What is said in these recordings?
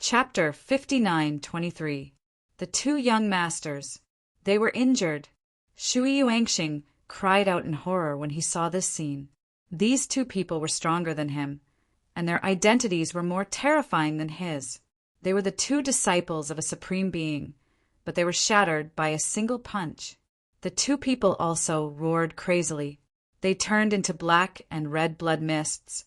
Chapter 59:23. The Two Young Masters. They were injured. Shui Yuanxing cried out in horror when he saw this scene. These two people were stronger than him, and their identities were more terrifying than his. They were the two disciples of a supreme being, but they were shattered by a single punch. The two people also roared crazily. They turned into black and red blood mists,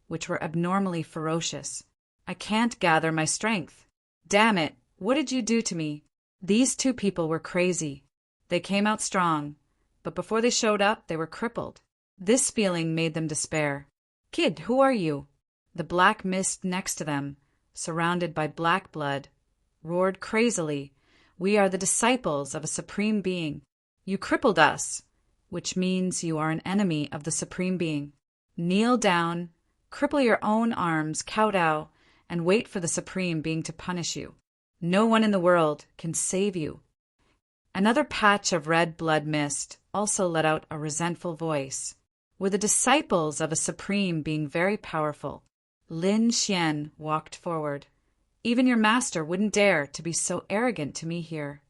which were abnormally ferocious. I can't gather my strength. Damn it, what did you do to me? These two people were crazy. They came out strong, but before they showed up, they were crippled. This feeling made them despair. Kid, who are you? The black mist next to them, surrounded by black blood, roared crazily. We are the disciples of a supreme being. You crippled us, which means you are an enemy of the supreme being. Kneel down, cripple your own arms, kowtow, and wait for the supreme being to punish you. No one in the world can save you. Another patch of red blood mist also let out a resentful voice. Were the disciples of a supreme being very powerful? Lin Xian walked forward. Even your master wouldn't dare to be so arrogant to me here.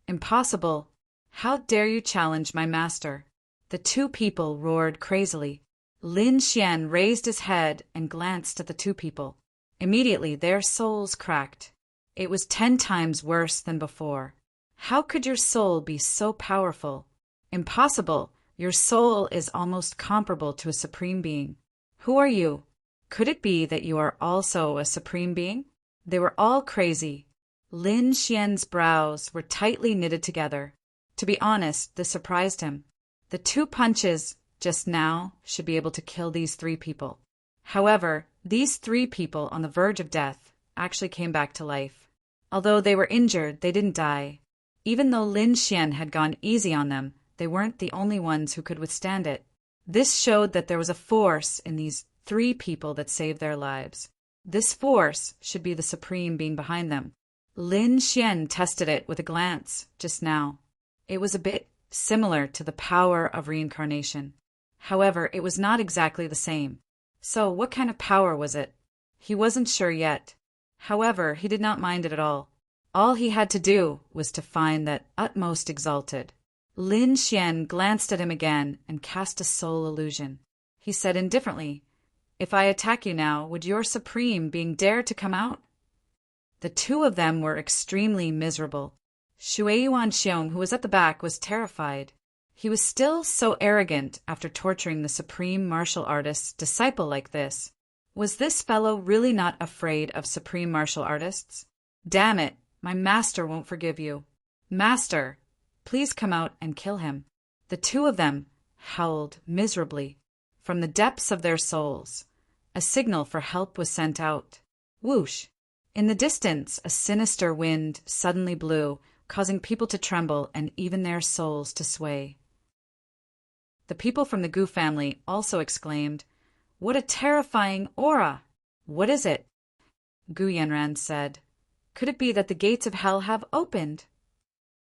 Impossible. How dare you challenge my master? The two people roared crazily. Lin Xian raised his head and glanced at the two people. Immediately their souls cracked. It was 10 times worse than before. How could your soul be so powerful? Impossible. Your soul is almost comparable to a supreme being. Who are you? Could it be that you are also a supreme being? They were all crazy. Lin Xian's brows were tightly knitted together. To be honest, this surprised him. The 2 punches just now should be able to kill these 3 people. However, these 3 people on the verge of death actually came back to life. Although they were injured, they didn't die. Even though Lin Xian had gone easy on them, they weren't the only ones who could withstand it. This showed that there was a force in these 3 people that saved their lives. This force should be the supreme being behind them. Lin Xian tested it with a glance just now. It was a bit similar to the power of reincarnation. However, it was not exactly the same. So what kind of power was it? He wasn't sure yet. However, he did not mind it at all. All he had to do was to find that utmost exalted. Lin Xian glanced at him again and cast a soul illusion. He said indifferently, "If I attack you now, would your supreme being dare to come out?" The 2 of them were extremely miserable. Shui Yuanxiong, who was at the back, was terrified. He was still so arrogant after torturing the supreme martial artist's disciple like this. Was this fellow really not afraid of supreme martial artists? Damn it, my master won't forgive you. Master, please come out and kill him. The 2 of them howled miserably. From the depths of their souls, a signal for help was sent out. Whoosh! In the distance, a sinister wind suddenly blew, causing people to tremble and even their souls to sway. The people from the Gu family also exclaimed, "What a terrifying aura! What is it?" Gu Yanran said, "Could it be that the gates of hell have opened?"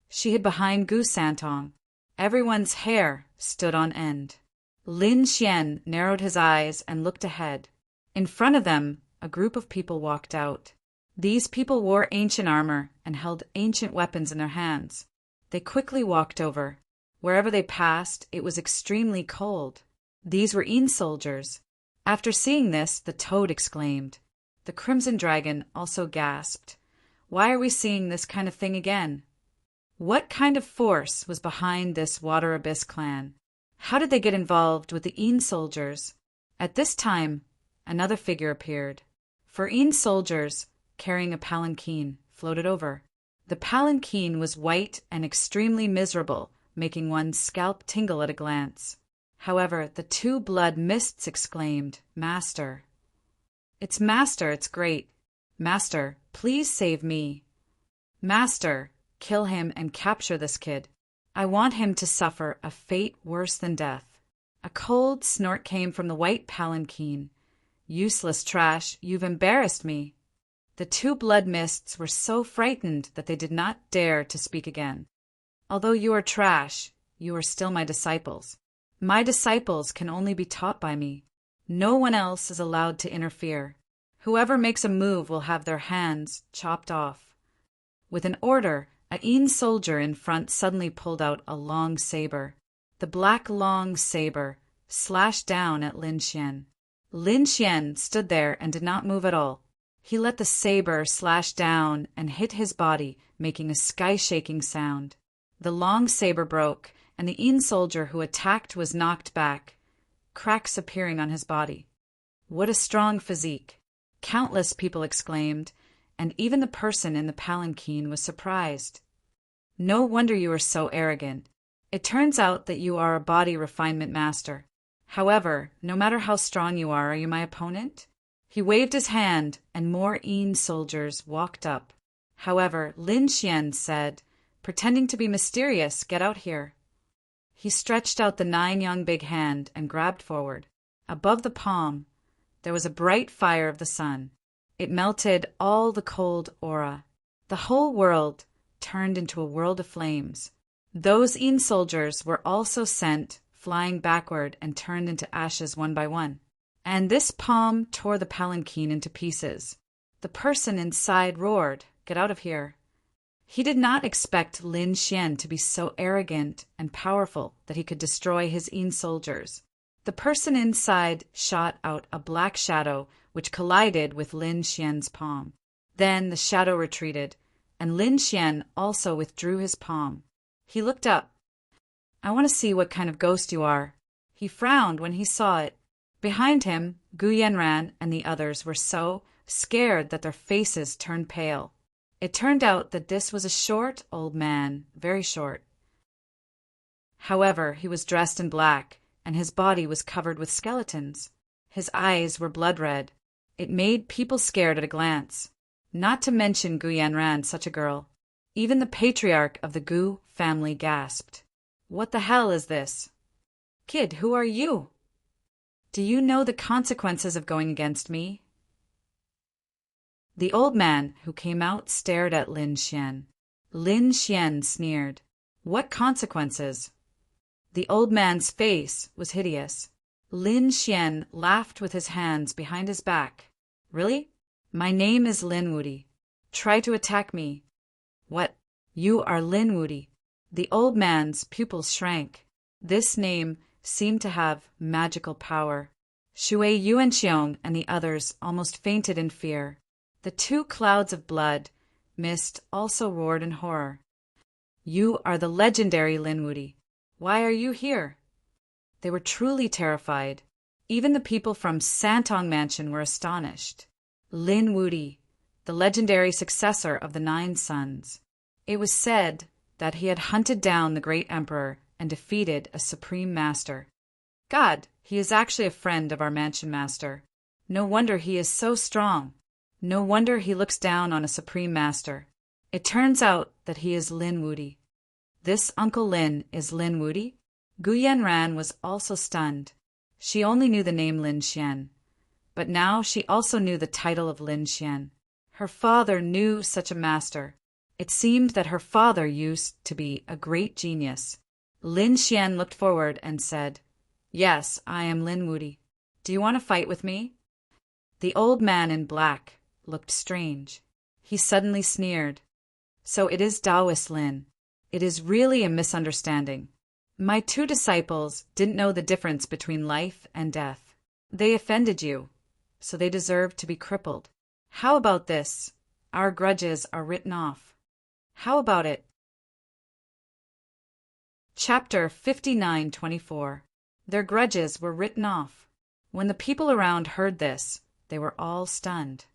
She hid behind Gu Santong. Everyone's hair stood on end. Lin Xian narrowed his eyes and looked ahead. In front of them, a group of people walked out. These people wore ancient armor and held ancient weapons in their hands. They quickly walked over. Wherever they passed, it was extremely cold. These were Yin soldiers. After seeing this, the toad exclaimed. The Crimson Dragon also gasped. Why are we seeing this kind of thing again? What kind of force was behind this Water Abyss clan? How did they get involved with the Yin soldiers? At this time, another figure appeared. 4 Yin soldiers, carrying a palanquin, floated over. The palanquin was white and extremely miserable, making one's scalp tingle at a glance. However, the 2 blood mists exclaimed, "Master." "It's Master, it's great. Master, please save me. Master, kill him and capture this kid. I want him to suffer a fate worse than death." A cold snort came from the white palanquin. "Useless trash, you've embarrassed me." The 2 blood mists were so frightened that they did not dare to speak again. "Although you are trash, you are still my disciples. My disciples can only be taught by me. No one else is allowed to interfere. Whoever makes a move will have their hands chopped off. With an order, a Een soldier in front suddenly pulled out a long saber. The black long saber slashed down at Lin Xian. Lin Xian stood there and did not move at all. He let the saber slash down and hit his body, making a sky-shaking sound. The long saber broke, and the Een soldier who attacked was knocked back, cracks appearing on his body. What a strong physique! Countless people exclaimed, and even the person in the palanquin was surprised. No wonder you are so arrogant. It turns out that you are a body refinement master. However, no matter how strong you are you my opponent? He waved his hand, and more Een soldiers walked up. However, Lin Xian said, pretending to be mysterious, "Get out here." He stretched out the 9 big hand and grabbed forward. Above the palm, there was a bright fire of the sun. It melted all the cold aura. The whole world turned into a world of flames. Those Een soldiers were also sent flying backward and turned into ashes one by one. And this palm tore the palanquin into pieces. The person inside roared, "Get out of here." He did not expect Lin Xian to be so arrogant and powerful that he could destroy his Een soldiers. The person inside shot out a black shadow which collided with Lin Xian's palm. Then the shadow retreated, and Lin Xian also withdrew his palm. He looked up. "I want to see what kind of ghost you are." He frowned when he saw it. Behind him, Gu Yanran and the others were so scared that their faces turned pale. It turned out that this was a short old man, very short. However, he was dressed in black, and his body was covered with skeletons. His eyes were blood red. It made people scared at a glance. Not to mention Gu Yanran, such a girl. Even the patriarch of the Gu family gasped. "What the hell is this?" "Kid, who are you? Do you know the consequences of going against me?" The old man who came out stared at Lin Xian. Lin Xian sneered. "What consequences?" The old man's face was hideous. Lin Xian laughed with his hands behind his back. "Really? My name is Lin Wudi. Try to attack me." "What? You are Lin Wudi?" The old man's pupils shrank. This name seemed to have magical power. Shui Yuanxiong and the others almost fainted in fear. The 2 clouds of blood mist also roared in horror. "You are the legendary Lin Wudi. Why are you here?" They were truly terrified. Even the people from Santong Mansion were astonished. Lin Wudi, the legendary successor of the 9 sons. It was said that he had hunted down the great emperor and defeated a supreme master. God, he is actually a friend of our mansion master. No wonder he is so strong. No wonder he looks down on a supreme master. It turns out that he is Lin Wudi. This Uncle Lin is Lin Wudi? Gu Yanran was also stunned. She only knew the name Lin Xian, but now she also knew the title of Lin Xian. Her father knew such a master. It seemed that her father used to be a great genius. Lin Xian looked forward and said, "Yes, I am Lin Wudi. Do you want to fight with me?" The old man in black looked strange. He suddenly sneered. "So it is Taoist Lin. It is really a misunderstanding. My 2 disciples didn't know the difference between life and death. They offended you, so they deserve to be crippled. How about this? Our grudges are written off. How about it?" Chapter 59:24. Their grudges were written off. When the people around heard this, they were all stunned.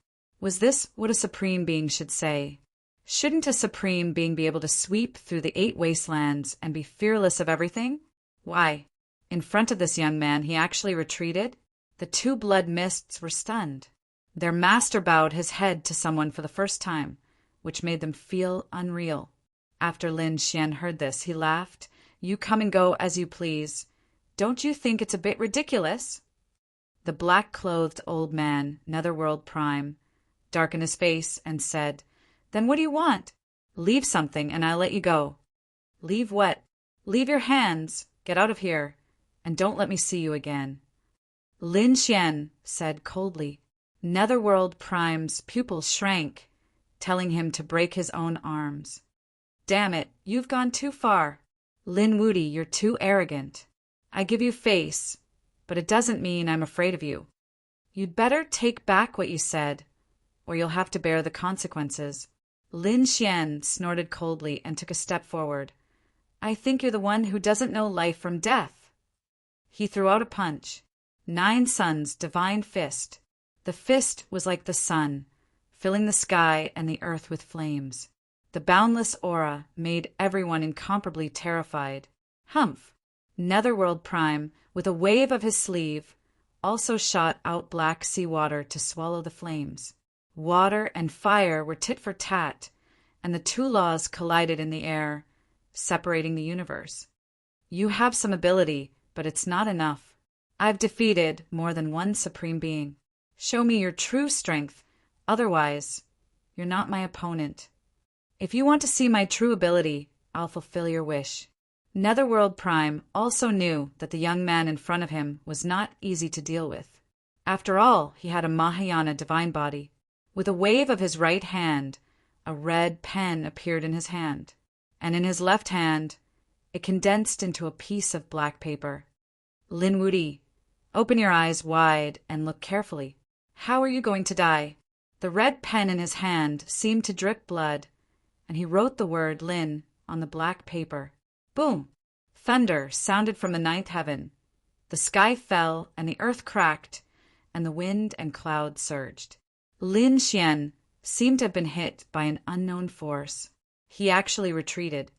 Was this what a supreme being should say? Shouldn't a supreme being be able to sweep through the 8 wastelands and be fearless of everything? Why, in front of this young man he actually retreated? The 2 blood mists were stunned. Their master bowed his head to someone for the first time, which made them feel unreal. After Lin Xian heard this, he laughed. "You come and go as you please. Don't you think it's a bit ridiculous?" The black-clothed old man, Netherworld Prime, darkened his face and said, "Then what do you want? Leave something and I'll let you go." "Leave what?" "Leave your hands. Get out of here. And don't let me see you again." Lin Xian said coldly, Netherworld Prime's pupils shrank, telling him to break his own arms. Damn it, you've gone too far. Lin Wudy, you're too arrogant. I give you face, but it doesn't mean I'm afraid of you. You'd better take back what you said, or you'll have to bear the consequences. Lin Xian snorted coldly and took a step forward. I think you're the one who doesn't know life from death. He threw out a punch. 9 suns' divine fist. The fist was like the sun, filling the sky and the earth with flames. The boundless aura made everyone incomparably terrified. Humph! Netherworld Prime, with a wave of his sleeve, also shot out black sea water to swallow the flames. Water and fire were tit for tat, and the 2 laws collided in the air, separating the universe. You have some ability, but it's not enough. I've defeated more than one supreme being. Show me your true strength, otherwise, you're not my opponent. If you want to see my true ability, I'll fulfill your wish. Netherworld Prime also knew that the young man in front of him was not easy to deal with. After all, he had a Mahayana divine body. With a wave of his right hand, a red pen appeared in his hand, and in his left hand, it condensed into a piece of black paper. Lin Wudy, open your eyes wide and look carefully. How are you going to die? The red pen in his hand seemed to drip blood, and he wrote the word Lin on the black paper. Boom! Thunder sounded from the 9th heaven. The sky fell, and the earth cracked, and the wind and clouds surged. Lin Xian seemed to have been hit by an unknown force. He actually retreated.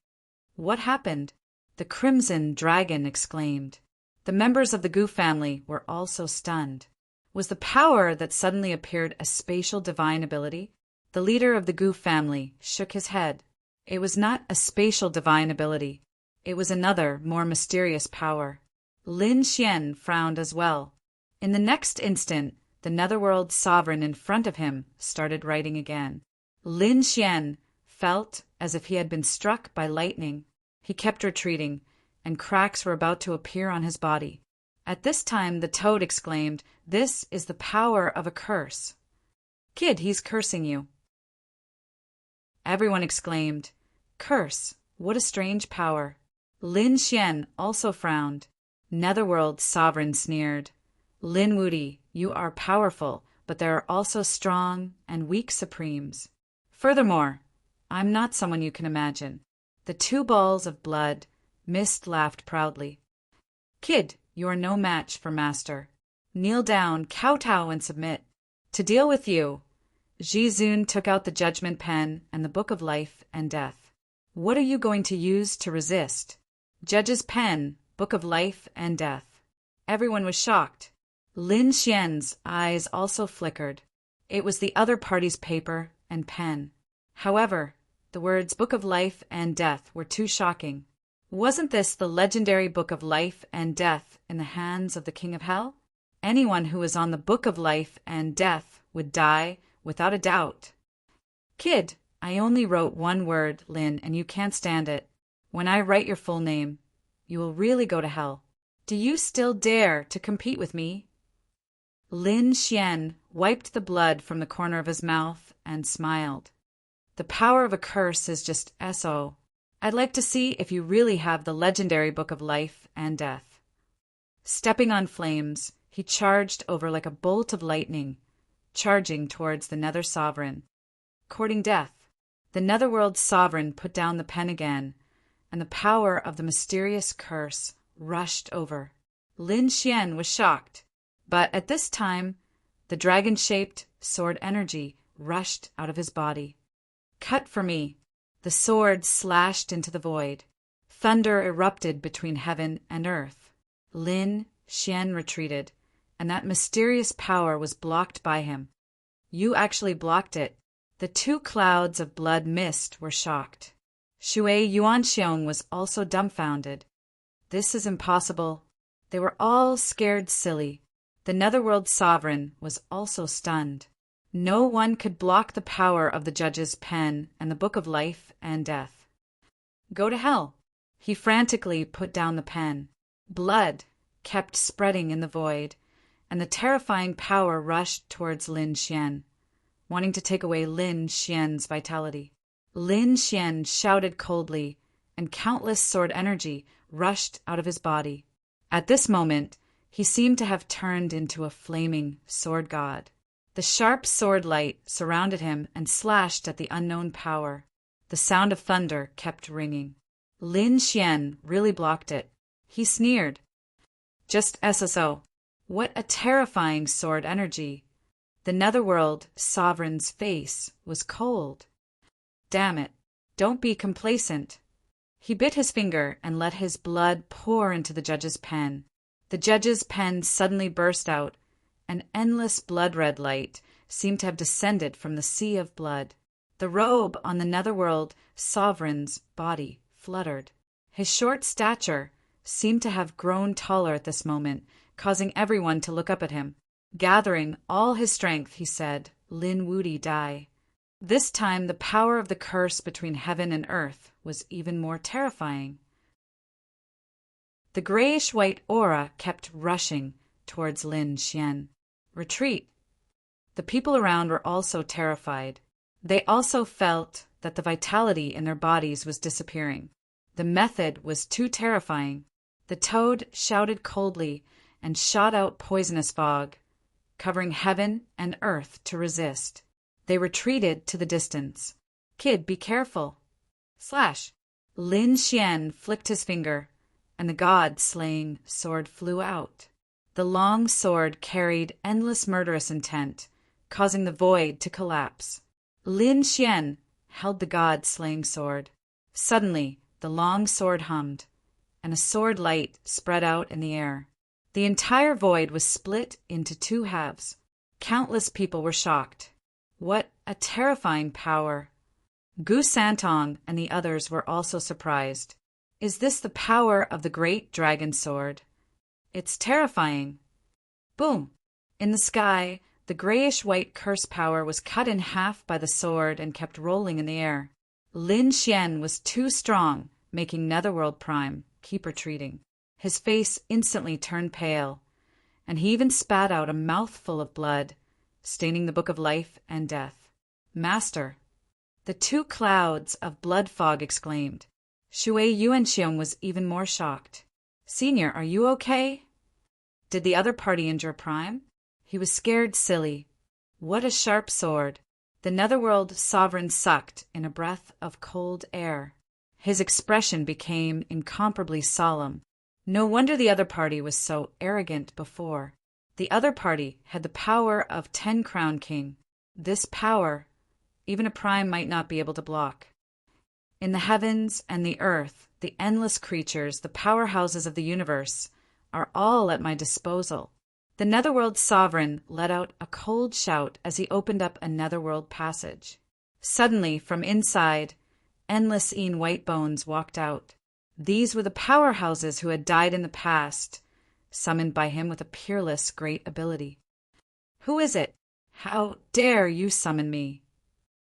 What happened? The Crimson Dragon exclaimed. The members of the Gu family were also stunned. Was the power that suddenly appeared a spatial divine ability? The leader of the Gu family shook his head. It was not a spatial divine ability. It was another, more mysterious power. Lin Xian frowned as well. In the next instant, the Netherworld sovereign in front of him started writing again. Lin Xian felt as if he had been struck by lightning. He kept retreating, and cracks were about to appear on his body. At this time, the toad exclaimed, "This is the power of a curse." "Kid, he's cursing you." Everyone exclaimed, "Curse, what a strange power." Lin Xian also frowned. Netherworld sovereign sneered, "Lin Wudy, you are powerful, but there are also strong and weak supremes. Furthermore, I'm not someone you can imagine." The 2 balls of blood, Mist laughed proudly. "Kid, you are no match for Master. Kneel down, kowtow, and submit. To deal with you." Jizun took out the judgment pen and the book of life and death. "What are you going to use to resist?" Judge's pen, book of life and death. Everyone was shocked. Lin Xian's eyes also flickered. It was the other party's paper and pen. However, the words book of life and death were too shocking. Wasn't this the legendary book of life and death in the hands of the King of Hell? Anyone who was on the book of life and death would die without a doubt. "Kid, I only wrote 1 word, Lin, and you can't stand it. When I write your full name, you will really go to hell. Do you still dare to compete with me?" Lin Xian wiped the blood from the corner of his mouth and smiled. "The power of a curse is just SO. I'd like to see if you really have the legendary book of life and death." Stepping on flames, he charged over like a bolt of lightning, charging towards the Nether Sovereign. Courting death, the Netherworld Sovereign put down the pen again, and the power of the mysterious curse rushed over. Lin Xian was shocked, but at this time, the dragon-shaped sword energy rushed out of his body. "Cut for me." The sword slashed into the void. Thunder erupted between heaven and earth. Lin Xian retreated, and that mysterious power was blocked by him. "You actually blocked it." The 2 clouds of blood mist were shocked. Shui Yuanxiong was also dumbfounded. "This is impossible." They were all scared silly. The Netherworld Sovereign was also stunned. No one could block the power of the judge's pen and the book of life and death. "Go to hell." He frantically put down the pen. Blood kept spreading in the void, and the terrifying power rushed towards Lin Xian, wanting to take away Lin Xian's vitality. Lin Xian shouted coldly, and countless sword energy rushed out of his body. At this moment, he seemed to have turned into a flaming sword god. The sharp sword light surrounded him and slashed at the unknown power. The sound of thunder kept ringing. Lin Xian really blocked it. He sneered. Just SSO. What a terrifying sword energy. The Netherworld sovereign's face was cold. Damn it. Don't be complacent. He bit his finger and let his blood pour into the judge's pen. The judge's pen suddenly burst out. An endless blood-red light seemed to have descended from the sea of blood. The robe on the Netherworld sovereign's body fluttered. His short stature seemed to have grown taller at this moment, causing everyone to look up at him. Gathering all his strength, he said, "Lin Wudi die." This time the power of the curse between heaven and earth was even more terrifying. The grayish-white aura kept rushing towards Lin Xian. Retreat. The people around were also terrified. They also felt that the vitality in their bodies was disappearing. The method was too terrifying. The toad shouted coldly and shot out poisonous fog, covering heaven and earth to resist. They retreated to the distance. "Kid, be careful." Slash. Lin Xian flicked his finger, and the god-slaying sword flew out. The long sword carried endless murderous intent, causing the void to collapse. Lin Xian held the god-slaying sword. Suddenly, the long sword hummed, and a sword light spread out in the air. The entire void was split into two halves. Countless people were shocked. What a terrifying power! Gu Santong and the others were also surprised. Is this the power of the great dragon sword? It's terrifying. Boom! In the sky, the grayish-white curse power was cut in half by the sword and kept rolling in the air. Lin Xian was too strong, making Netherworld Prime keep retreating. His face instantly turned pale, and he even spat out a mouthful of blood, staining the Book of Life and Death. "Master!" The two clouds of blood fog exclaimed. Shui Yuanxiong was even more shocked. "Senior, are you okay?" Did the other party injure Prime? He was scared silly. What a sharp sword! The Netherworld sovereign sucked in a breath of cold air. His expression became incomparably solemn. No wonder the other party was so arrogant before. The other party had the power of 10 Crown King. This power, even a Prime might not be able to block. In the heavens and the earth, the endless creatures, the powerhouses of the universe, are all at my disposal. The Netherworld Sovereign let out a cold shout as he opened up a Netherworld passage. Suddenly, from inside, endless white bones walked out. These were the powerhouses who had died in the past, summoned by him with a peerless great ability. "Who is it? How dare you summon me?"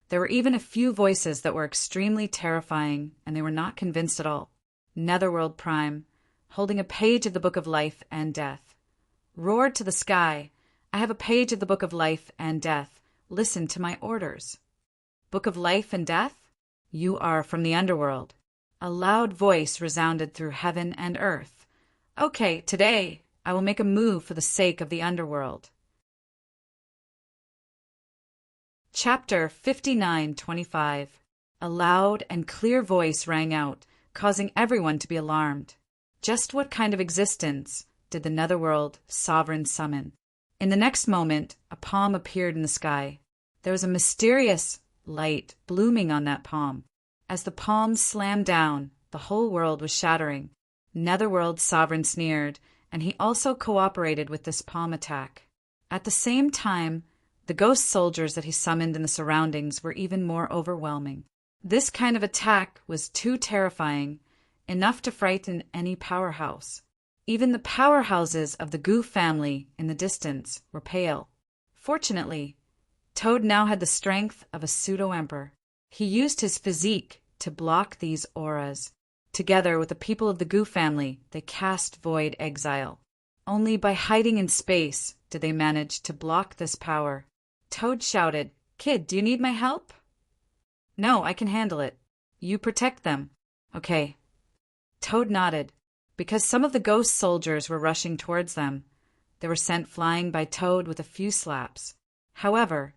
There were even a few voices that were extremely terrifying, and they were not convinced at all. Netherworld Prime, holding a page of the Book of Life and Death, roared to the sky, "I have a page of the Book of Life and Death. Listen to my orders." "Book of Life and Death? You are from the underworld." A loud voice resounded through heaven and earth. "Okay, today I will make a move for the sake of the underworld." Chapter 59:25. A loud and clear voice rang out, causing everyone to be alarmed. Just what kind of existence did the Netherworld Sovereign summon? In the next moment, a palm appeared in the sky. There was a mysterious light blooming on that palm. As the palm slammed down, the whole world was shattering. Netherworld Sovereign sneered, and he also cooperated with this palm attack. At the same time, the ghost soldiers that he summoned in the surroundings were even more overwhelming. This kind of attack was too terrifying, enough to frighten any powerhouse. Even the powerhouses of the Gu family in the distance were pale. Fortunately, Toad now had the strength of a pseudo-emperor. He used his physique to block these auras. Together with the people of the Gu family, they cast Void Exile. Only by hiding in space did they manage to block this power. Toad shouted, "Kid, do you need my help?" "No, I can handle it. You protect them." "Okay." Toad nodded. Because some of the ghost soldiers were rushing towards them, they were sent flying by Toad with a few slaps. However,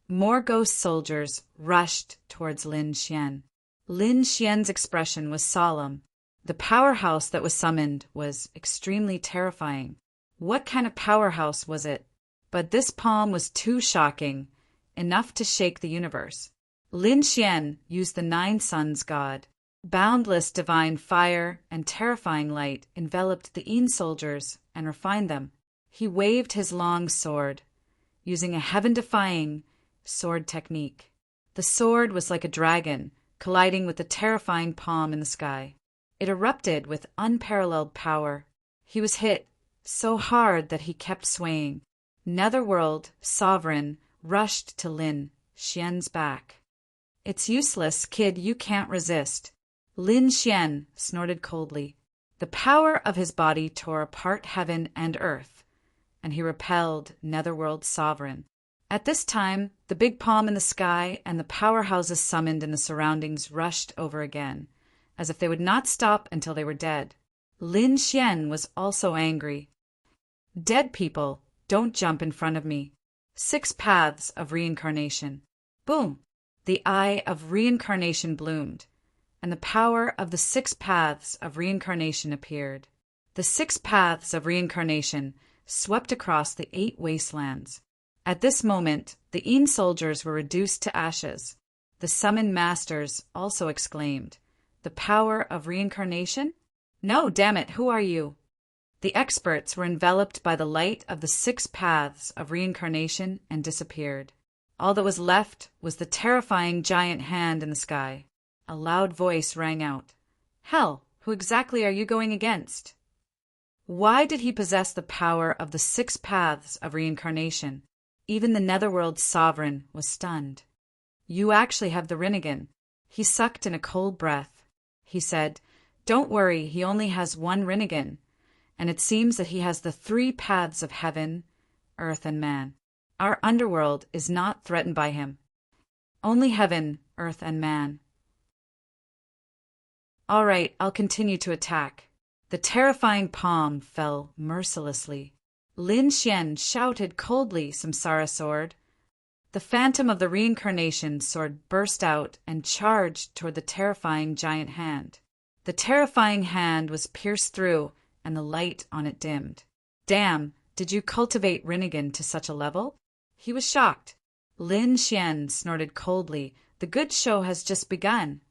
more ghost soldiers rushed towards Lin Xian. Lin Xian's expression was solemn. The powerhouse that was summoned was extremely terrifying. What kind of powerhouse was it? But this palm was too shocking, enough to shake the universe. Lin Xian used the Nine Suns god. Boundless divine fire and terrifying light enveloped the Yin soldiers and refined them. He waved his long sword, using a heaven-defying sword technique. The sword was like a dragon, colliding with the terrifying palm in the sky. It erupted with unparalleled power. He was hit so hard that he kept swaying. Netherworld, Sovereign, rushed to Lin Xian's back. "It's useless, kid, you can't resist." Lin Xian snorted coldly. The power of his body tore apart heaven and earth, and he repelled Netherworld Sovereign. At this time, the big palm in the sky and the powerhouses summoned in the surroundings rushed over again, as if they would not stop until they were dead. Lin Xian was also angry. "Dead people, don't jump in front of me." 6 paths of reincarnation. Boom! The eye of reincarnation bloomed, and the power of the 6 paths of reincarnation appeared. The 6 paths of reincarnation swept across the 8 wastelands. At this moment, the Yin soldiers were reduced to ashes. The summoned masters also exclaimed, "The power of reincarnation? No, damn it, who are you?" The experts were enveloped by the light of the 6 paths of reincarnation and disappeared. All that was left was the terrifying giant hand in the sky. A loud voice rang out, "Hell, who exactly are you going against?" Why did he possess the power of the 6 paths of reincarnation? Even the Netherworld Sovereign was stunned. "You actually have the Rinnegan." He sucked in a cold breath. He said, "Don't worry, he only has 1 Rinnegan, and it seems that he has the 3 paths of heaven, earth, and man. Our underworld is not threatened by him. Only heaven, earth, and man." "All right, I'll continue to attack." The terrifying palm fell mercilessly. Lin Xian shouted coldly, "Samsara sword." The phantom of the reincarnation sword burst out and charged toward the terrifying giant hand. The terrifying hand was pierced through, and the light on it dimmed. "Damn, did you cultivate Rinnegan to such a level?" He was shocked. Lin Xian snorted coldly, "The good show has just begun."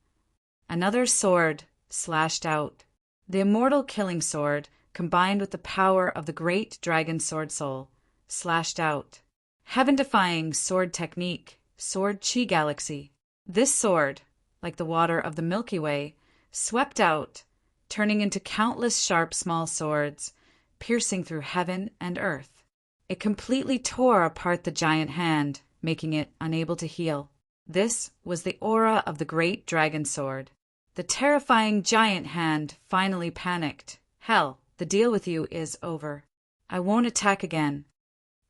Another sword slashed out. The immortal killing sword, combined with the power of the great dragon sword soul, slashed out. Heaven-defying sword technique, sword chi galaxy. This sword, like the water of the Milky Way, swept out, turning into countless sharp small swords, piercing through heaven and earth. It completely tore apart the giant hand, making it unable to heal. This was the aura of the great dragon sword. The terrifying giant hand finally panicked. "Hell, the deal with you is over. I won't attack again."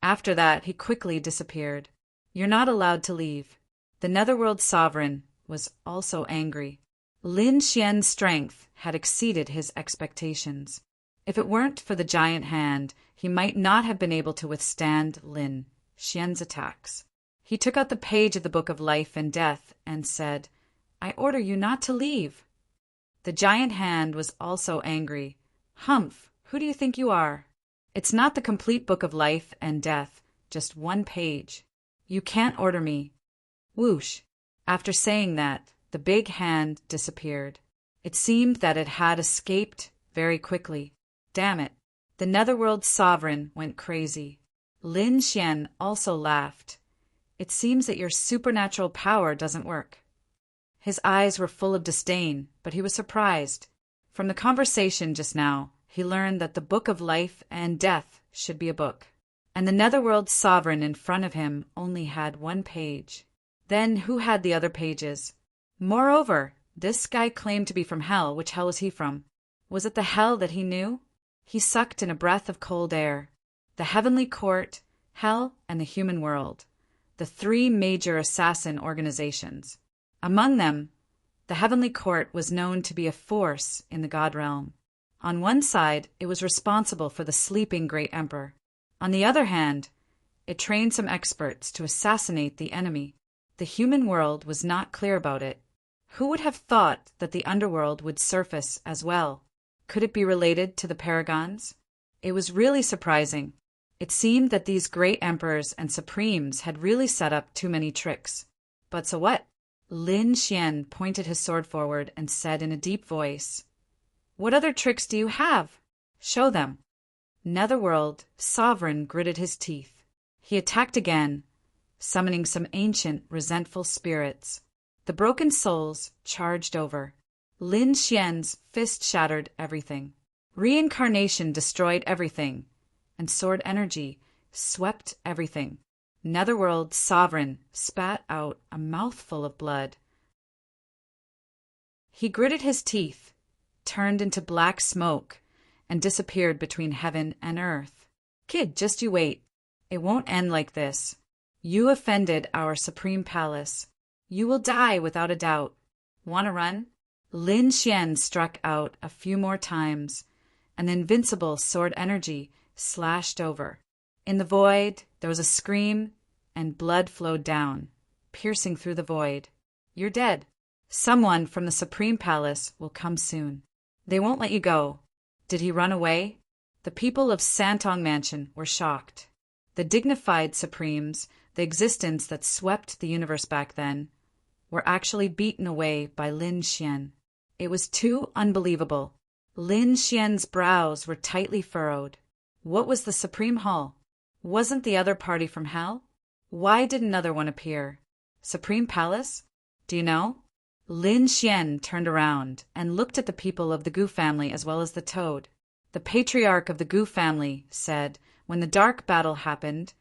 After that, he quickly disappeared. "You're not allowed to leave." The Netherworld Sovereign was also angry. Lin Xian's strength had exceeded his expectations. If it weren't for the giant hand, he might not have been able to withstand Lin Xian's attacks. He took out the page of the Book of Life and Death and said, "I order you not to leave." The giant hand was also angry. "Humph, who do you think you are? It's not the complete Book of Life and Death, just 1 page. You can't order me." Whoosh! After saying that, the big hand disappeared. It seemed that it had escaped very quickly. Damn it! The Netherworld Sovereign went crazy. Lin Xian also laughed. "It seems that your supernatural power doesn't work." His eyes were full of disdain, but he was surprised. From the conversation just now, he learned that the Book of Life and Death should be a book, and the Netherworld Sovereign in front of him only had 1 page. Then who had the other pages? Moreover, this guy claimed to be from hell. Which hell was he from? Was it the hell that he knew? He sucked in a breath of cold air. The heavenly court, hell, and the human world. The three major assassin organizations. Among them, the heavenly court was known to be a force in the god realm. On one side, it was responsible for the sleeping great emperor. On the other hand, it trained some experts to assassinate the enemy. The human world was not clear about it. Who would have thought that the underworld would surface as well? Could it be related to the paragons? It was really surprising. It seemed that these great emperors and supremes had really set up too many tricks. But so what? Lin Xian pointed his sword forward and said in a deep voice, "What other tricks do you have? Show them." Netherworld Sovereign gritted his teeth. He attacked again, summoning some ancient, resentful spirits. The broken souls charged over. Lin Xian's fist shattered everything. Reincarnation destroyed everything, and sword energy swept everything. Netherworld Sovereign spat out a mouthful of blood. He gritted his teeth, turned into black smoke, and disappeared between heaven and earth. "Kid, just you wait. It won't end like this. You offended our supreme palace. You will die without a doubt. Wanna run?" Lin Xian struck out a few more times, and the invincible sword energy slashed over. In the void, there was a scream, and blood flowed down, piercing through the void. "You're dead. Someone from the Supreme Palace will come soon. They won't let you go." Did he run away? The people of Santong Mansion were shocked. The dignified Supremes, the existence that swept the universe back then, were actually beaten away by Lin Xian. It was too unbelievable. Lin Xian's brows were tightly furrowed. What was the Supreme Hall? Wasn't the other party from hell? Why did another one appear? Supreme Palace? Do you know? Lin Xian turned around and looked at the people of the Gu family as well as the Toad. The patriarch of the Gu family said, when the dark battle happened,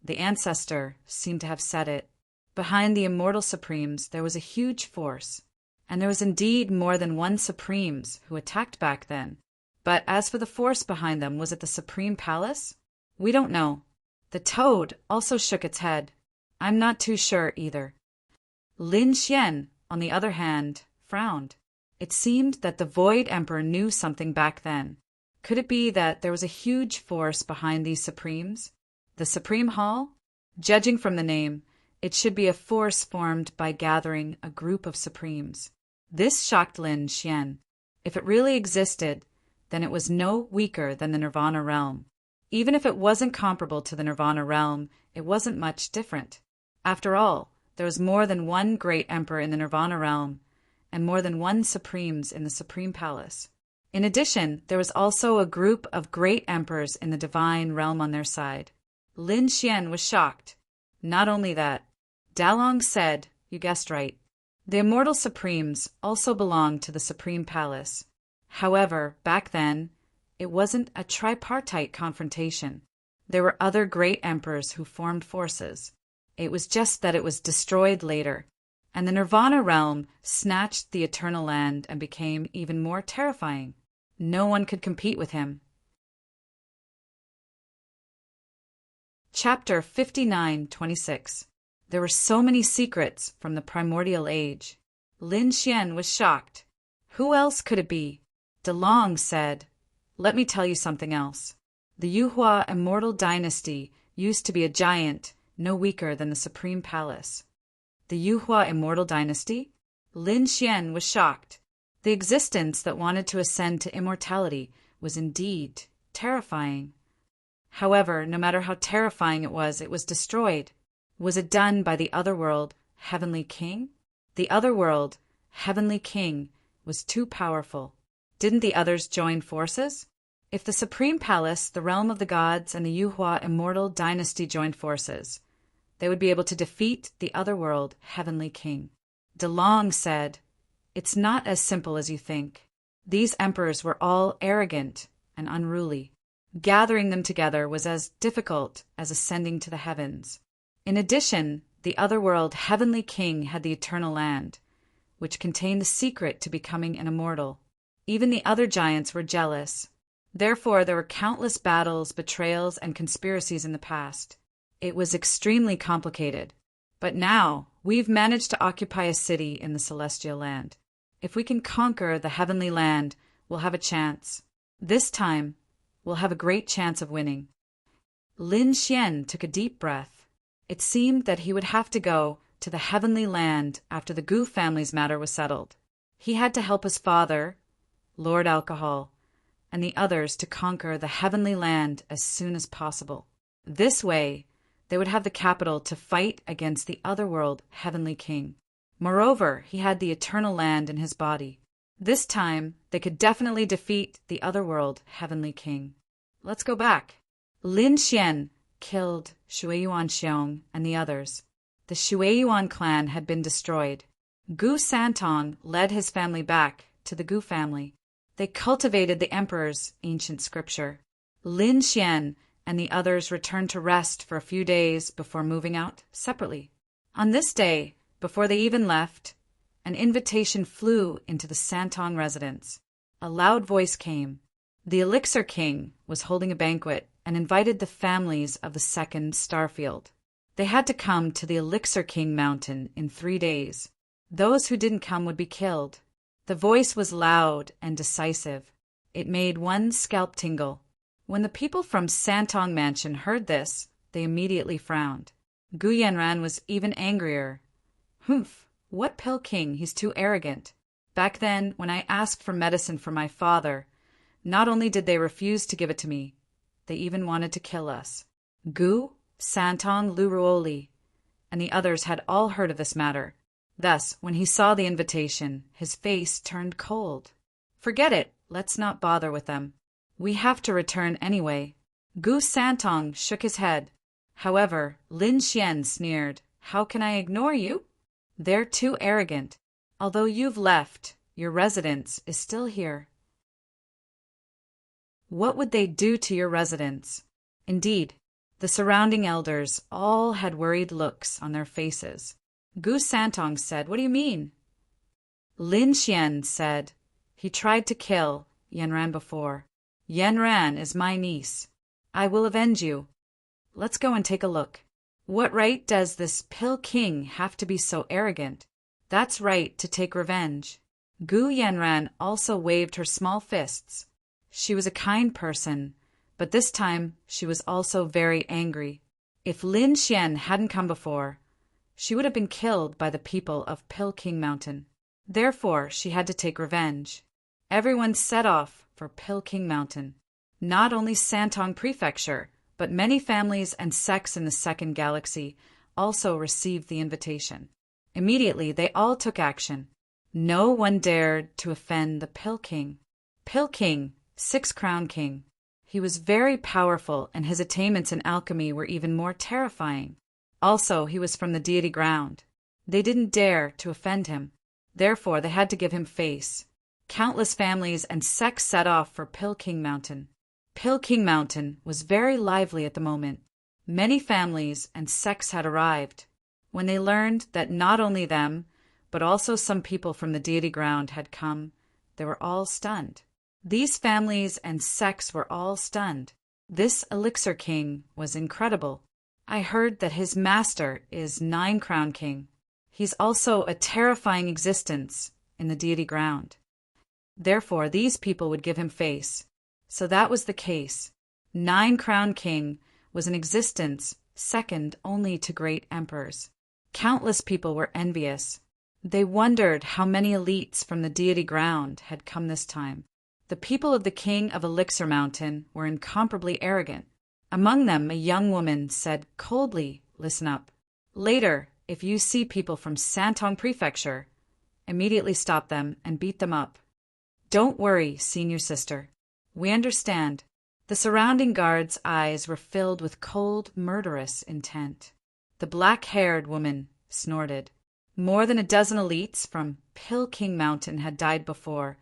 the ancestor seemed to have said it. Behind the immortal Supremes there was a huge force, and there was indeed more than one Supremes who attacked back then. But as for the force behind them, was it the Supreme Palace? We don't know. The Toad also shook its head. I'm not too sure either. Lin Xian, on the other hand, frowned. It seemed that the Void Emperor knew something back then. Could it be that there was a huge force behind these Supremes? The Supreme Hall? Judging from the name, it should be a force formed by gathering a group of Supremes. This shocked Lin Xian. If it really existed, then it was no weaker than the Nirvana realm. Even if it wasn't comparable to the Nirvana realm, it wasn't much different. After all, there was more than one great emperor in the Nirvana realm, and more than one Supremes in the Supreme Palace. In addition, there was also a group of great emperors in the divine realm on their side. Lin Xian was shocked. Not only that, Dalong said, you guessed right, the immortal Supremes also belonged to the Supreme Palace. However, back then, it wasn't a tripartite confrontation. There were other great emperors who formed forces. It was just that it was destroyed later, and the Nirvana realm snatched the eternal land and became even more terrifying. No one could compete with him. Chapter 59-26. There were so many secrets from the primordial age. Lin Xian was shocked. Who else could it be? Dalong said, "Let me tell you something else. The Yuhua immortal dynasty used to be a giant, no weaker than the Supreme Palace." The Yuhua immortal dynasty? Lin Xian was shocked. The existence that wanted to ascend to immortality was indeed terrifying. However, no matter how terrifying it was destroyed. Was it done by the Otherworld Heavenly King? The Otherworld Heavenly King was too powerful. Didn't the others join forces? If the Supreme Palace, the realm of the gods, and the Yuhua immortal dynasty joined forces, they would be able to defeat the Otherworld Heavenly King. Dalong said, "It's not as simple as you think. These emperors were all arrogant and unruly. Gathering them together was as difficult as ascending to the heavens. In addition, the Otherworld Heavenly King had the eternal land, which contained the secret to becoming an immortal. Even the other giants were jealous. Therefore, there were countless battles, betrayals, and conspiracies in the past. It was extremely complicated. But now, we've managed to occupy a city in the celestial land. If we can conquer the heavenly land, we'll have a chance. This time, we'll have a great chance of winning. Lin Xian took a deep breath. It seemed that he would have to go to the heavenly land after the Gu family's matter was settled. He had to help his father, Lord Alcohol, and the others to conquer the heavenly land as soon as possible. This way, they would have the capital to fight against the otherworld heavenly king. Moreover, he had the eternal land in his body. This time, they could definitely defeat the otherworld heavenly king. Let's go back. Lin Xian killed Shuiyuan Xiong and the others. The Shuiyuan clan had been destroyed. Gu Santong led his family back to the Gu family. They cultivated the emperor's ancient scripture. Lin Xian and the others returned to rest for a few days before moving out separately. On this day, before they even left, an invitation flew into the Santong residence. A loud voice came. The Elixir King was holding a banquet and invited the families of the second starfield. They had to come to the Elixir King mountain in 3 days. Those who didn't come would be killed. The voice was loud and decisive. It made one's scalp tingle. When the people from Santong Mansion heard this, they immediately frowned. Gu Yanran was even angrier. Humph, what pill king? He's too arrogant. Back then, when I asked for medicine for my father, not only did they refuse to give it to me, they even wanted to kill us. Gu, Santong, Luruoli, and the others had all heard of this matter. Thus, when he saw the invitation, his face turned cold. Forget it, let's not bother with them. We have to return anyway. Gu Santong shook his head. However, Lin Xian sneered. How can I ignore you? They're too arrogant. Although you've left, your residence is still here. What would they do to your residence? Indeed, the surrounding elders all had worried looks on their faces. Gu Santong said, What do you mean? Lin Xian said, He tried to kill Yanran before. Yanran is my niece. I will avenge you. Let's go and take a look. What right does this pill king have to be so arrogant? That's right to take revenge. Gu Yanran also waved her small fists. She was a kind person, but this time she was also very angry. If Lin Xian hadn't come before, she would have been killed by the people of Pill King Mountain. Therefore, she had to take revenge. Everyone set off for Pill King Mountain. Not only Santong Prefecture, but many families and sects in the second galaxy also received the invitation. Immediately, they all took action. No one dared to offend the Pill King. Pill King, 6-crown king. He was very powerful, and his attainments in alchemy were even more terrifying. Also, he was from the deity ground. They didn't dare to offend him. Therefore, they had to give him face. Countless families and sects set off for Pill King Mountain. Pill King Mountain was very lively at the moment. Many families and sects had arrived. When they learned that not only them, but also some people from the deity ground had come, they were all stunned. These families and sects were all stunned. This Elixir King was incredible. I heard that his master is 9-crown king. He's also a terrifying existence in the deity ground. Therefore, these people would give him face. So that was the case. 9-crown king was an existence second only to great emperors. Countless people were envious. They wondered how many elites from the deity ground had come this time. The people of the king of Elixir Mountain were incomparably arrogant. Among them, a young woman said coldly, Listen up. Later, if you see people from Santong Prefecture, immediately stop them and beat them up. Don't worry, senior sister. We understand. The surrounding guards' eyes were filled with cold, murderous intent. The black-haired woman snorted. More than a dozen elites from Pill King Mountain had died before,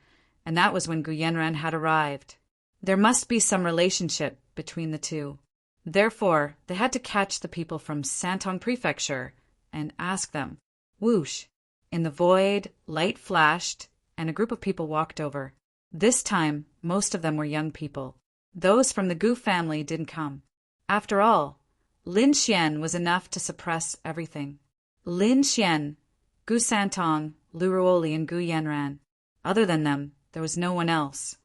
and that was when Gu Yanran had arrived. There must be some relationship between the two. Therefore, they had to catch the people from Santong Prefecture and ask them. Whoosh! In the void, light flashed, and a group of people walked over. This time, most of them were young people. Those from the Gu family didn't come. After all, Lin Xian was enough to suppress everything. Lin Xian, Gu Santong, Lu Ruoli, and Gu Yanran. Other than them, there was no one else.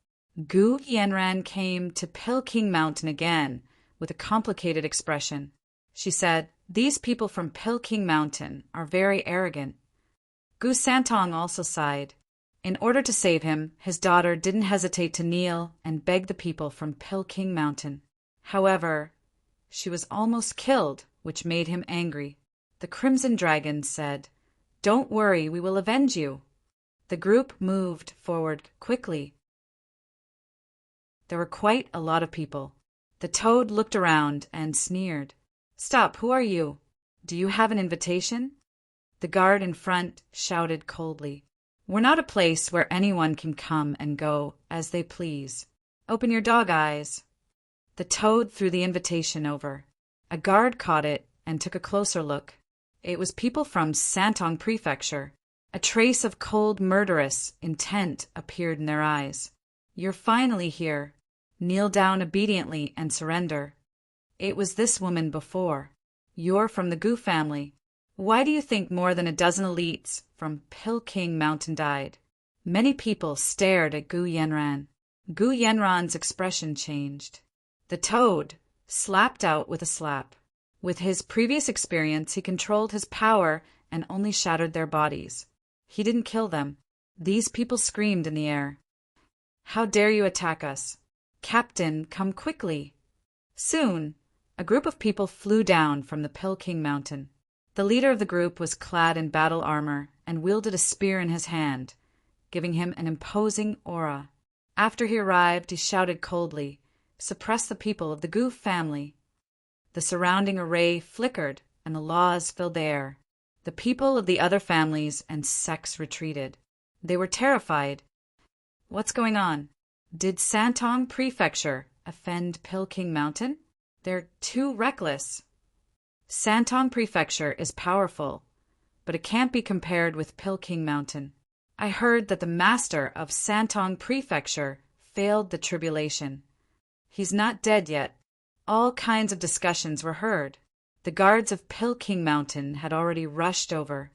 Gu Yanran came to Peking Mountain again with a complicated expression. She said, "These people from Peking Mountain are very arrogant." Gu Santong also sighed. In order to save him, his daughter didn't hesitate to kneel and beg the people from Peking Mountain. However, she was almost killed, which made him angry. The Crimson Dragon said, "Don't worry, we will avenge you." The group moved forward quickly. There were quite a lot of people. The toad looked around and sneered. "Stop, who are you? Do you have an invitation?" The guard in front shouted coldly, "We're not a place where anyone can come and go as they please. Open your dog eyes." The toad threw the invitation over. A guard caught it and took a closer look. It was people from Santong Prefecture. A trace of cold, murderous intent appeared in their eyes. "You're finally here. Kneel down obediently and surrender." It was this woman before. "You're from the Gu family. Why do you think more than a dozen elites from Peking Mountain died?" Many people stared at Gu Yanran. Gu Yanran's expression changed. The toad slapped out with a slap. With his previous experience, he controlled his power and only shattered their bodies. He didn't kill them. These people screamed in the air. "How dare you attack us? Captain, come quickly!" Soon, a group of people flew down from the Peking Mountain. The leader of the group was clad in battle armor and wielded a spear in his hand, giving him an imposing aura. After he arrived, he shouted coldly, "Suppress the people of the Gu family." The surrounding array flickered and the laws filled the air. The people of the other families and sects retreated. They were terrified. What's going on? Did Santong Prefecture offend Peking Mountain? They're too reckless. Santong Prefecture is powerful, but it can't be compared with Peking Mountain. I heard that the master of Santong Prefecture failed the tribulation. He's not dead yet. All kinds of discussions were heard. The guards of Peking Mountain had already rushed over.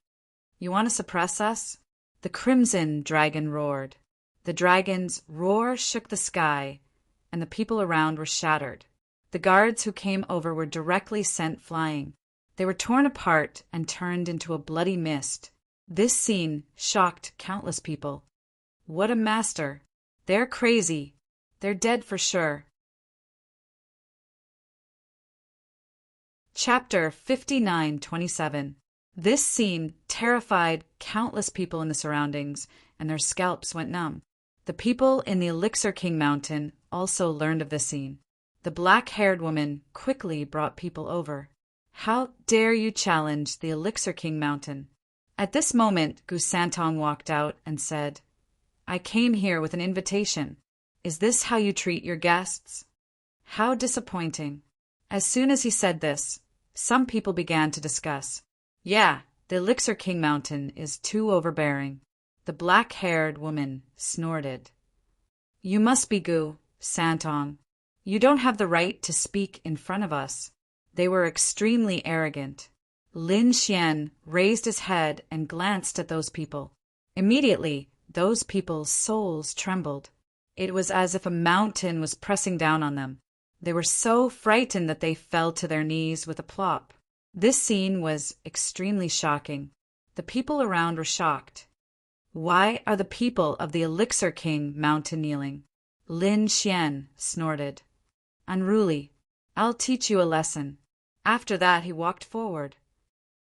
"You want to suppress us?" The Crimson Dragon roared. The dragon's roar shook the sky, and the people around were shattered. The guards who came over were directly sent flying. They were torn apart and turned into a bloody mist. This scene shocked countless people. What a master! They're crazy. They're dead for sure. Chapter 59:27. This scene terrified countless people in the surroundings, and their scalps went numb. The people in the Elixir King Mountain also learned of this scene. The black-haired woman quickly brought people over. "How dare you challenge the Elixir King Mountain?" At this moment, Gu Santong walked out and said, "I came here with an invitation. Is this how you treat your guests?" How disappointing. As soon as he said this, some people began to discuss. "Yeah, the Elixir King Mountain is too overbearing." The black-haired woman snorted. "You must be Gu Santong. You don't have the right to speak in front of us." They were extremely arrogant. Lin Xian raised his head and glanced at those people. Immediately, those people's souls trembled. It was as if a mountain was pressing down on them. They were so frightened that they fell to their knees with a plop. This scene was extremely shocking. The people around were shocked. "Why are the people of the Elixir King Mountain kneeling?" Lin Xian snorted. "Unruly. I'll teach you a lesson." After that, he walked forward.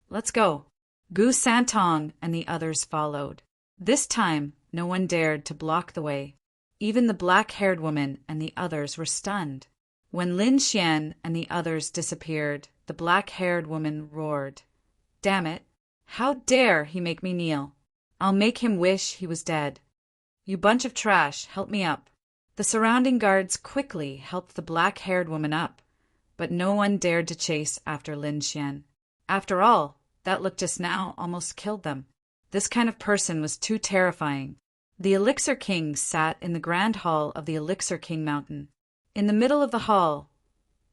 "Let's go." Gu Santong and the others followed. This time, no one dared to block the way. Even the black-haired woman and the others were stunned. When Lin Xian and the others disappeared, the black-haired woman roared, "Damn it! How dare he make me kneel? I'll make him wish he was dead. You bunch of trash, help me up." The surrounding guards quickly helped the black-haired woman up, but no one dared to chase after Lin Xian. After all, that look just now almost killed them. This kind of person was too terrifying. The Elixir King sat in the Grand Hall of the Elixir King Mountain. In the middle of the hall,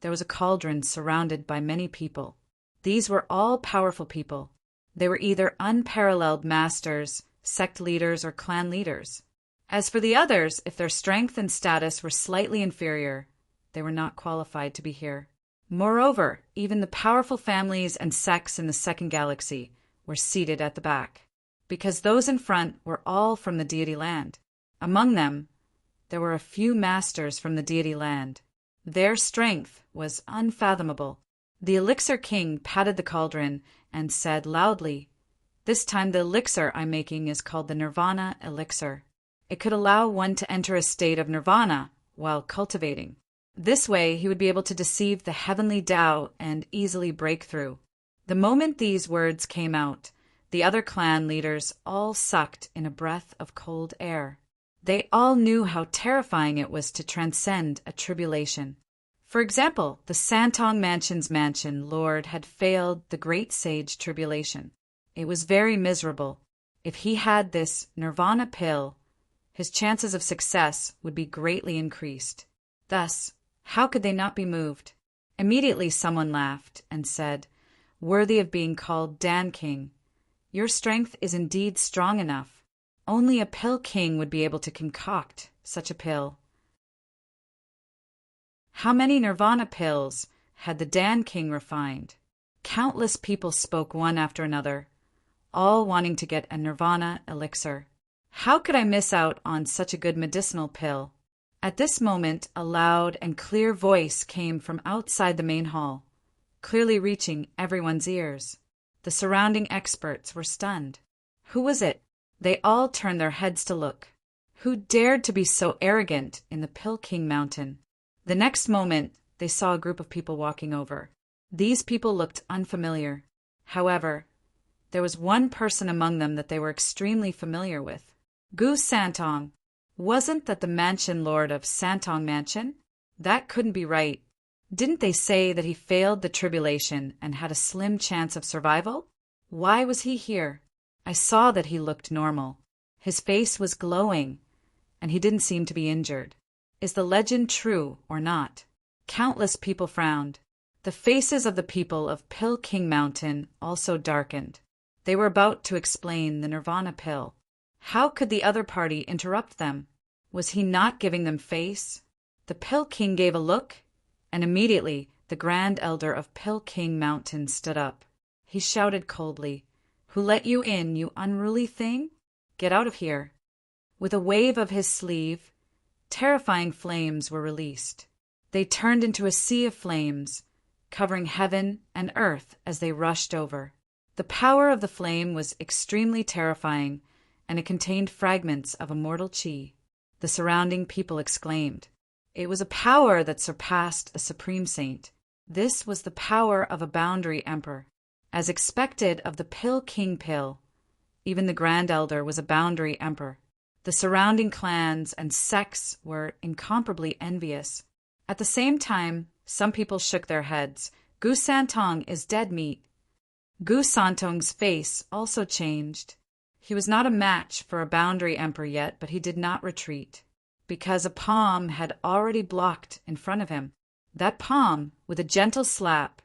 there was a cauldron surrounded by many people. These were all powerful people. They were either unparalleled masters, sect leaders, or clan leaders. As for the others, if their strength and status were slightly inferior, they were not qualified to be here. Moreover, even the powerful families and sects in the second galaxy were seated at the back, because those in front were all from the deity land. Among them, there were a few masters from the deity land. Their strength was unfathomable. The Elixir King patted the cauldron and said loudly, "This time the elixir I'm making is called the Nirvana Elixir. It could allow one to enter a state of nirvana while cultivating. This way he would be able to deceive the heavenly Tao and easily break through." The moment these words came out, the other clan leaders all sucked in a breath of cold air. They all knew how terrifying it was to transcend a tribulation. For example, the Santong Mansion's mansion lord had failed the great sage tribulation. It was very miserable. If he had this nirvana pill, his chances of success would be greatly increased. Thus, how could they not be moved? Immediately someone laughed and said, "Worthy of being called Dan King, your strength is indeed strong enough. Only a pill king would be able to concoct such a pill." How many nirvana pills had the Dan King refined? Countless people spoke one after another, all wanting to get a nirvana elixir. How could I miss out on such a good medicinal pill? At this moment, a loud and clear voice came from outside the main hall, clearly reaching everyone's ears. The surrounding experts were stunned. Who was it? They all turned their heads to look. Who dared to be so arrogant in the Pill King Mountain? The next moment, they saw a group of people walking over. These people looked unfamiliar. However, there was one person among them that they were extremely familiar with. Gu Santong. Wasn't that the mansion lord of Santong Mansion? That couldn't be right. Didn't they say that he failed the tribulation and had a slim chance of survival? Why was he here? I saw that he looked normal. His face was glowing, and he didn't seem to be injured. Is the legend true or not? Countless people frowned. The faces of the people of Pill King Mountain also darkened. They were about to explain the Nirvana pill. How could the other party interrupt them? Was he not giving them face? The Pill King gave a look, and immediately the Grand Elder of Pill King Mountain stood up. He shouted coldly, "Who let you in, you unruly thing? Get out of here." With a wave of his sleeve, terrifying flames were released. They turned into a sea of flames, covering heaven and earth as they rushed over. The power of the flame was extremely terrifying, and it contained fragments of immortal chi. The surrounding people exclaimed. It was a power that surpassed a supreme saint. This was the power of a boundary emperor. As expected of the Pill King Pill, even the Grand Elder was a boundary emperor. The surrounding clans and sects were incomparably envious. At the same time, some people shook their heads. Gu Santong is dead meat. Gu Santong's face also changed. He was not a match for a boundary emperor yet, but he did not retreat, because a palm had already blocked in front of him. That palm, with a gentle slap,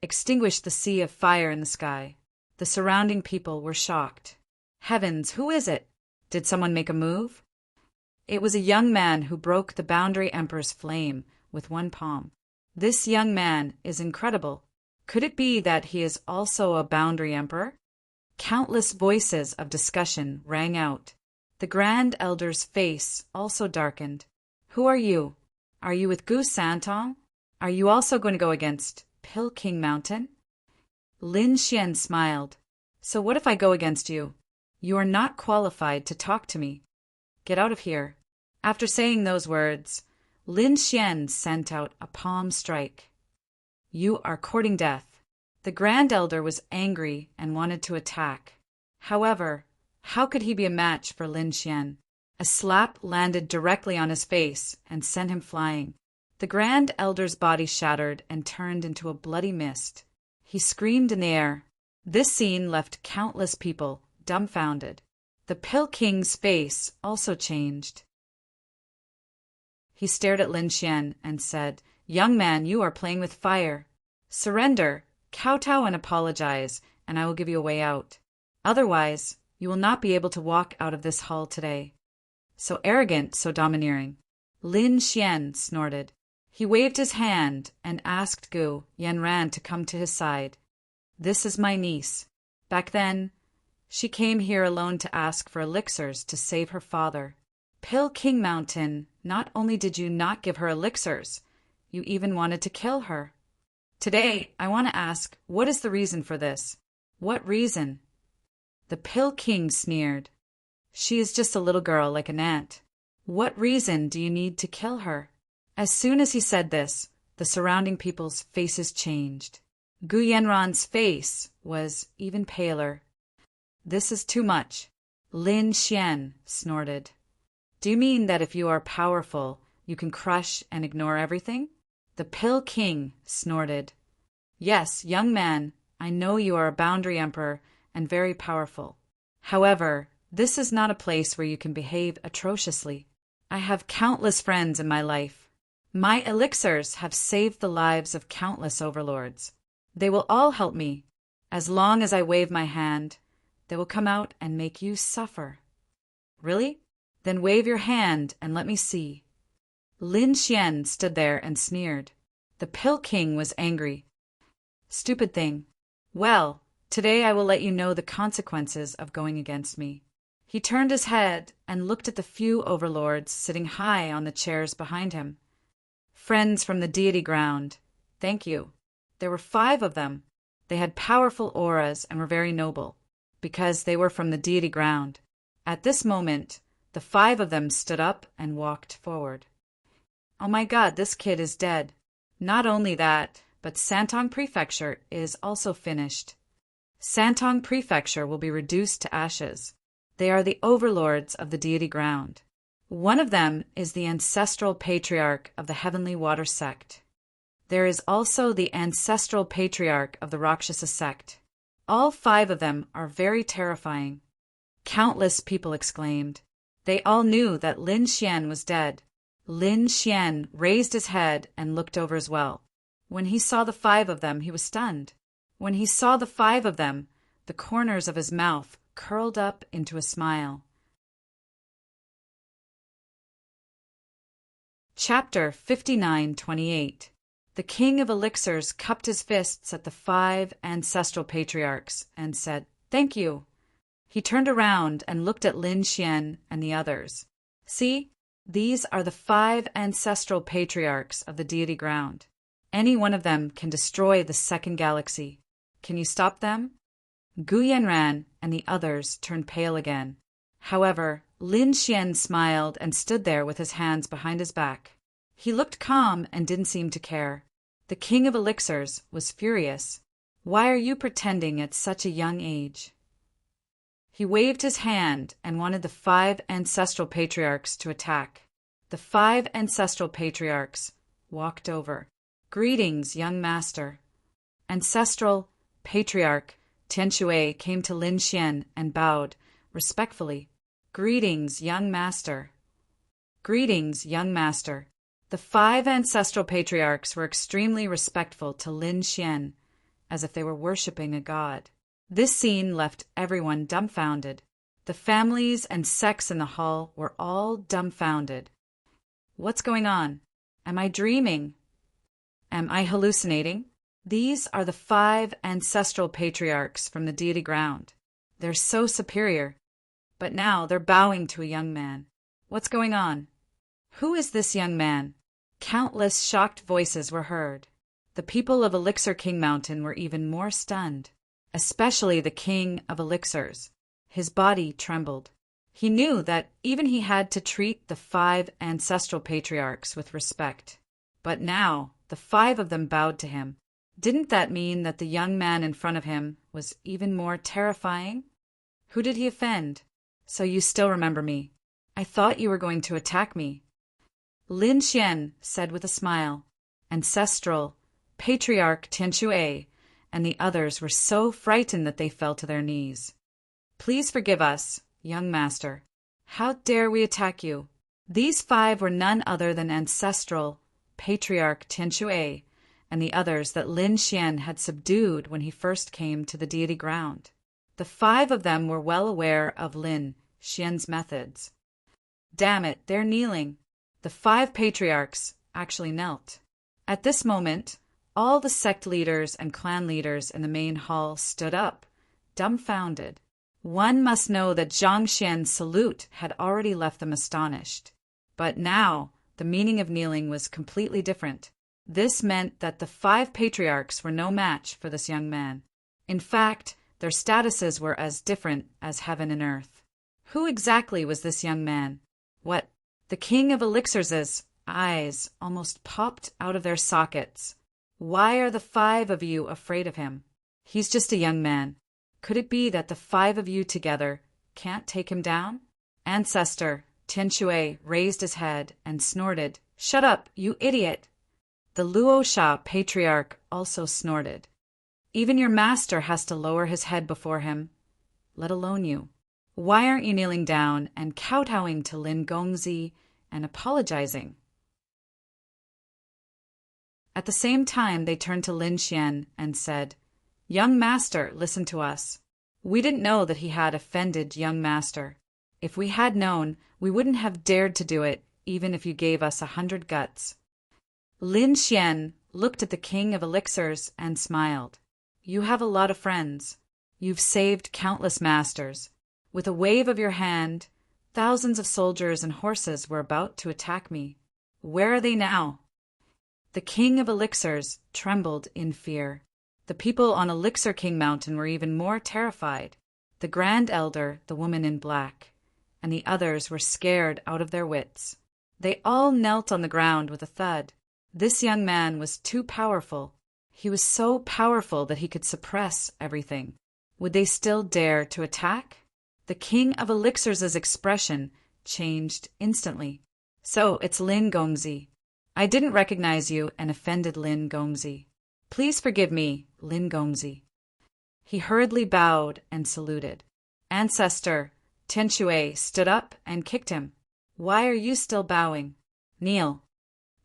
extinguished the sea of fire in the sky. The surrounding people were shocked. Heavens, who is it? Did someone make a move? It was a young man who broke the boundary emperor's flame with one palm. This young man is incredible. Could it be that he is also a boundary emperor? Countless voices of discussion rang out. The Grand Elder's face also darkened. Who are you? Are you with Gu Santong? Are you also going to go against Pill King Mountain? Lin Xian smiled. So what if I go against you? You are not qualified to talk to me. Get out of here. After saying those words, Lin Xian sent out a palm strike. You are courting death. The Grand Elder was angry and wanted to attack. However, how could he be a match for Lin Xian? A slap landed directly on his face and sent him flying. The Grand Elder's body shattered and turned into a bloody mist. He screamed in the air. This scene left countless people dumbfounded. The Pill King's face also changed. He stared at Lin Xian and said, "Young man, you are playing with fire. Surrender, kowtow and apologize, and I will give you a way out. Otherwise, you will not be able to walk out of this hall today." So arrogant, so domineering. Lin Xian snorted. He waved his hand and asked Gu Yanran to come to his side. "This is my niece. Back then, she came here alone to ask for elixirs to save her father. Pill King Mountain, not only did you not give her elixirs, you even wanted to kill her. Today, I want to ask, what is the reason for this? What reason?" The Pill King sneered. "She is just a little girl like an ant. What reason do you need to kill her?" As soon as he said this, the surrounding people's faces changed. Gu Yanran's face was even paler. "This is too much," Lin Xian snorted. "Do you mean that if you are powerful, you can crush and ignore everything?" The Pill King snorted. "Yes, young man, I know you are a boundary emperor and very powerful. However, this is not a place where you can behave atrociously. I have countless friends in my life. My elixirs have saved the lives of countless overlords. They will all help me. As long as I wave my hand, they will come out and make you suffer." "Really? Then wave your hand and let me see." Lin Xian stood there and sneered. The Pill King was angry. "Stupid thing. Well, today I will let you know the consequences of going against me." He turned his head and looked at the few overlords sitting high on the chairs behind him. "Friends from the deity ground, thank you. There were 5 of them. They had powerful auras and were very noble, because they were from the deity ground. At this moment, the 5 of them stood up and walked forward. Oh my God, this kid is dead. Not only that, but Santong Prefecture is also finished. Santong Prefecture will be reduced to ashes. They are the overlords of the deity ground. One of them is the ancestral patriarch of the Heavenly Water sect. There is also the ancestral patriarch of the Rakshasa sect. All 5 of them are very terrifying." Countless people exclaimed. They all knew that Lin Xian was dead. Lin Xian raised his head and looked over as well. When he saw the 5 of them, he was stunned. When he saw the 5 of them, the corners of his mouth curled up into a smile. Chapter 59:28. The King of Elixirs cupped his fists at the 5 ancestral patriarchs and said, "Thank you." He turned around and looked at Lin Xian and the others. "See, these are the 5 ancestral patriarchs of the deity ground. Any one of them can destroy the second galaxy. Can you stop them?" Gu Yanran and the others turned pale again. However, Lin Xian smiled and stood there with his hands behind his back. He looked calm and didn't seem to care. The King of Elixirs was furious. "Why are you pretending at such a young age?" He waved his hand and wanted the 5 ancestral patriarchs to attack. The 5 ancestral patriarchs walked over. "Greetings, young master." Ancestral patriarch Tianxue came to Lin Xian and bowed respectfully. "Greetings, young master." "Greetings, young master." The 5 ancestral patriarchs were extremely respectful to Lin Xian, as if they were worshipping a god. This scene left everyone dumbfounded. The families and sects in the hall were all dumbfounded. What's going on? Am I dreaming? Am I hallucinating? These are the 5 ancestral patriarchs from the deity ground. They're so superior. But now they're bowing to a young man. What's going on? Who is this young man? Countless shocked voices were heard. The people of Elixir King Mountain were even more stunned, especially the King of Elixirs. His body trembled. He knew that even he had to treat the 5 ancestral patriarchs with respect. But now the 5 of them bowed to him. Didn't that mean that the young man in front of him was even more terrifying? Who did he offend? "So you still remember me. I thought you were going to attack me." Lin Xian said with a smile. Ancestral Patriarch Tianxue and the others were so frightened that they fell to their knees. "Please forgive us, young master. How dare we attack you? These 5 were none other than ancestral patriarch Tianxue and the others that Lin Xian had subdued when he first came to the deity ground. The 5 of them were well aware of Lin Xian's methods. Damn it, they're kneeling. The 5 patriarchs actually knelt. At this moment, all the sect leaders and clan leaders in the main hall stood up, dumbfounded. One must know that Zhang Xian's salute had already left them astonished. But now, the meaning of kneeling was completely different. This meant that the 5 patriarchs were no match for this young man. In fact, their statuses were as different as heaven and earth. Who exactly was this young man? What? The King of Elixirs' eyes almost popped out of their sockets. Why are the 5 of you afraid of him? He's just a young man. Could it be that the 5 of you together can't take him down? Ancestor Tianxue raised his head and snorted, "Shut up, you idiot!" The Luosha patriarch also snorted. Even your master has to lower his head before him, let alone you. Why aren't you kneeling down and kowtowing to Lin Gongzi and apologizing? At the same time, they turned to Lin Xian and said, "Young master, listen to us. We didn't know that he had offended young master. If we had known, we wouldn't have dared to do it, even if you gave us 100 guts." Lin Xian looked at the King of Elixirs and smiled. "You have a lot of friends. You've saved countless masters. With a wave of your hand, thousands of soldiers and horses were about to attack me. Where are they now?" The King of Elixirs trembled in fear. The people on Elixir King Mountain were even more terrified. The Grand Elder, the woman in black, and the others were scared out of their wits. They all knelt on the ground with a thud. This young man was too powerful. He was so powerful that he could suppress everything. Would they still dare to attack? The King of Elixirs' expression changed instantly. "So, it's Lin Gongzi. I didn't recognize you and offended Lin Gongzi. Please forgive me, Lin Gongzi." He hurriedly bowed and saluted. Ancestor Tianxue stood up and kicked him. "Why are you still bowing? Kneel."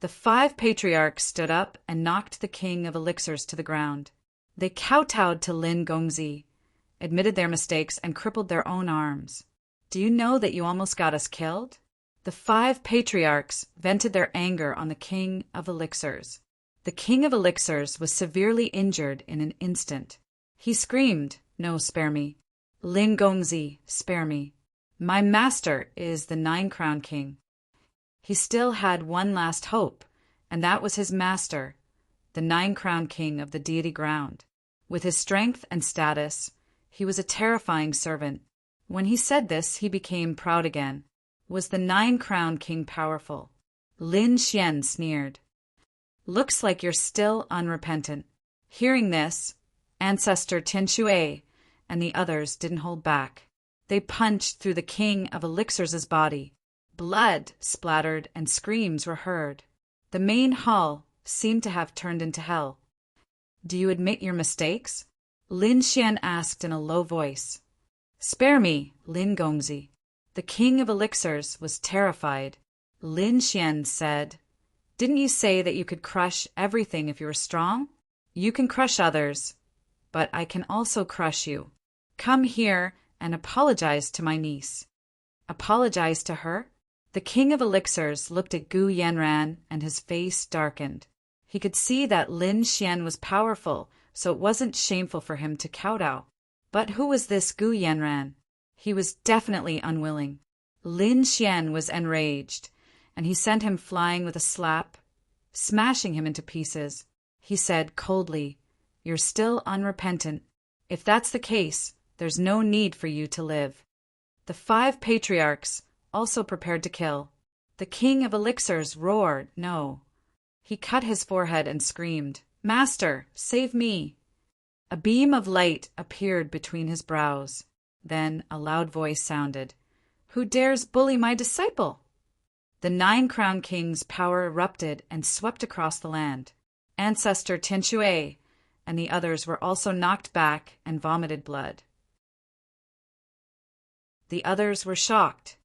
The 5 patriarchs stood up and knocked the King of Elixirs to the ground. They kowtowed to Lin Gongzi, admitted their mistakes, and crippled their own arms. "Do you know that you almost got us killed?" The 5 patriarchs vented their anger on the King of Elixirs. The King of Elixirs was severely injured in an instant. He screamed, "No, spare me. Lin Gongzi, spare me. My master is the 9-crown king." He still had one last hope, and that was his master, the 9-crown king of the deity ground. With his strength and status, he was a terrifying servant. When he said this, he became proud again. Was the 9-crown king powerful? Lin Xian sneered. "Looks like you're still unrepentant." Hearing this, Ancestor Tianxue and the others didn't hold back. They punched through the King of Elixirs' body. Blood splattered and screams were heard. The main hall seemed to have turned into hell. "Do you admit your mistakes?" Lin Xian asked in a low voice. "Spare me, Lin Gongzi." The King of Elixirs was terrified. Lin Xian said, "Didn't you say that you could crush everything if you were strong? You can crush others, but I can also crush you. Come here and apologize to my niece." Apologize to her? The King of Elixirs looked at Gu Yanran and his face darkened. He could see that Lin Xian was powerful, so it wasn't shameful for him to kowtow. But who was this Gu Yanran? He was definitely unwilling. Lin Xian was enraged, and he sent him flying with a slap, smashing him into pieces. He said coldly, "You're still unrepentant. If that's the case, there's no need for you to live." The 5 patriarchs also prepared to kill. The King of Elixirs roared, "No." He cut his forehead and screamed, "Master, save me." A beam of light appeared between his brows. Then a loud voice sounded, "Who dares bully my disciple?" The 9-crown king's power erupted and swept across the land. Ancestor Tianxue and the others were also knocked back and vomited blood. The others were shocked.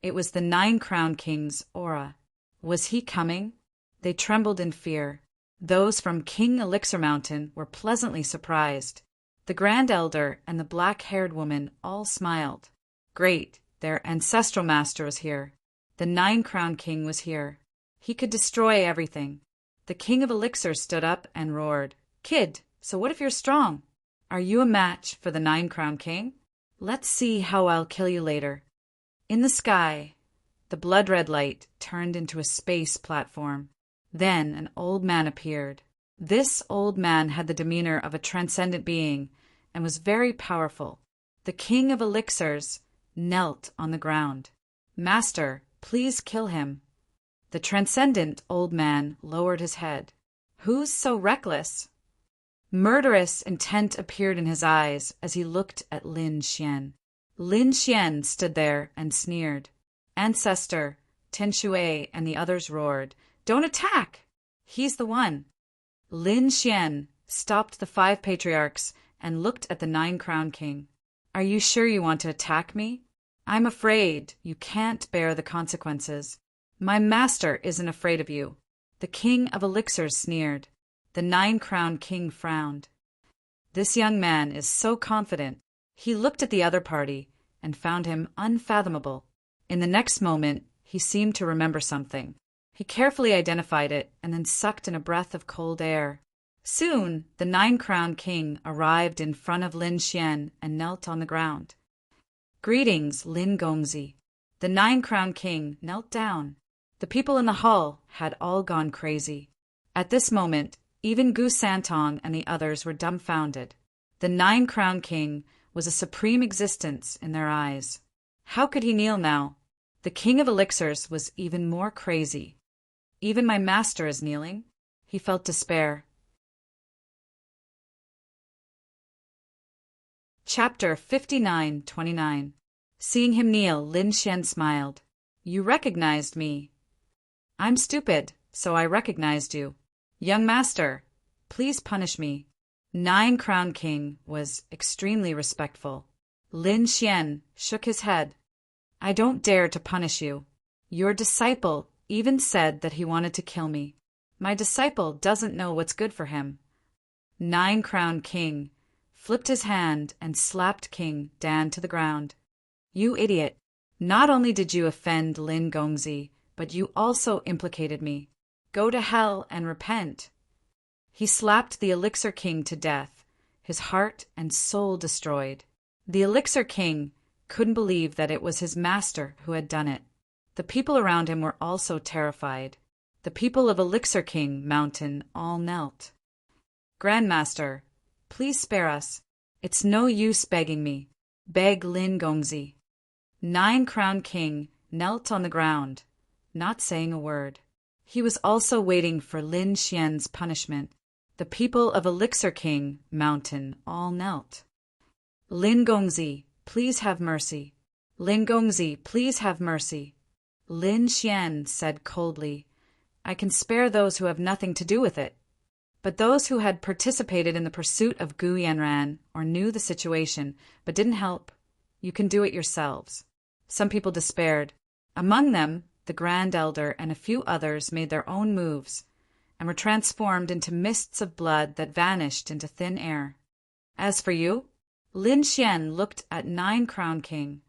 It was the Nine-Crowned King's aura. Was he coming? They trembled in fear. Those from King Elixir Mountain were pleasantly surprised. The Grand Elder and the black-haired woman all smiled. Great, their ancestral master was here. The Nine-Crowned King was here. He could destroy everything. The King of Elixir stood up and roared, "Kid, so what if you're strong? Are you a match for the Nine-Crowned King? Let's see how I'll kill you later." In the sky, the blood-red light turned into a space platform. Then an old man appeared. This old man had the demeanor of a transcendent being and was very powerful. The King of Elixirs knelt on the ground. "Master, please kill him." The transcendent old man lowered his head. "Who's so reckless?" Murderous intent appeared in his eyes as he looked at Lin Xian. Lin Xian stood there and sneered. Ancestor, Ten Shui, and the others roared, "Don't attack! He's the one." Lin Xian stopped the 5 patriarchs and looked at the Nine-Crowned King. "Are you sure you want to attack me? I'm afraid you can't bear the consequences. My master isn't afraid of you." The King of Elixirs sneered. The Nine-Crowned King frowned. "This young man is so confident." He looked at the other party and found him unfathomable. In the next moment, he seemed to remember something. He carefully identified it and then sucked in a breath of cold air. Soon, the Nine-Crowned King arrived in front of Lin Xian and knelt on the ground. "Greetings, Lin Gongzi." The Nine-Crowned King knelt down. The people in the hall had all gone crazy. At this moment, even Gu Santong and the others were dumbfounded. The Nine-Crowned King was a supreme existence in their eyes. How could he kneel now? The King of Elixirs was even more crazy. "Even my master is kneeling?" He felt despair. Chapter 59-29. Seeing him kneel, Lin Xian smiled. "You recognized me." "I'm stupid, so I recognized you. Young master, please punish me." Nine-Crowned King was extremely respectful. Lin Xian shook his head. "I don't dare to punish you. Your disciple even said that he wanted to kill me. My disciple doesn't know what's good for him." Nine-Crowned King flipped his hand and slapped King Dan to the ground. "You idiot! Not only did you offend Lin Gongzi, but you also implicated me. Go to hell and repent." He slapped the Elixir King to death, his heart and soul destroyed. The Elixir King couldn't believe that it was his master who had done it. The people around him were also terrified. The people of Elixir King Mountain all knelt. "Grandmaster, please spare us. It's no use begging me. Beg Lin Gongzi." Nine-Crowned King knelt on the ground, not saying a word. He was also waiting for Lin Xian's punishment. The people of Elixir King Mountain all knelt. "Lin Gongzi, please have mercy. Lin Gongzi, please have mercy." Lin Xian said coldly, "I can spare those who have nothing to do with it. But those who had participated in the pursuit of Gu Yanran or knew the situation but didn't help, you can do it yourselves." Some people despaired. Among them, the Grand Elder and a few others made their own moves and were transformed into mists of blood that vanished into thin air. "As for you," Lin Xian looked at Nine-Crowned King.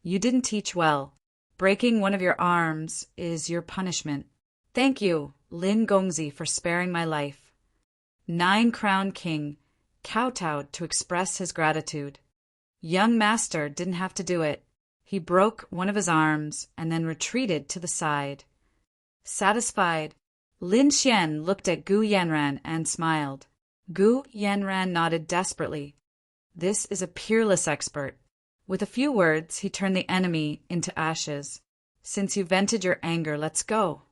"You didn't teach well. Breaking one of your arms is your punishment. Thank you, Lin Gongzi, for sparing my life." Nine-Crowned King kowtowed to express his gratitude. Young master didn't have to do it. He broke one of his arms and then retreated to the side. Satisfied, Lin Xian looked at Gu Yanran and smiled. Gu Yanran nodded desperately. This is a peerless expert. With a few words, he turned the enemy into ashes. "Since you vented your anger, let's go."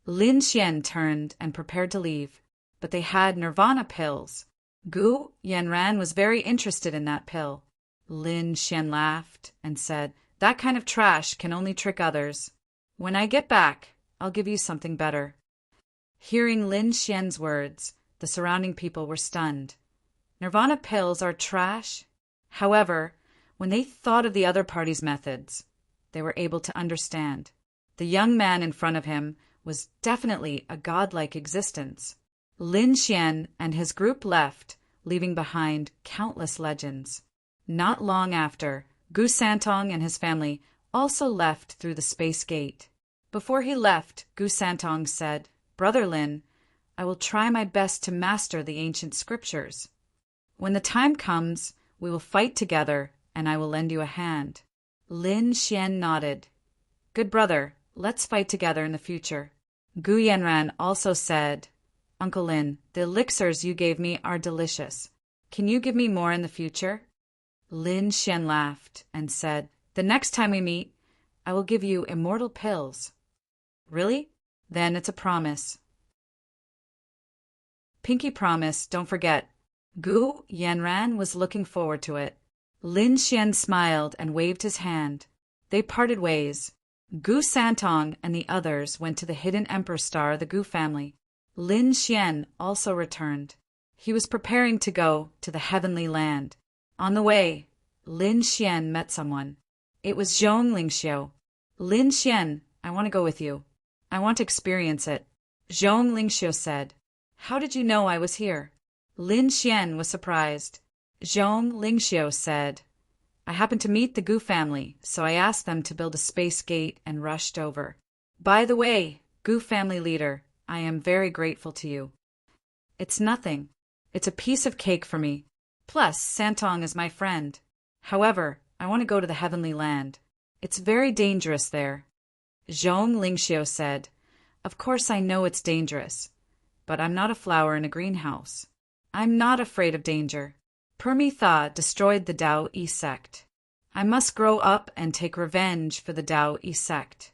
Lin Xian turned and prepared to leave, but they had nirvana pills. Gu Yanran was very interested in that pill. Lin Xian laughed and said, "That kind of trash can only trick others. When I get back, I'll give you something better." Hearing Lin Xian's words, the surrounding people were stunned. Nirvana pills are trash? However, when they thought of the other party's methods, they were able to understand. The young man in front of him was definitely a godlike existence. Lin Xian and his group left, leaving behind countless legends. Not long after, Gu Santong and his family also left through the space gate. Before he left, Gu Santong said, "Brother Lin, I will try my best to master the ancient scriptures. When the time comes, we will fight together, and I will lend you a hand." Lin Xian nodded. "Good brother, let's fight together in the future." Gu Yanran also said, "Uncle Lin, the elixirs you gave me are delicious. Can you give me more in the future?" Lin Xian laughed and said, "The next time we meet, I will give you immortal pills." "Really? Then it's a promise." "Pinky promise, don't forget." Gu Yanran was looking forward to it. Lin Xian smiled and waved his hand. They parted ways. Gu Santong and the others went to the hidden Emperor Star of the Gu family. Lin Xian also returned. He was preparing to go to the heavenly land. On the way, Lin Xian met someone. It was Zhong Lingxiu. "Lin Xian, I want to go with you. I want to experience it." Zhong Lingxiu said, "How did you know I was here?" Lin Xian was surprised. Zhong Lingxiu said, "I happened to meet the Gu family, so I asked them to build a space gate and rushed over. By the way, Gu family leader, I am very grateful to you." "It's nothing. It's a piece of cake for me. Plus, Santong is my friend. However, I want to go to the heavenly land. It's very dangerous there." Zhong Lingxiu said, "Of course I know it's dangerous, but I'm not a flower in a greenhouse. I'm not afraid of danger. Permi Tha destroyed the Dao Yi sect. I must grow up and take revenge for the Dao Yi sect.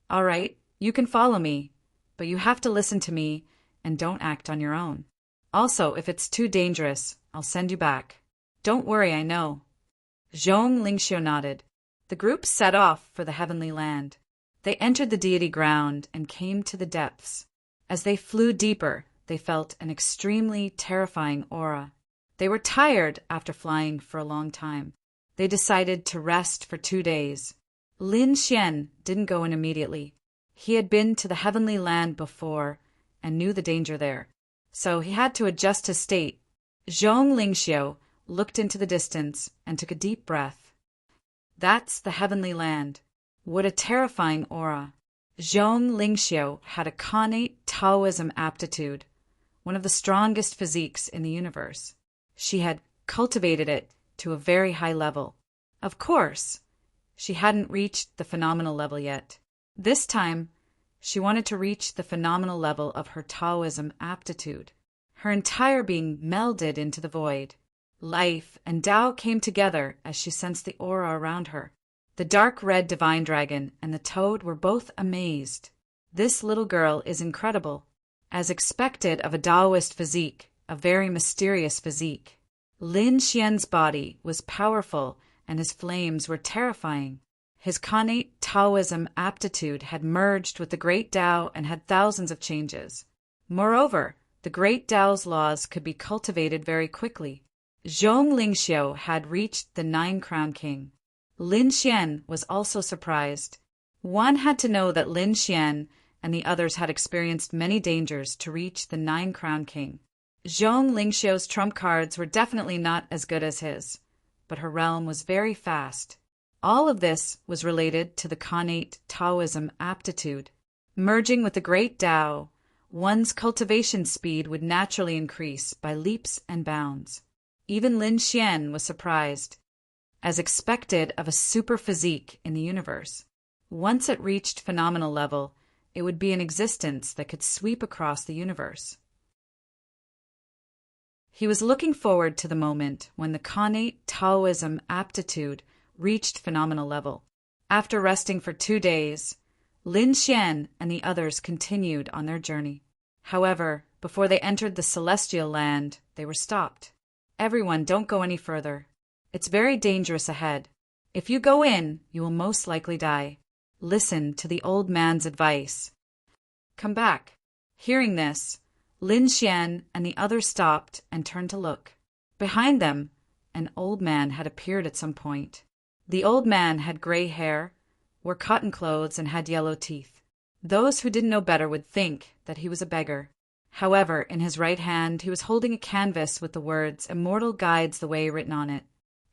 All right, you can follow me, but you have to listen to me and don't act on your own. Also, if it's too dangerous, I'll send you back. Don't worry, I know." Zhong Lingxiu nodded. The group set off for the heavenly land. They entered the deity ground and came to the depths. As they flew deeper, they felt an extremely terrifying aura. They were tired after flying for a long time. They decided to rest for 2 days. Lin Xian didn't go in immediately. He had been to the heavenly land before and knew the danger there, so he had to adjust his state. Zhong Lingxiu looked into the distance and took a deep breath. That's the heavenly land. What a terrifying aura. Zhong Lingxiu had a connate Taoism aptitude, one of the strongest physiques in the universe. She had cultivated it to a very high level. Of course, she hadn't reached the phenomenal level yet. This time, she wanted to reach the phenomenal level of her Taoism aptitude. Her entire being melded into the void. Life and Tao came together as she sensed the aura around her. The dark red divine dragon and the toad were both amazed. This little girl is incredible. As expected of a Taoist physique, a very mysterious physique. Lin Xian's body was powerful and his flames were terrifying. His connate Taoism aptitude had merged with the great Tao and had thousands of changes. Moreover, the great Tao's laws could be cultivated very quickly. Zhong Lingxiu had reached the 9-crown king. Lin Xian was also surprised. One had to know that Lin Xian and the others had experienced many dangers to reach the 9-crown king. Zhong Lingxiu's trump cards were definitely not as good as his, but her realm was very fast. All of this was related to the connate Taoism aptitude. Merging with the great Tao, one's cultivation speed would naturally increase by leaps and bounds. Even Lin Xian was surprised, as expected of a super physique in the universe. Once it reached phenomenal level, it would be an existence that could sweep across the universe. He was looking forward to the moment when the connate Taoism aptitude reached phenomenal level. After resting for 2 days, Lin Xian and the others continued on their journey. However, before they entered the celestial land, they were stopped. "Everyone, don't go any further. It's very dangerous ahead. If you go in, you will most likely die. Listen to the old man's advice. Come back." Hearing this, Lin Xian and the others stopped and turned to look. Behind them, an old man had appeared at some point. The old man had gray hair, wore cotton clothes, and had yellow teeth. Those who didn't know better would think that he was a beggar. However, in his right hand he was holding a canvas with the words, "Immortal guides the way," written on it.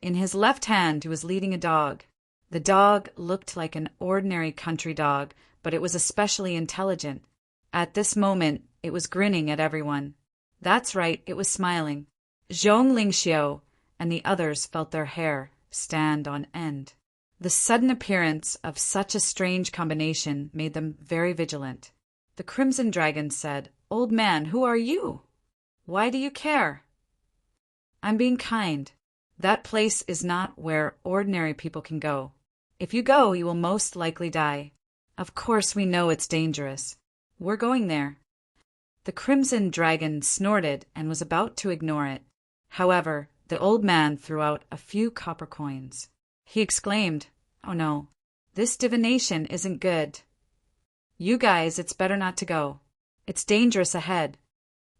In his left hand he was leading a dog. The dog looked like an ordinary country dog, but it was especially intelligent. At this moment, it was grinning at everyone. That's right, it was smiling. Zhong Lingxiu and the others felt their hair stand on end. The sudden appearance of such a strange combination made them very vigilant. The Crimson Dragon said, "Old man, who are you? Why do you care?" "I'm being kind. That place is not where ordinary people can go. If you go, you will most likely die. Of course we know it's dangerous. We're going there." The Crimson Dragon snorted and was about to ignore it. However, the old man threw out a few copper coins. He exclaimed, "Oh no, this divination isn't good. You guys, it's better not to go. It's dangerous ahead."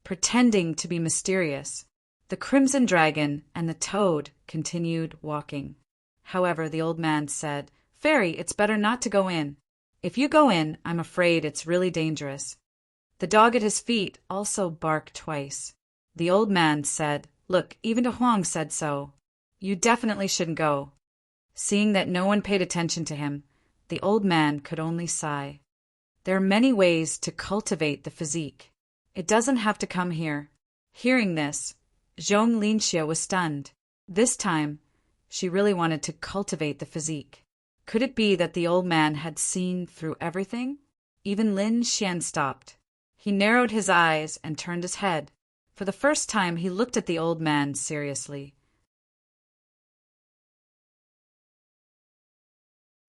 Pretending to be mysterious, the Crimson Dragon and the Toad continued walking. However, the old man said, "Fairy, it's better not to go in. If you go in, I'm afraid it's really dangerous." The dog at his feet also barked twice. The old man said, "Look, even De Huang said so. You definitely shouldn't go." Seeing that no one paid attention to him, the old man could only sigh. There are many ways to cultivate the physique. It doesn't have to come here. Hearing this, Zhong Lingxiu was stunned. This time, she really wanted to cultivate the physique. Could it be that the old man had seen through everything? Even Lin Xian stopped. He narrowed his eyes and turned his head. For the first time, he looked at the old man seriously.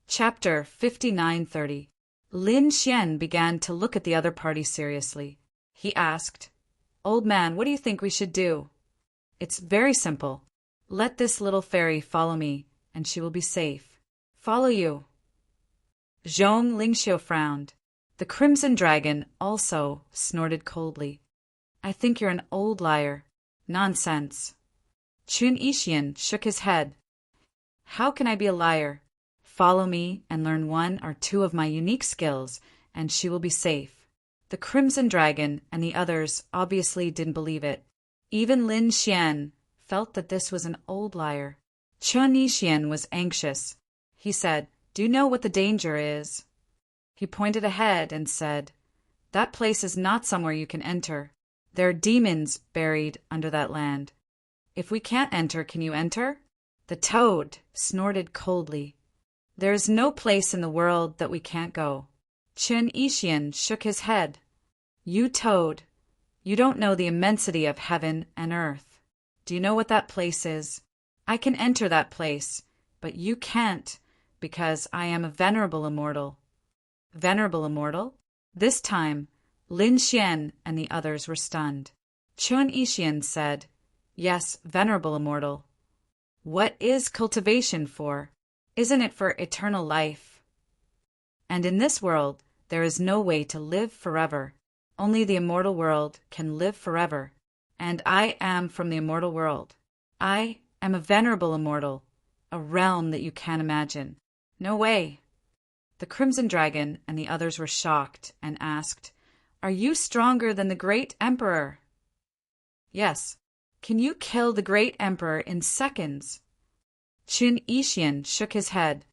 Chapter 5930. Lin Xian began to look at the other party seriously. He asked, "Old man, what do you think we should do?" "It's very simple. Let this little fairy follow me, and she will be safe." "Follow you?" Zhong Lingxiu frowned. The Crimson Dragon also snorted coldly. "I think you're an old liar." "Nonsense." Chun Yixian shook his head. "How can I be a liar? Follow me and learn one or two of my unique skills, and she will be safe." The Crimson Dragon and the others obviously didn't believe it. Even Lin Xian felt that this was an old liar. Chun Yixian was anxious. He said, "Do you know what the danger is?" He pointed ahead and said, "That place is not somewhere you can enter. There are demons buried under that land." "If we can't enter, can you enter?" The Toad snorted coldly. "There is no place in the world that we can't go." Chun Yixian shook his head. "You Toad, you don't know the immensity of heaven and earth. Do you know what that place is? I can enter that place, but you can't, because I am a venerable immortal." "Venerable immortal?" This time, Lin Xian and the others were stunned. Chun Yixian said, "Yes, venerable immortal." "What is cultivation for? Isn't it for eternal life? And in this world, there is no way to live forever. Only the immortal world can live forever. And I am from the immortal world. I am a venerable immortal, a realm that you can't imagine." "No way." The Crimson Dragon and the others were shocked and asked, "Are you stronger than the great emperor?" "Yes." "Can you kill the great emperor in seconds?" Chun Yixian shook his head.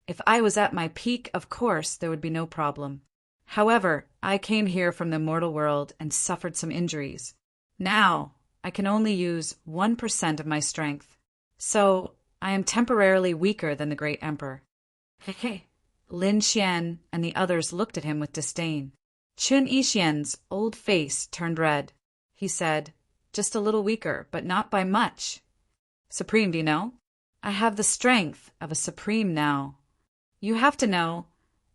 "If I was at my peak, of course, there would be no problem. However, I came here from the mortal world and suffered some injuries. Now, I can only use 1% of my strength. So, I am temporarily weaker than the great emperor." "Hey." Lin Xian and the others looked at him with disdain. Chun Yixian's old face turned red. He said, "Just a little weaker, but not by much. Supreme, do you know? I have the strength of a supreme now. You have to know,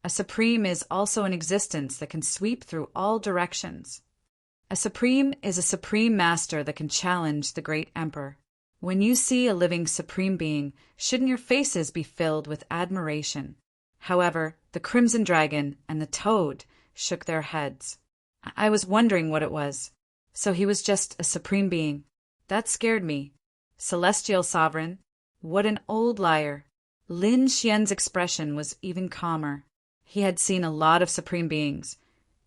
a supreme is also an existence that can sweep through all directions. A supreme is a supreme master that can challenge the great emperor. When you see a living supreme being, shouldn't your faces be filled with admiration?" However, the Crimson Dragon and the Toad shook their heads. "I was wondering what it was. So he was just a supreme being. That scared me. Celestial sovereign, what an old liar." Lin Xian's expression was even calmer. He had seen a lot of supreme beings,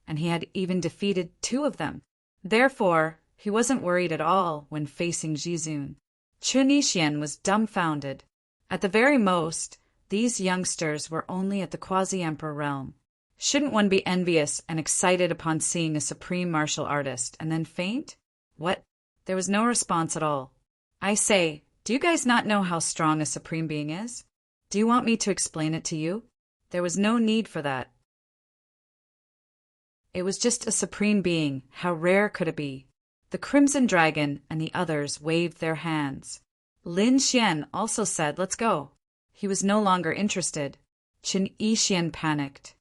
and he had even defeated 2 of them. Therefore, he wasn't worried at all when facing Jizun. Chun Yixian was dumbfounded. At the very most, these youngsters were only at the quasi-emperor realm. Shouldn't one be envious and excited upon seeing a supreme martial artist and then faint? What? There was no response at all. I say, do you guys not know how strong a supreme being is? Do you want me to explain it to you? There was no need for that. It was just a supreme being. How rare could it be? The Crimson Dragon and the others waved their hands. Lin Xian also said, let's go. He was no longer interested. Chun Yixian panicked.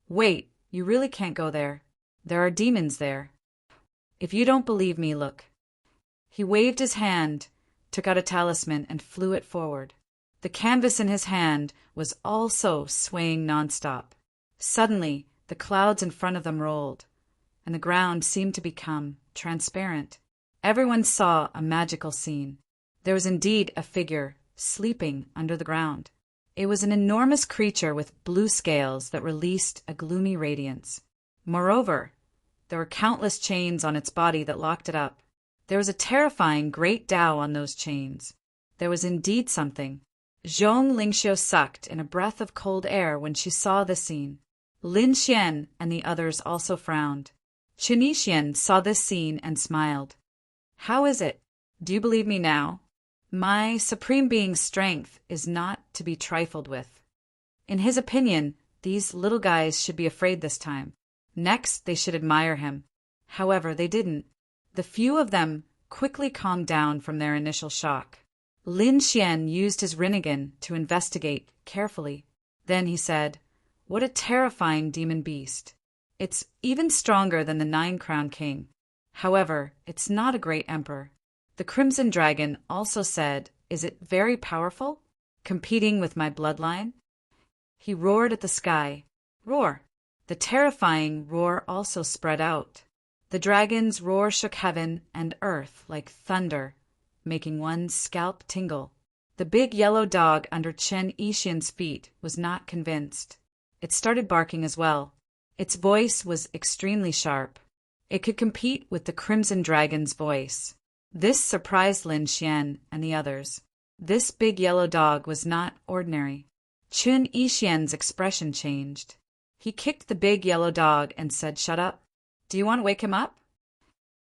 Wait, you really can't go there. There are demons there. If you don't believe me, look. He waved his hand, took out a talisman, and flew it forward. The canvas in his hand was also swaying nonstop. Suddenly, the clouds in front of them rolled, and the ground seemed to become transparent. Everyone saw a magical scene. There was indeed a figure sleeping under the ground. It was an enormous creature with blue scales that released a gloomy radiance. Moreover, there were countless chains on its body that locked it up. There was a terrifying great Tao on those chains. There was indeed something. Zhong Lingxiu sucked in a breath of cold air when she saw the scene. Lin Xian and the others also frowned. Chun Yixian saw this scene and smiled. How is it? Do you believe me now? My Supreme Being's strength is not to be trifled with. In his opinion, these little guys should be afraid this time. Next, they should admire him. However, they didn't. The few of them quickly calmed down from their initial shock. Lin Xian used his Rinnegan to investigate carefully. Then he said, what a terrifying demon beast. It's even stronger than the 9-crown king. However, it's not a great emperor. The Crimson Dragon also said, is it very powerful? Competing with my bloodline? He roared at the sky. Roar! The terrifying roar also spread out. The dragon's roar shook heaven and earth like thunder, making one's scalp tingle. The big yellow dog under Chun Yixian's feet was not convinced. It started barking as well. Its voice was extremely sharp. It could compete with the Crimson Dragon's voice. This surprised Lin Xian and the others. This big yellow dog was not ordinary. Chun Yixian's expression changed. He kicked the big yellow dog and said, shut up. Do you want to wake him up?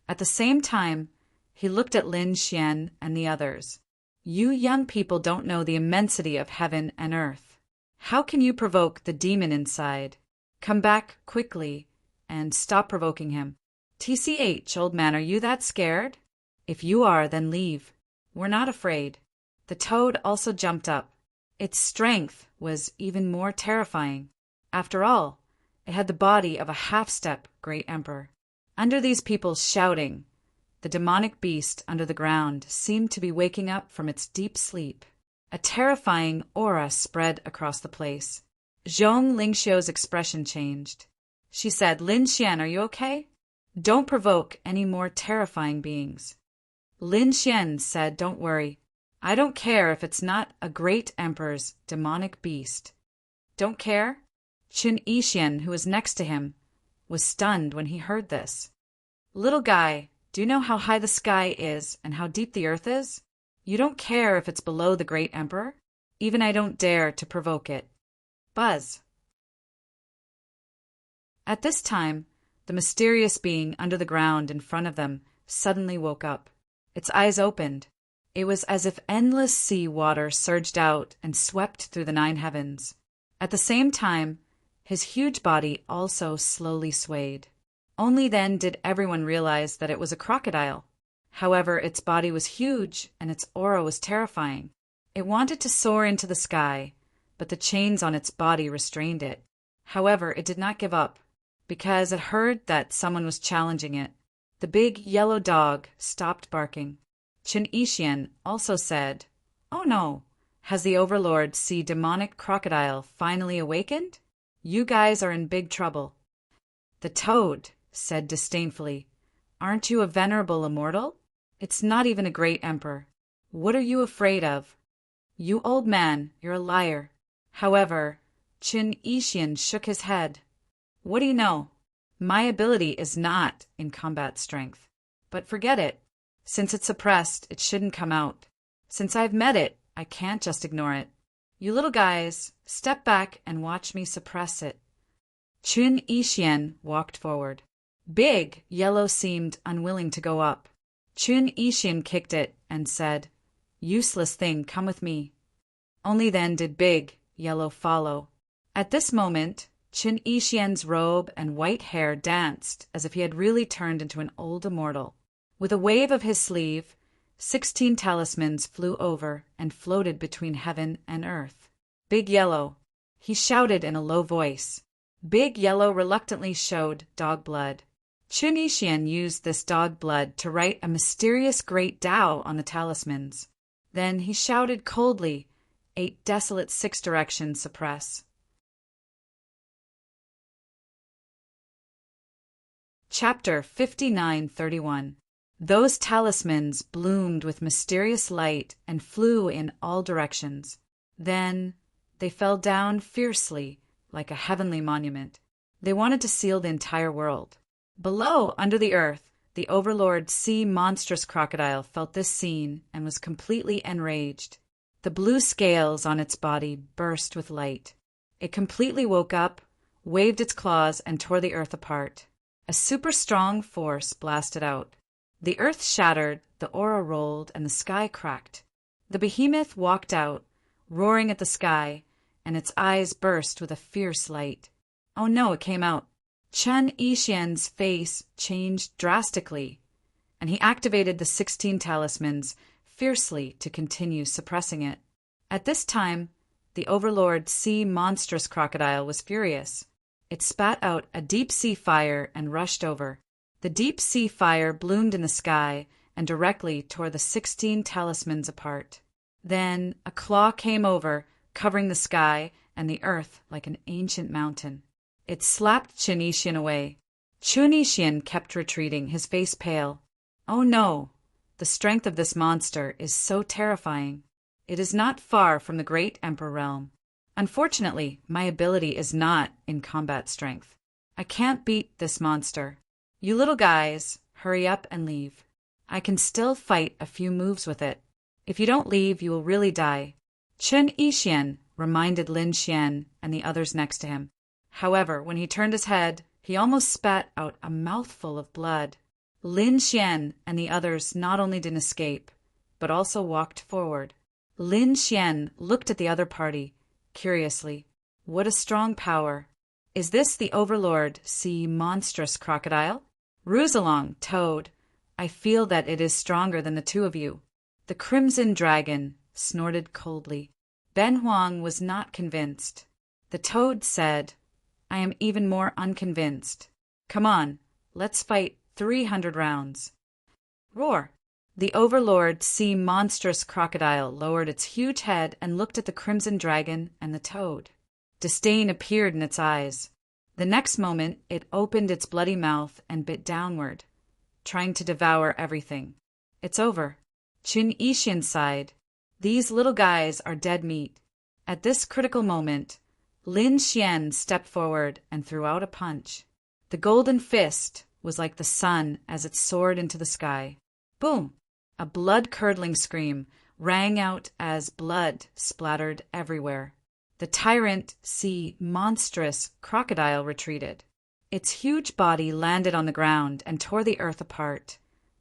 At the same time, he looked at Lin Xian and the others. You young people don't know the immensity of heaven and earth. How can you provoke the demon inside? Come back quickly and stop provoking him. TCH, old man, are you that scared? If you are, then leave. We're not afraid. The toad also jumped up. Its strength was even more terrifying. After all, it had the body of a half-step great emperor. Under these people's shouting, the demonic beast under the ground seemed to be waking up from its deep sleep. A terrifying aura spread across the place. Zhong Lingxiu's expression changed. She said, Lin Xian, are you okay? Don't provoke any more terrifying beings. Lin Xian said, don't worry. I don't care if it's not a great emperor's demonic beast. Don't care? Chun Yixian, who was next to him, was stunned when he heard this. Little guy, do you know how high the sky is and how deep the earth is? You don't care if it's below the great emperor? Even I don't dare to provoke it. Buzz. At this time, the mysterious being under the ground in front of them suddenly woke up. Its eyes opened. It was as if endless sea water surged out and swept through the 9 heavens. At the same time, his huge body also slowly swayed. Only then did everyone realize that it was a crocodile. However, its body was huge and its aura was terrifying. It wanted to soar into the sky, but the chains on its body restrained it. However, it did not give up, because it heard that someone was challenging it. The big yellow dog stopped barking. Chun Yixian also said, oh no, has the Overlord Sea Demonic Crocodile finally awakened? You guys are in big trouble. The toad said disdainfully, aren't you a venerable immortal? It's not even a great emperor. What are you afraid of? "You old man, you're a liar." However, Qin Yixian shook his head. "What do you know? My ability is not in combat strength. But forget it. Since it's suppressed, it shouldn't come out. Since I've met it, I can't just ignore it. You little guys, step back and watch me suppress it." Qin Yixian walked forward. Big Yellow seemed unwilling to go up. Qin Yixian kicked it and said, "Useless thing, come with me." Only then did Big Yellow follow. At this moment, Qin Yixian's robe and white hair danced as if he had really turned into an old immortal. With a wave of his sleeve, 16 talismans flew over and floated between heaven and earth. "Big Yellow," he shouted in a low voice. Big Yellow reluctantly showed dog blood. Qin Yixian used this dog blood to write a mysterious great Tao on the talismans. Then he shouted coldly, 8 desolate 6 directions suppress. Chapter 59:31. Those talismans bloomed with mysterious light and flew in all directions. Then they fell down fiercely like a heavenly monument. They wanted to seal the entire world. Below, under the earth, the overlord sea monstrous crocodile felt this scene and was completely enraged. The blue scales on its body burst with light. It completely woke up, waved its claws, and tore the earth apart. A super strong force blasted out. The earth shattered, the aura rolled, and the sky cracked. The behemoth walked out, roaring at the sky, and its eyes burst with a fierce light. Oh no, it came out. Qin Yixian's face changed drastically, and he activated the 16 talismans fiercely to continue suppressing it. At this time, the overlord sea monstrous crocodile was furious. It spat out a deep-sea fire and rushed over. The deep-sea fire bloomed in the sky and directly tore the 16 talismans apart. Then a claw came over, covering the sky and the earth like an ancient mountain. It slapped Qin Yixian away. Qin Yixian kept retreating, his face pale. Oh no! The strength of this monster is so terrifying. It is not far from the great Emperor realm. Unfortunately, my ability is not in combat strength. I can't beat this monster. You little guys, hurry up and leave. I can still fight a few moves with it. If you don't leave, you will really die. Qin Yixian reminded Lin Xian and the others next to him. However, when he turned his head, he almost spat out a mouthful of blood. Lin Xian and the others not only didn't escape, but also walked forward. Lin Xian looked at the other party, curiously. What a strong power. Is this the overlord sea monstrous crocodile? Ruse along, Toad. I feel that it is stronger than the two of you. The crimson dragon snorted coldly. Ben Huang was not convinced. The Toad said, I am even more unconvinced. Come on, let's fight 300 rounds. Roar! The overlord sea monstrous crocodile lowered its huge head and looked at the crimson dragon and the Toad. Disdain appeared in its eyes. The next moment, it opened its bloody mouth and bit downward, trying to devour everything. It's over. Qin Yixian sighed. These little guys are dead meat. At this critical moment, Lin Xian stepped forward and threw out a punch. The golden fist was like the sun as it soared into the sky. Boom! A blood-curdling scream rang out as blood splattered everywhere. The tyrant sea monstrous crocodile retreated. Its huge body landed on the ground and tore the earth apart,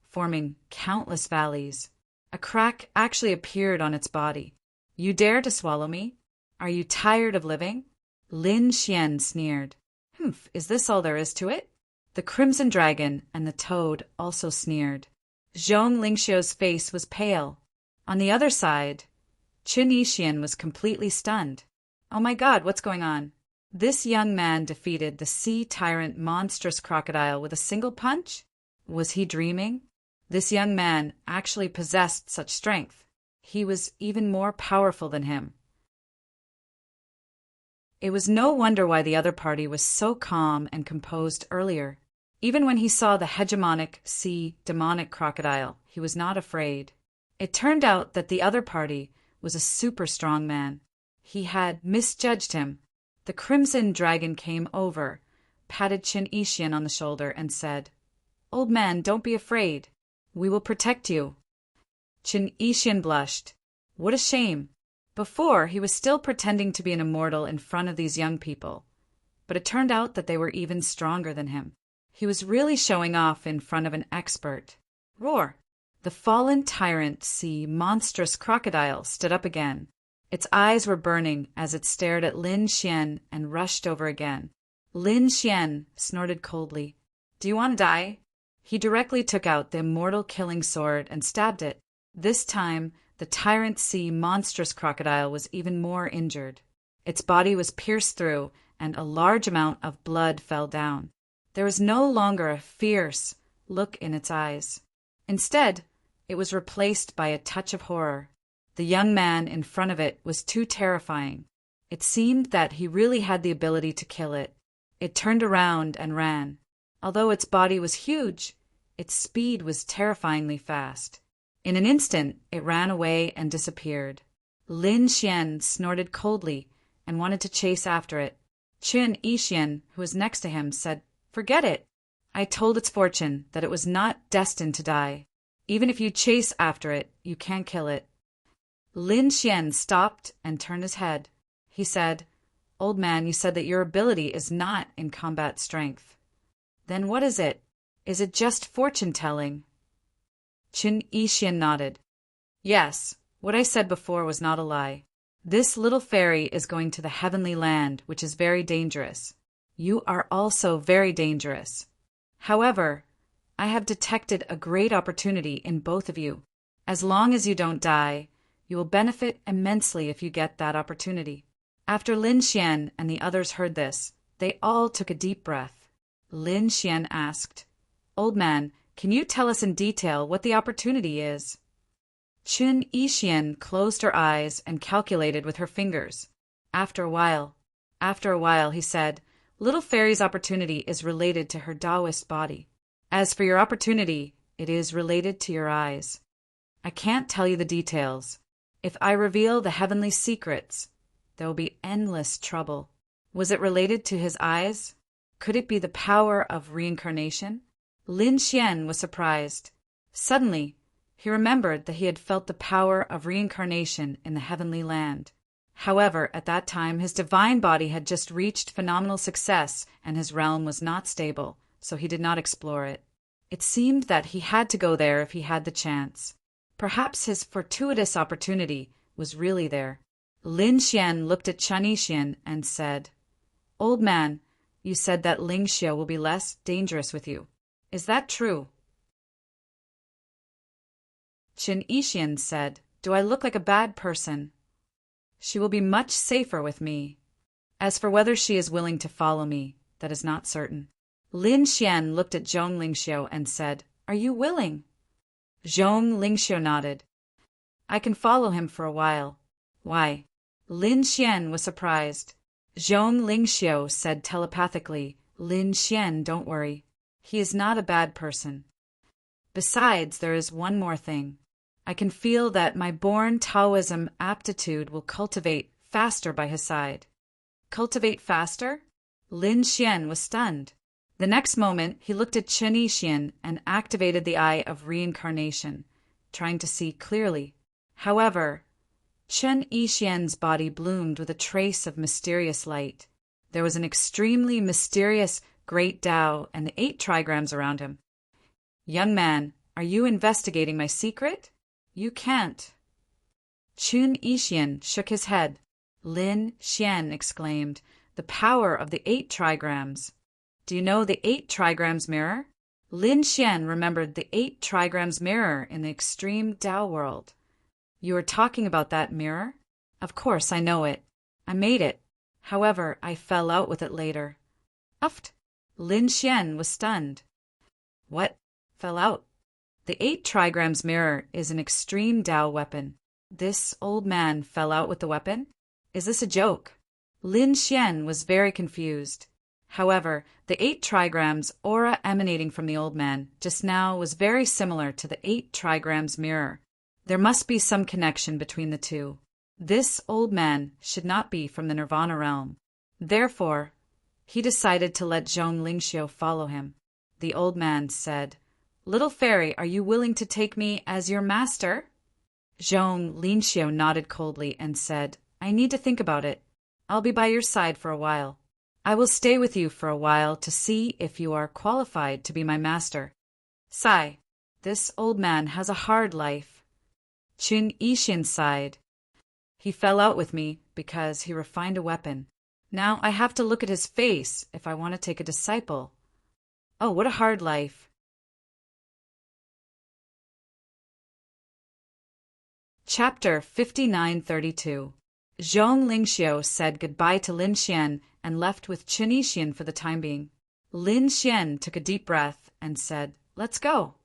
forming countless valleys. A crack actually appeared on its body. You dare to swallow me? Are you tired of living? Lin Xian sneered. Humph, is this all there is to it? The crimson dragon and the Toad also sneered. Zhong Lingxiu's face was pale. On the other side, Qin Yixian was completely stunned. Oh my God, what's going on? This young man defeated the sea tyrant monstrous crocodile with a single punch? Was he dreaming? This young man actually possessed such strength. He was even more powerful than him. It was no wonder why the other party was so calm and composed earlier. Even when he saw the hegemonic sea demonic crocodile, he was not afraid. It turned out that the other party was a super strong man. He had misjudged him. The crimson dragon came over, patted Qin Yixian on the shoulder, and said, "Old man, don't be afraid. We will protect you." Qin Yixian blushed. What a shame. Before, he was still pretending to be an immortal in front of these young people. But it turned out that they were even stronger than him. He was really showing off in front of an expert. Roar! The fallen tyrant sea monstrous crocodile stood up again. Its eyes were burning as it stared at Lin Xian and rushed over again. Lin Xian snorted coldly. "Do you want to die?" He directly took out the immortal killing sword and stabbed it. This time, the tyrant sea monstrous crocodile was even more injured. Its body was pierced through, and a large amount of blood fell down. There was no longer a fierce look in its eyes. Instead, it was replaced by a touch of horror. The young man in front of it was too terrifying. It seemed that he really had the ability to kill it. It turned around and ran. Although its body was huge, its speed was terrifyingly fast. In an instant, it ran away and disappeared. Lin Xian snorted coldly and wanted to chase after it. Qin Yixian, who was next to him, said, "Forget it. I told its fortune that it was not destined to die. Even if you chase after it, you can't kill it." Lin Xian stopped and turned his head. He said, "Old man, you said that your ability is not in combat strength. Then what is it? Is it just fortune-telling?" Qin Yixian nodded. "Yes, what I said before was not a lie. This little fairy is going to the heavenly land, which is very dangerous. You are also very dangerous. However, I have detected a great opportunity in both of you. As long as you don't die, you will benefit immensely if you get that opportunity." After Lin Xian and the others heard this, they all took a deep breath. Lin Xian asked, "Old man, can you tell us in detail what the opportunity is?" Qin Yixian closed her eyes and calculated with her fingers. After a while, he said, "Little Fairy's opportunity is related to her Taoist body. As for your opportunity, it is related to your eyes. I can't tell you the details. If I reveal the heavenly secrets, there will be endless trouble." Was it related to his eyes? Could it be the power of reincarnation? Lin Xian was surprised. Suddenly, he remembered that he had felt the power of reincarnation in the heavenly land. However, at that time, his divine body had just reached phenomenal success, and his realm was not stable, so he did not explore it. It seemed that he had to go there if he had the chance. Perhaps his fortuitous opportunity was really there. Lin Xian looked at Qin Yixian and said, "Old man, you said that Ling Xie will be less dangerous with you. Is that true?" Qin Yixian said, "Do I look like a bad person? She will be much safer with me. As for whether she is willing to follow me, that is not certain." Lin Xian looked at Zhong Lingxiu and said, "Are you willing?" Zhong Lingxiu nodded. "I can follow him for a while." "Why?" Lin Xian was surprised. Zhong Lingxiu said telepathically, "Lin Xian, don't worry. He is not a bad person. Besides, there is one more thing. I can feel that my born Taoism aptitude will cultivate faster by his side." "Cultivate faster?" Lin Xian was stunned. The next moment, he looked at Qin Yixian and activated the eye of reincarnation, trying to see clearly. However, Qin Yixian's body bloomed with a trace of mysterious light. There was an extremely mysterious great Tao and the 8 trigrams around him. "Young man, are you investigating my secret? You can't." Qin Yixian shook his head. Lin Xian exclaimed, "The power of the 8 trigrams. Do you know the 8 trigrams mirror?" Lin Xian remembered the 8 trigrams mirror in the extreme Tao world. "You are talking about that mirror?" "Of course, I know it. I made it. However, I fell out with it later." "Uft!" Lin Xian was stunned. "What? Fell out?" "The 8 trigrams mirror is an extreme Tao weapon. This old man fell out with the weapon? Is this a joke?" Lin Xian was very confused. However, the 8 trigrams aura emanating from the old man just now was very similar to the 8 trigrams mirror. There must be some connection between the two. This old man should not be from the Nirvana realm. Therefore, he decided to let Zhong Lingxiu follow him. The old man said, "Little fairy, are you willing to take me as your master?" Zhong Lingxiu nodded coldly and said, "I need to think about it. I'll be by your side for a while. I will stay with you for a while to see if you are qualified to be my master." Sigh. This old man has a hard life. Qin Yixin sighed. He fell out with me because he refined a weapon. Now I have to look at his face if I want to take a disciple. Oh, what a hard life. Chapter 5932. Zhong Lingxiu said goodbye to Lin Xian and left with Qin Yixin for the time being. Lin Xian took a deep breath and said, "Let's go."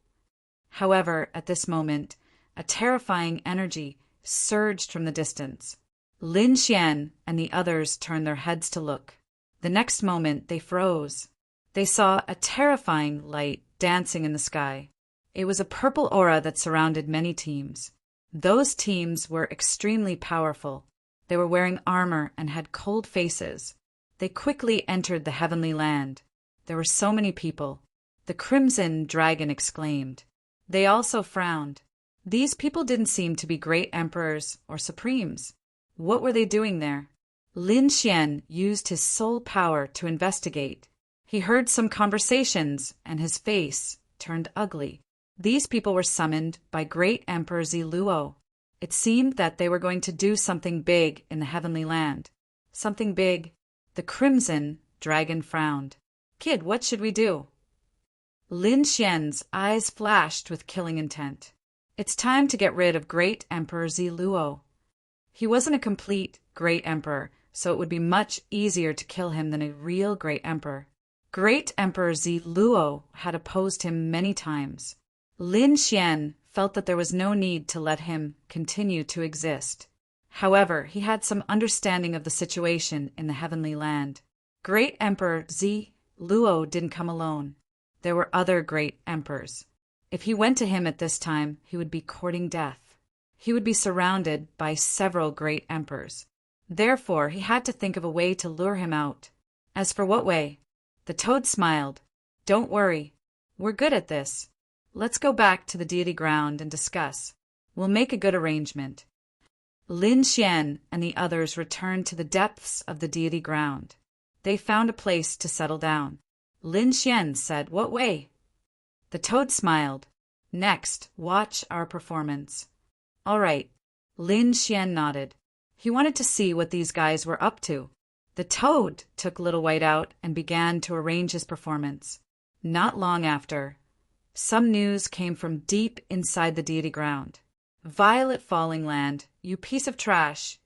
However, at this moment, a terrifying energy surged from the distance. Lin Xian and the others turned their heads to look. The next moment, they froze. They saw a terrifying light dancing in the sky. It was a purple aura that surrounded many teams. Those teams were extremely powerful. They were wearing armor and had cold faces. They quickly entered the heavenly land. There were so many people. The Crimson Dragon exclaimed. They also frowned. These people didn't seem to be great emperors or supremes. What were they doing there? Lin Xian used his soul power to investigate. He heard some conversations, and his face turned ugly. These people were summoned by Great Emperor Ziluo. It seemed that they were going to do something big in the heavenly land. Something big. The Crimson Dragon frowned. "Kid, what should we do?" Lin Xian's eyes flashed with killing intent. It's time to get rid of Great Emperor Ziluo. He wasn't a complete Great Emperor, so it would be much easier to kill him than a real Great Emperor. Great Emperor Ziluo had opposed him many times. Lin Xian felt that there was no need to let him continue to exist. However, he had some understanding of the situation in the heavenly land. Great Emperor Ziluo didn't come alone. There were other great emperors. If he went to him at this time, he would be courting death. He would be surrounded by several great emperors. Therefore, he had to think of a way to lure him out. As for what way? The toad smiled. "Don't worry. We're good at this. Let's go back to the deity ground and discuss. We'll make a good arrangement." Lin Xian and the others returned to the depths of the deity ground. They found a place to settle down. Lin Xian said, "What way?" The toad smiled. "Next, watch our performance." "All right." Lin Xian nodded. He wanted to see what these guys were up to. The toad took Little White out and began to arrange his performance. Not long after, some news came from deep inside the deity ground. "Violet Falling Land, you piece of trash.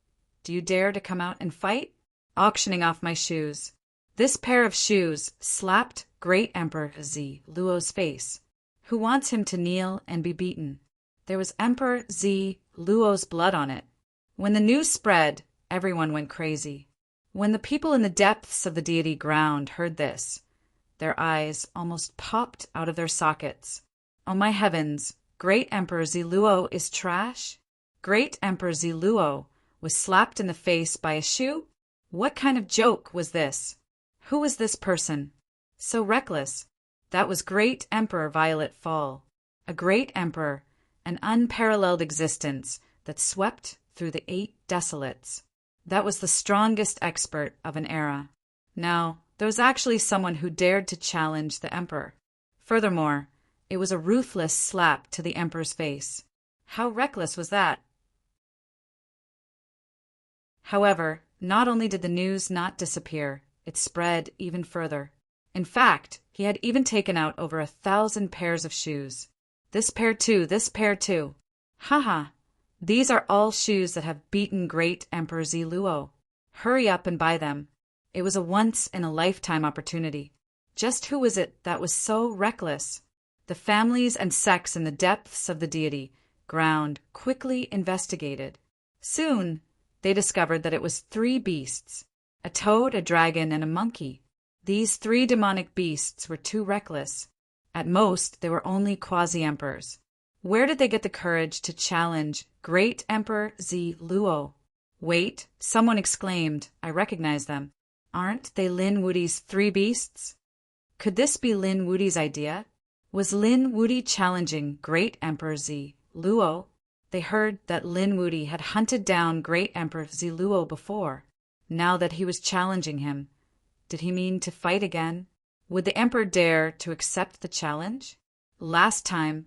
Do you dare to come out and fight?" Auctioning off my shoes. This pair of shoes slapped Great Emperor Ziluo's face. Who wants him to kneel and be beaten? There was Emperor Ziluo's blood on it. When the news spread, everyone went crazy. When the people in the depths of the deity ground heard this, their eyes almost popped out of their sockets. Oh my heavens, Great Emperor Ziluo is trash? Great Emperor Ziluo was slapped in the face by a shoe? What kind of joke was this? Who was this person? So reckless. That was Great Emperor Violet Fall. A great emperor, an unparalleled existence that swept through the 8 desolates. That was the strongest expert of an era. Now, there was actually someone who dared to challenge the emperor. Furthermore, it was a ruthless slap to the emperor's face. How reckless was that? However, not only did the news not disappear, it spread even further. In fact, he had even taken out over 1,000 pairs of shoes. This pair too, this pair too. Haha, these are all shoes that have beaten Great Emperor Ziluo. Hurry up and buy them. It was a once-in-a-lifetime opportunity. Just who was it that was so reckless? The families and sects in the depths of the deity ground quickly investigated. Soon, they discovered that it was 3 beasts. A toad, a dragon, and a monkey. These 3 demonic beasts were too reckless. At most, they were only quasi-emperors. Where did they get the courage to challenge Great Emperor Ziluo? Wait, someone exclaimed. I recognize them. Aren't they Lin Wudi's three beasts? Could this be Lin Wudi's idea? Was Lin Wudi challenging Great Emperor Zi Luo? They heard that Lin Wudi had hunted down Great Emperor Zi Luo before. Now that he was challenging him, did he mean to fight again? Would the emperor dare to accept the challenge? Last time,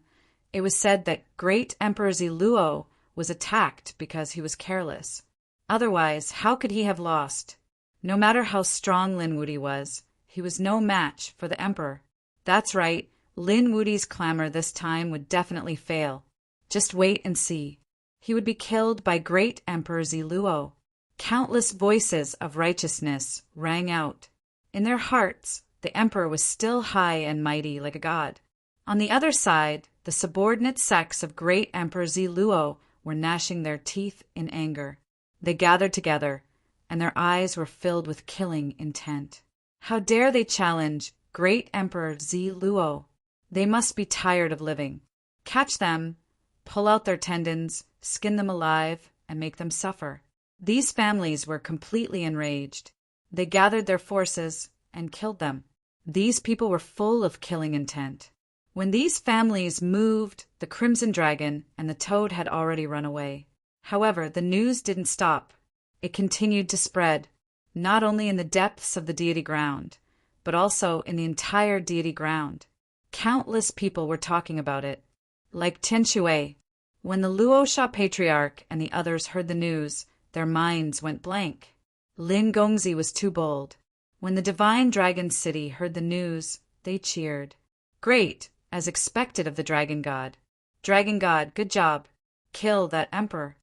it was said that Great Emperor Zi Luo was attacked because he was careless. Otherwise, how could he have lost? No matter how strong Lin Wudi was, he was no match for the emperor. That's right, Lin Wudi's clamor this time would definitely fail. Just wait and see. He would be killed by Great Emperor Zi Luo. Countless voices of righteousness rang out. In their hearts, the emperor was still high and mighty like a god. On the other side, the subordinate sects of Great Emperor Zi Luo were gnashing their teeth in anger. They gathered together, and their eyes were filled with killing intent. How dare they challenge Great Emperor Zi Luo? They must be tired of living. Catch them, pull out their tendons, skin them alive, and make them suffer. These families were completely enraged. They gathered their forces and killed them. These people were full of killing intent. When these families moved, the Crimson Dragon and the Toad had already run away. However, the news didn't stop. It continued to spread, not only in the depths of the deity ground, but also in the entire deity ground. Countless people were talking about it. Like Tian Shui, when the Luosha Patriarch and the others heard the news, their minds went blank. Lin Gongzi was too bold. When the Divine Dragon City heard the news, they cheered. Great, as expected of the Dragon God. Dragon God, good job. Kill that emperor.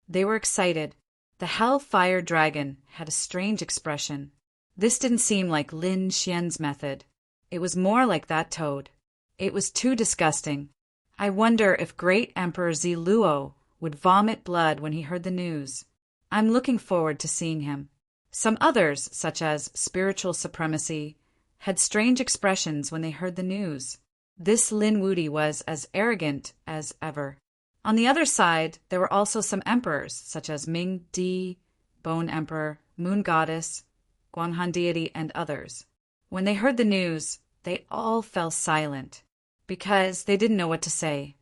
They were excited. The Hellfire Dragon had a strange expression. This didn't seem like Lin Xian's method. It was more like that toad. It was too disgusting. I wonder if Great Emperor Zi Luo would vomit blood when he heard the news. I'm looking forward to seeing him. Some others, such as Spiritual Supremacy, had strange expressions when they heard the news. This Lin Wudi was as arrogant as ever. On the other side, there were also some emperors, such as Ming Di, Bone Emperor, Moon Goddess, Guanghan Deity, and others. When they heard the news, they all fell silent, because they didn't know what to say.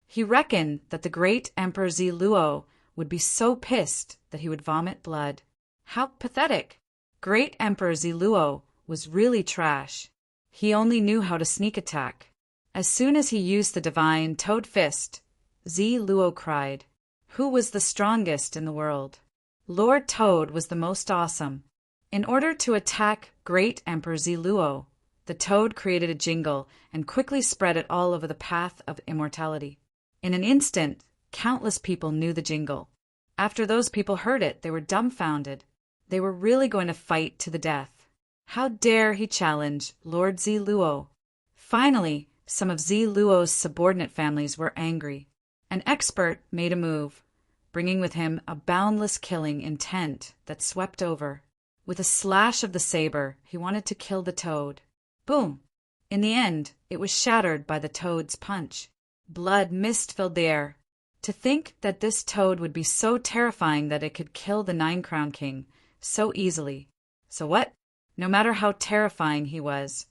He reckoned that the Great Emperor Zi Luo would be so pissed that he would vomit blood. How pathetic! Great Emperor Zi Luo was really trash. He only knew how to sneak attack. As soon as he used the divine Toad Fist, Zi Luo cried, "Who was the strongest in the world?" Lord Toad was the most awesome. In order to attack Great Emperor Zi Luo, the Toad created a jingle and quickly spread it all over the path of immortality. In an instant, countless people knew the jingle. After those people heard it, they were dumbfounded. They were really going to fight to the death. How dare he challenge Lord Zi Luo? Finally, some of Zi Luo's subordinate families were angry. An expert made a move, bringing with him a boundless killing intent that swept over. With a slash of the saber, he wanted to kill the toad. Boom! In the end, it was shattered by the toad's punch. Blood mist filled the air. To think that this toad would be so terrifying that it could kill the Nine-Crown King so easily. So what? No matter how terrifying he was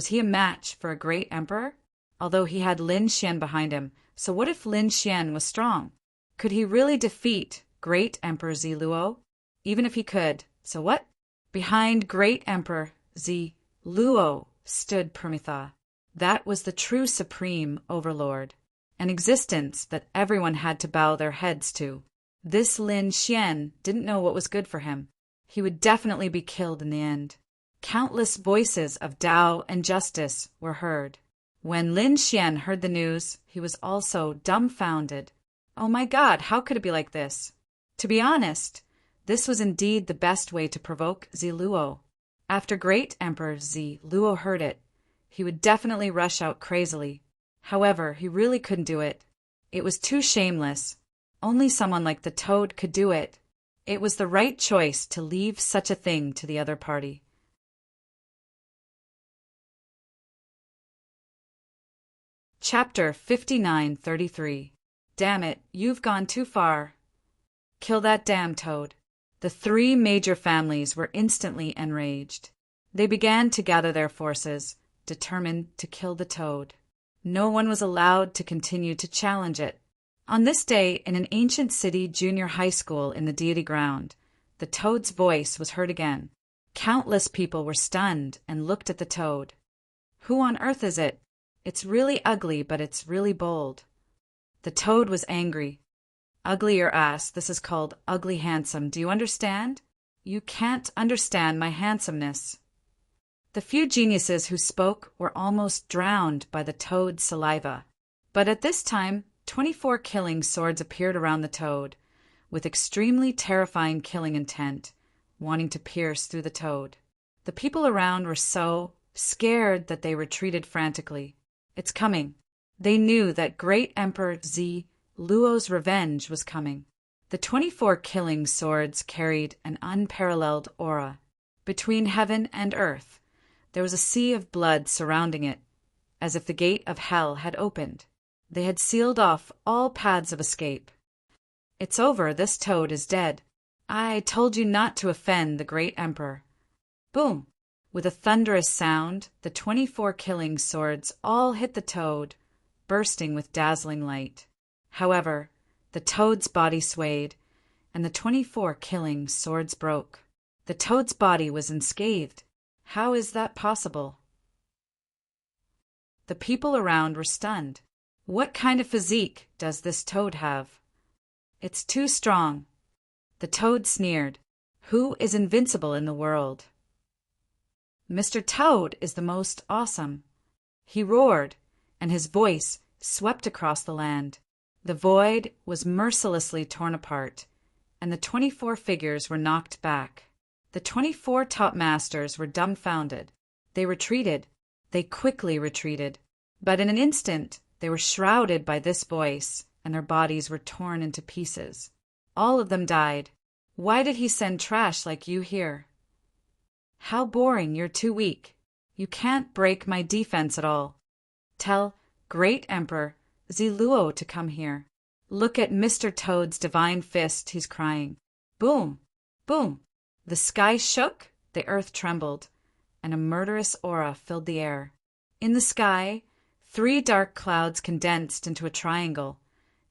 he a match for a great emperor? Although he had Lin Xian behind him, so what if Lin Xian was strong? Could he really defeat Great Emperor Zi Luo? Even if he could, so what? Behind Great Emperor Zi Luo stood Permitha. That was the true supreme overlord, an existence that everyone had to bow their heads to. This Lin Xian didn't know what was good for him. He would definitely be killed in the end. Countless voices of Tao and justice were heard. When Lin Xian heard the news, he was also dumbfounded. Oh my God, how could it be like this? To be honest, this was indeed the best way to provoke Zi Luo. After Great Emperor Zi Luo heard it, he would definitely rush out crazily. However, he really couldn't do it. It was too shameless. Only someone like the Toad could do it. It was the right choice to leave such a thing to the other party. Chapter 5933. Damn it, you've gone too far. Kill that damn toad. The three major families were instantly enraged. They began to gather their forces, determined to kill the toad. No one was allowed to continue to challenge it. On this day, in an ancient city junior high school in the deity ground, the toad's voice was heard again. Countless people were stunned and looked at the toad. Who on earth is it? It's really ugly, but it's really bold. The toad was angry. Ugly your ass, this is called ugly handsome, do you understand? You can't understand my handsomeness. The few geniuses who spoke were almost drowned by the toad's saliva. But at this time, 24 killing swords appeared around the toad, with extremely terrifying killing intent, wanting to pierce through the toad. The people around were so scared that they retreated frantically. It's coming. They knew that great Emperor Zi Luo's revenge was coming. The 24 killing swords carried an unparalleled aura. Between heaven and earth, there was a sea of blood surrounding it, as if the gate of hell had opened. They had sealed off all paths of escape. It's over, this toad is dead. I told you not to offend the great emperor. Boom! With a thunderous sound, the 24 killing swords all hit the toad, bursting with dazzling light. However, the toad's body swayed, and the 24 killing swords broke. The toad's body was unscathed. How is that possible? The people around were stunned. What kind of physique does this toad have? It's too strong. The toad sneered. Who is invincible in the world? Mr. Toad is the most awesome. He roared, and his voice swept across the land. The void was mercilessly torn apart, and the 24 figures were knocked back. The 24 top masters were dumbfounded. They retreated. They quickly retreated. But in an instant, they were shrouded by this voice, and their bodies were torn into pieces. All of them died. Why did he send trash like you here? How boring, you're too weak. You can't break my defense at all. Tell Great Emperor Ziluo to come here. Look at Mr. Toad's divine fist, he's crying. Boom! Boom! The sky shook, the earth trembled, and a murderous aura filled the air. In the sky, 3 dark clouds condensed into a triangle,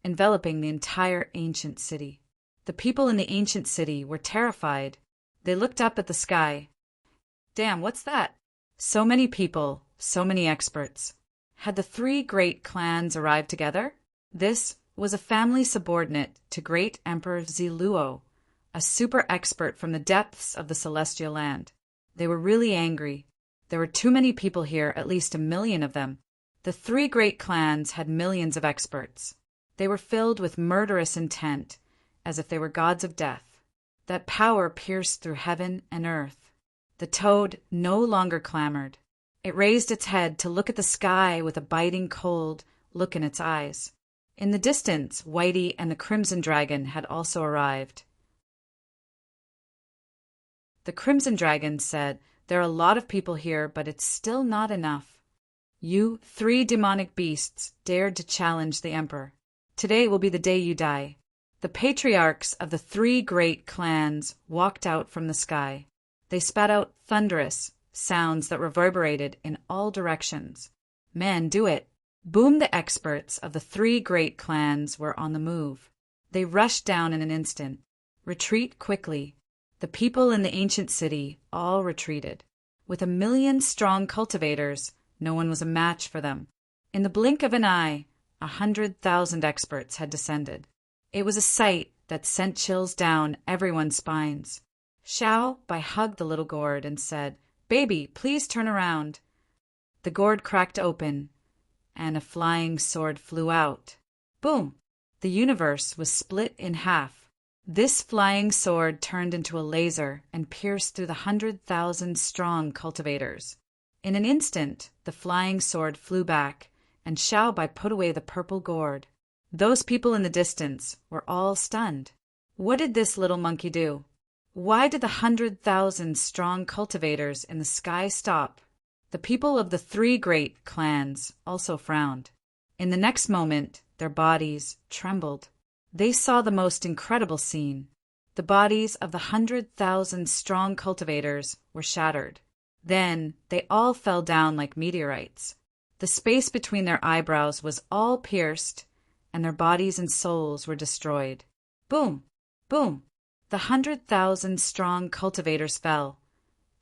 enveloping the entire ancient city. The people in the ancient city were terrified. They looked up at the sky. Damn, what's that? So many people, so many experts. Had the 3 great clans arrived together? This was a family subordinate to Great Emperor Ziluo, a super expert from the depths of the celestial land. They were really angry. There were too many people here, at least 1 million of them. The 3 great clans had millions of experts. They were filled with murderous intent, as if they were gods of death. That power pierced through heaven and earth. The toad no longer clamored. It raised its head to look at the sky with a biting cold look in its eyes. In the distance, Whitey and the Crimson Dragon had also arrived. The Crimson Dragon said, "There are a lot of people here, but it's still not enough. You 3 demonic beasts dared to challenge the Emperor. Today will be the day you die." The patriarchs of the 3 great clans walked out from the sky. They spat out thunderous sounds that reverberated in all directions. Man, do it! Boom! The experts of the 3 great clans were on the move. They rushed down in an instant. Retreat quickly. The people in the ancient city all retreated. With 1 million strong cultivators, no one was a match for them. In the blink of an eye, 100,000 experts had descended. It was a sight that sent chills down everyone's spines. Xiao Bai hugged the little gourd and said, "Baby, please turn around." The gourd cracked open, and a flying sword flew out. Boom! The universe was split in half. This flying sword turned into a laser and pierced through the 100,000 strong cultivators. In an instant, the flying sword flew back, and Xiao Bai put away the purple gourd. Those people in the distance were all stunned. What did this little monkey do? Why did the 100,000 strong cultivators in the sky stop? The people of the 3 great clans also frowned. In the next moment, Their bodies trembled. They saw the most incredible scene. The bodies of the 100,000 strong cultivators were shattered. Then they all fell down like meteorites. The space between their eyebrows was all pierced, and their bodies and souls were destroyed. Boom! Boom! The 100,000 strong cultivators fell,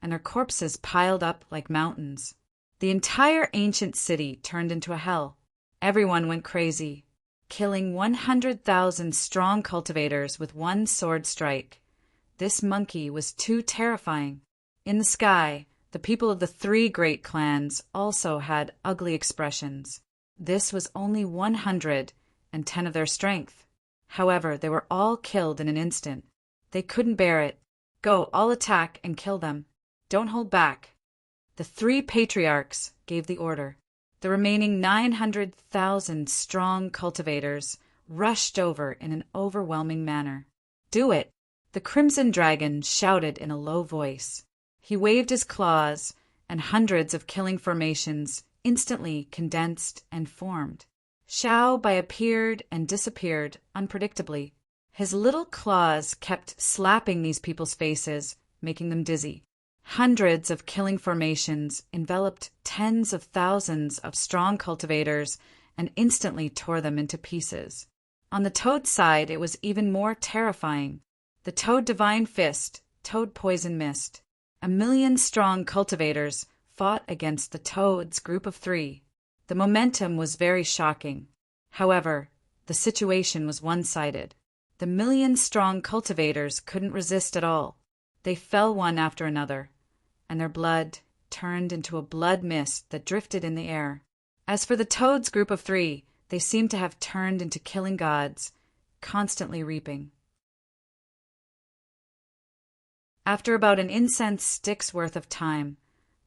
and their corpses piled up like mountains. The entire ancient city turned into a hell. Everyone went crazy, killing 100,000 strong cultivators with one sword strike. This monkey was too terrifying. In the sky, the people of the 3 great clans also had ugly expressions. This was only 110 of their strength. However, they were all killed in an instant. They couldn't bear it. Go, all attack and kill them. Don't hold back. The 3 patriarchs gave the order. The remaining 900,000 strong cultivators rushed over in an overwhelming manner. Do it! The Crimson Dragon shouted in a low voice. He waved his claws, and hundreds of killing formations instantly condensed and formed. Xiao Bai appeared and disappeared unpredictably. His little claws kept slapping these people's faces, making them dizzy. Hundreds of killing formations enveloped tens of thousands of strong cultivators and instantly tore them into pieces. On the Toad side, it was even more terrifying. The Toad Divine Fist, Toad Poison Mist. 1,000,000 strong cultivators fought against the Toad's group of 3. The momentum was very shocking. However, the situation was one-sided. The 1,000,000 strong cultivators couldn't resist at all. They fell one after another, and their blood turned into a blood mist that drifted in the air. As for the Toad's group of 3, they seemed to have turned into killing gods, constantly reaping. After about an incense stick's worth of time,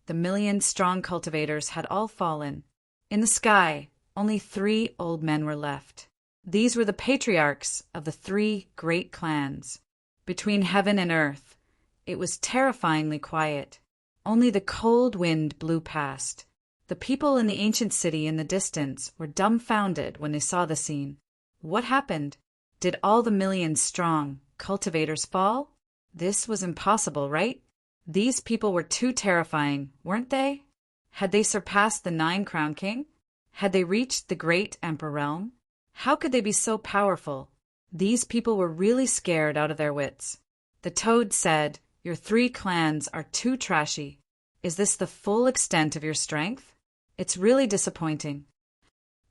the 1,000,000 strong cultivators had all fallen. In the sky, only 3 old men were left. These were the patriarchs of the 3 great clans. Between heaven and earth, it was terrifyingly quiet. Only the cold wind blew past. The people in the ancient city in the distance were dumbfounded when they saw the scene. What happened? Did all the 1,000,000 strong cultivators fall? This was impossible, right? These people were too terrifying, weren't they? Had they surpassed the 9-crown king? Had they reached the great emperor realm? How could they be so powerful? These people were really scared out of their wits. The Toad said, "Your 3 clans are too trashy. Is this the full extent of your strength? It's really disappointing."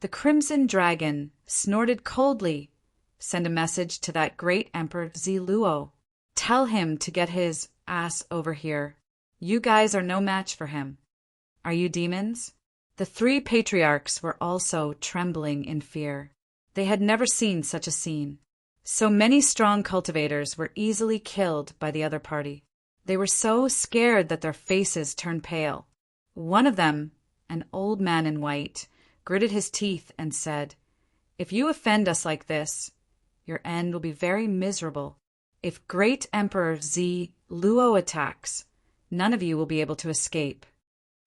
The Crimson Dragon snorted coldly. "Send a message to that great Emperor Ziluo. Tell him to get his ass over here. You guys are no match for him. Are you demons?" The 3 patriarchs were also trembling in fear. They had never seen such a scene. So many strong cultivators were easily killed by the other party. They were so scared that their faces turned pale. One of them, an old man in white, gritted his teeth and said, "If you offend us like this, your end will be very miserable. If great Emperor Luo attacks, none of you will be able to escape.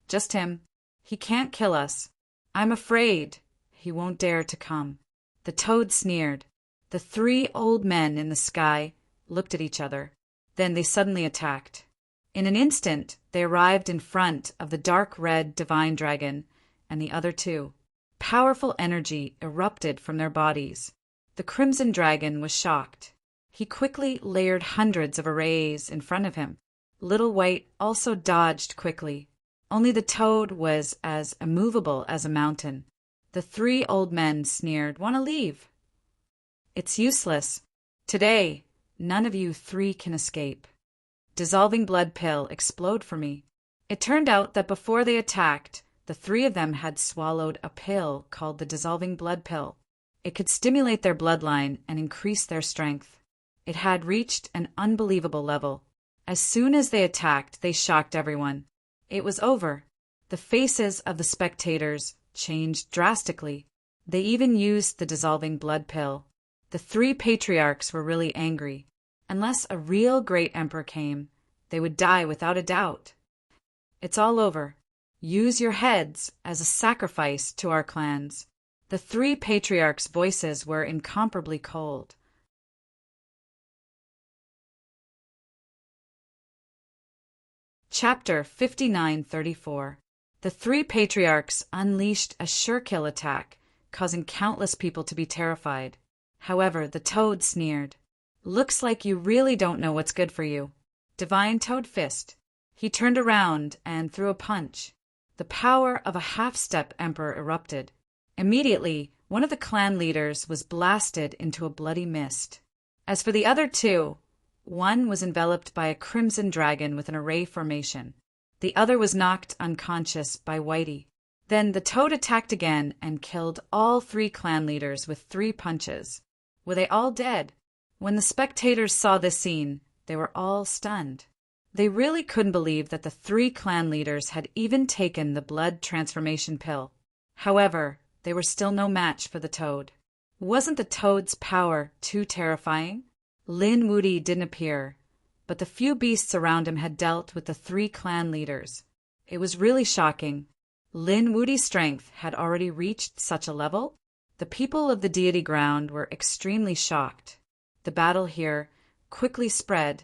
Just him. He can't kill us. I'm afraid he won't dare to come." The Toad sneered. The 3 old men in the sky looked at each other. Then they suddenly attacked. In an instant, they arrived in front of the dark red divine dragon and the other 2. Powerful energy erupted from their bodies. The Crimson Dragon was shocked. He quickly layered hundreds of arrays in front of him. Little White also dodged quickly. Only the Toad was as immovable as a mountain. The 3 old men sneered, "Want to leave?" "It's useless. Today, none of you 3 can escape. Dissolving blood pill, explode for me." It turned out that before they attacked, the 3 of them had swallowed a pill called the dissolving blood pill. It could stimulate their bloodline and increase their strength. It had reached an unbelievable level. As soon as they attacked, they shocked everyone. It was over. The faces of the spectators changed drastically. They even used the dissolving blood pill. The 3 patriarchs were really angry. Unless a real great emperor came, they would die without a doubt. "It's all over. Use your heads as a sacrifice to our clans." The three patriarchs' voices were incomparably cold. Chapter 5934. The three patriarchs unleashed a sure-kill attack, causing countless people to be terrified. However, the toad sneered. "Looks like you really don't know what's good for you." Divine Toad Fist. He turned around and threw a punch. The power of a half-step emperor erupted. Immediately, one of the clan leaders was blasted into a bloody mist. As for the other two, one was enveloped by a crimson dragon with an array formation. The other was knocked unconscious by Whitey. Then the toad attacked again and killed all three clan leaders with 3 punches. Were they all dead? When the spectators saw this scene, they were all stunned. They really couldn't believe that the 3 clan leaders had even taken the blood transformation pill. However, they were still no match for the toad. Wasn't the toad's power too terrifying? Lin Wudy didn't appear, but the few beasts around him had dealt with the 3 clan leaders. It was really shocking. Lin Wudy's strength had already reached such a level? The people of the deity ground were extremely shocked. The battle here quickly spread,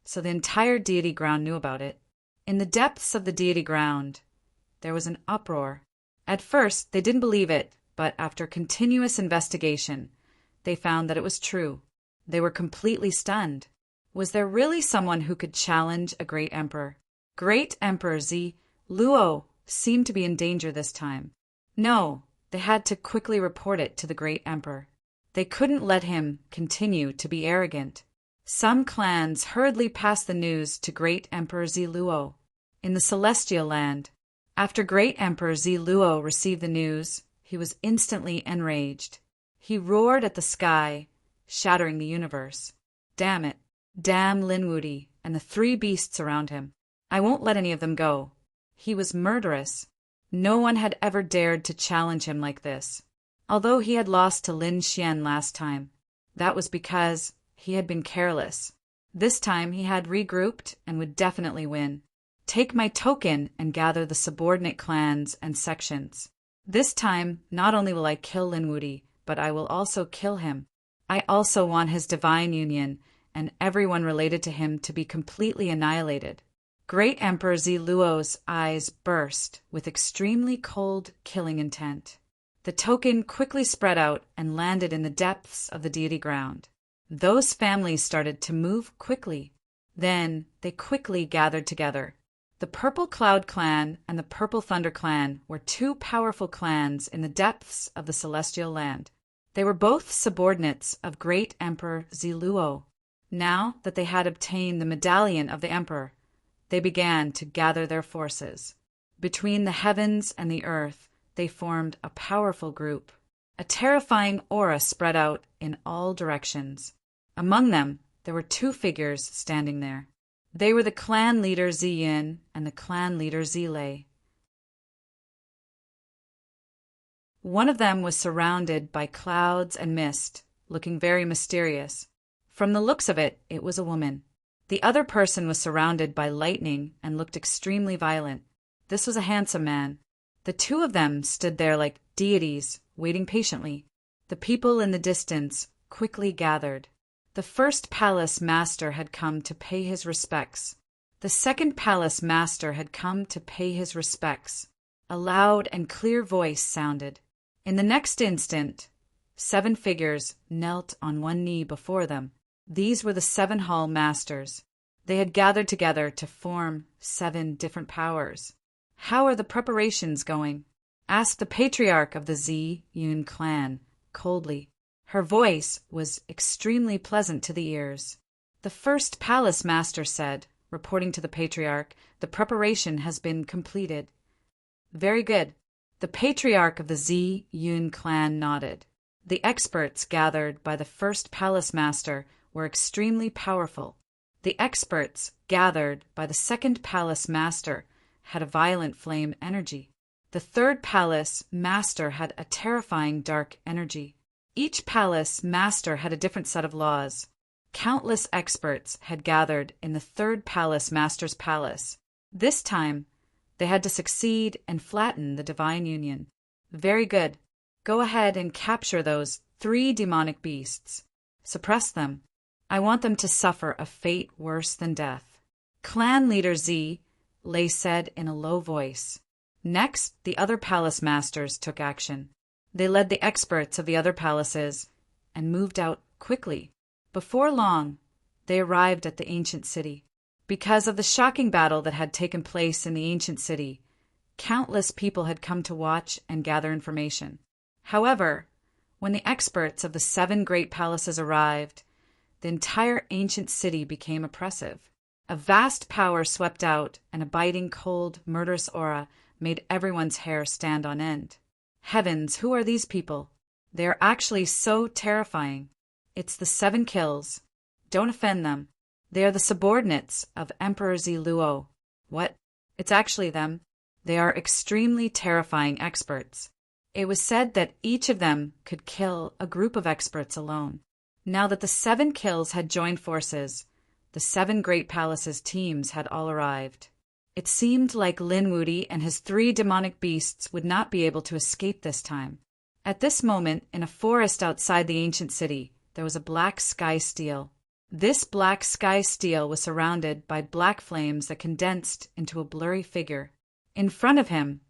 so the entire deity ground knew about it. In the depths of the deity ground, there was an uproar. At first, they didn't believe it, but after continuous investigation, they found that it was true. They were completely stunned. Was there really someone who could challenge a great emperor? Great Emperor Zi Luo seemed to be in danger this time. No, they had to quickly report it to the great emperor. They couldn't let him continue to be arrogant. Some clans hurriedly passed the news to great Emperor Zi Luo in the Celestial Land. After great Emperor Zi Luo received the news, he was instantly enraged. He roared at the sky, shattering the universe. Damn it. Damn Lin Wudy and the 3 beasts around him. I won't let any of them go. He was murderous. No one had ever dared to challenge him like this. Although he had lost to Lin Xian last time, that was because he had been careless. This time he had regrouped and would definitely win. Take my token and gather the subordinate clans and sections. This time, not only will I kill Lin Wudy, but I will also kill him. I also want his divine union and everyone related to him to be completely annihilated. Great Emperor Zi Luo's eyes burst with extremely cold, killing intent. The token quickly spread out and landed in the depths of the deity ground. Those families started to move quickly. Then they quickly gathered together. The Purple Cloud Clan and the Purple Thunder Clan were 2 powerful clans in the depths of the Celestial Land. They were both subordinates of Great Emperor Zi Luo. Now that they had obtained the medallion of the Emperor, they began to gather their forces. Between the heavens and the earth, they formed a powerful group. A terrifying aura spread out in all directions. Among them, there were 2 figures standing there. They were the clan leader Zi Yin and the clan leader Zi Lei. One of them was surrounded by clouds and mist, looking very mysterious. From the looks of it, it was a woman. The other person was surrounded by lightning and looked extremely violent. This was a handsome man. The 2 of them stood there like deities, waiting patiently. The people in the distance quickly gathered. The first palace master had come to pay his respects. The second palace master had come to pay his respects. A loud and clear voice sounded. In the next instant, 7 figures knelt on one knee before them. These were the 7 hall masters. They had gathered together to form 7 different powers. How are the preparations going? Asked the patriarch of the Zi Yun clan, coldly. Her voice was extremely pleasant to the ears. The first palace master said, reporting to the patriarch, the preparation has been completed. Very good. The patriarch of the Zi Yun clan nodded. The experts gathered by the first palace master were extremely powerful. The experts gathered by the second palace master had a violent flame energy. The third palace master had a terrifying dark energy. Each palace master had a different set of laws. Countless experts had gathered in the third palace master's palace. This time, they had to succeed and flatten the divine union. Very good. Go ahead and capture those 3 demonic beasts. Suppress them. I want them to suffer a fate worse than death. Clan leader Z, Lei said in a low voice. Next, the other palace masters took action. They led the experts of the other palaces and moved out quickly. Before long, they arrived at the ancient city. Because of the shocking battle that had taken place in the ancient city, countless people had come to watch and gather information. However, when the experts of the 7 great palaces arrived, the entire ancient city became oppressive. A vast power swept out, and a biting, cold, murderous aura made everyone's hair stand on end. Heavens, who are these people? They are actually so terrifying. It's the 7 kills. Don't offend them. They are the subordinates of Emperor Ziluo. What? It's actually them. They are extremely terrifying experts. It was said that each of them could kill a group of experts alone. Now that the 7 kills had joined forces, the 7 great palaces' teams had all arrived. It seemed like Lin Wudy and his 3 demonic beasts would not be able to escape this time. At this moment, in a forest outside the ancient city, there was a black sky steel. This black sky steel was surrounded by black flames that condensed into a blurry figure. In front of him,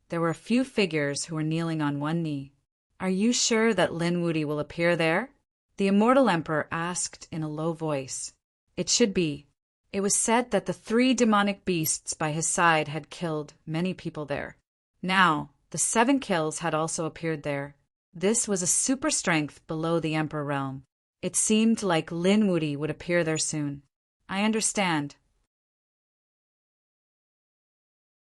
there were a few figures who were kneeling on one knee. Are you sure that Lin Wudy will appear there? The immortal emperor asked in a low voice. It should be. It was said that the 3 demonic beasts by his side had killed many people there. Now, the 7 kills had also appeared there. This was a super strength below the emperor realm. It seemed like Lin Wudy would appear there soon. I understand.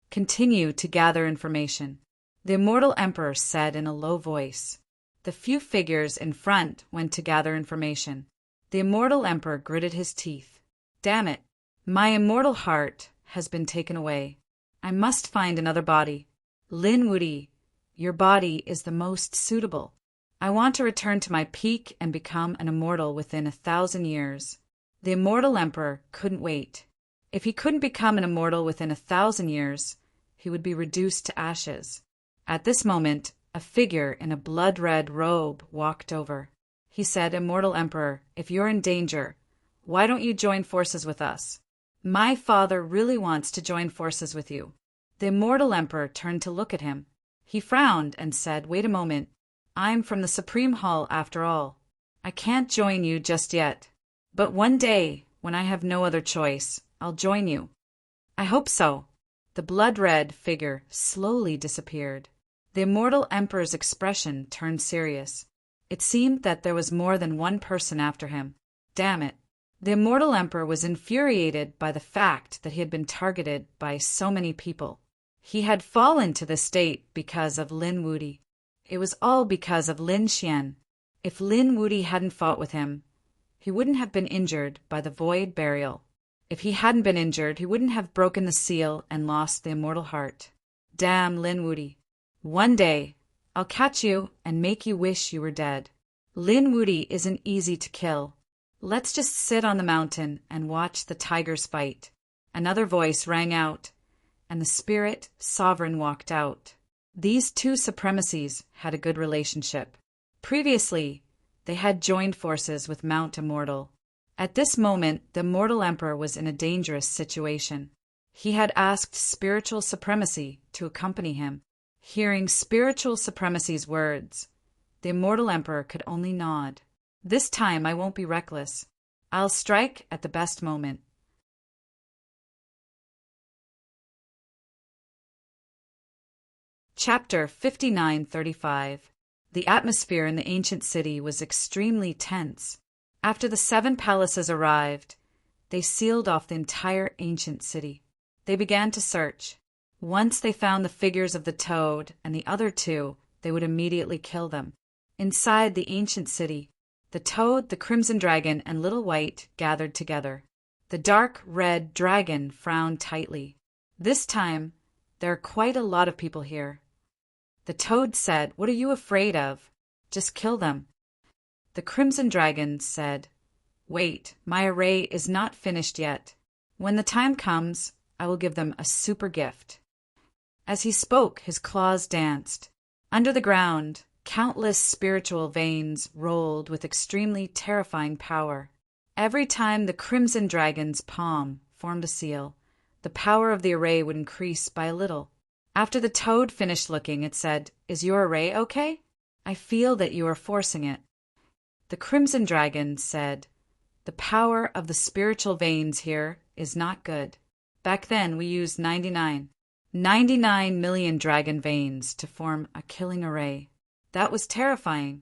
Continue to gather information, the immortal emperor said in a low voice. The few figures in front went to gather information. The immortal emperor gritted his teeth. Damn it! My immortal heart has been taken away. I must find another body. Lin Wudy, your body is the most suitable. I want to return to my peak and become an immortal within 1,000 years. The immortal emperor couldn't wait. If he couldn't become an immortal within 1,000 years, he would be reduced to ashes. At this moment, a figure in a blood-red robe walked over. He said, Immortal Emperor, if you're in danger, why don't you join forces with us? My father really wants to join forces with you. The immortal emperor turned to look at him. He frowned and said, Wait a moment. I'm from the Supreme Hall after all. I can't join you just yet. But one day, when I have no other choice, I'll join you. I hope so. The blood-red figure slowly disappeared. The immortal emperor's expression turned serious. It seemed that there was more than one person after him. Damn it. The immortal emperor was infuriated by the fact that he had been targeted by so many people. He had fallen to this state because of Lin Wudy. It was all because of Lin Xian. If Lin Wudy hadn't fought with him, he wouldn't have been injured by the void burial. If he hadn't been injured, he wouldn't have broken the seal and lost the immortal heart. Damn Lin Wudy. One day, I'll catch you and make you wish you were dead. Lin Wudy isn't easy to kill. Let's just sit on the mountain and watch the tigers fight. Another voice rang out, and the spirit sovereign walked out. These 2 supremacies had a good relationship. Previously, they had joined forces with Mount Immortal. At this moment, the immortal emperor was in a dangerous situation. He had asked spiritual supremacy to accompany him. Hearing spiritual supremacy's words, the immortal emperor could only nod. This time I won't be reckless. I'll strike at the best moment. Chapter 5935. The atmosphere in the ancient city was extremely tense. After the 7 palaces arrived, they sealed off the entire ancient city. They began to search. Once they found the figures of the toad and the other 2, they would immediately kill them. Inside the ancient city, the toad, the crimson dragon, and Little White gathered together. The dark red dragon frowned tightly. This time, there are quite a lot of people here. The toad said, What are you afraid of? Just kill them. The crimson dragon said, Wait, my array is not finished yet. When the time comes, I will give them a super gift. As he spoke, his claws danced. Under the ground, Countless spiritual veins rolled with extremely terrifying power. Every time the crimson dragon's palm formed a seal, the power of the array would increase by a little. After the toad finished looking, it said, "Is your array okay? I feel that you are forcing it." The crimson dragon said, "The power of the spiritual veins here is not good." Back then, we used 99 million dragon veins to form a killing array. That was terrifying.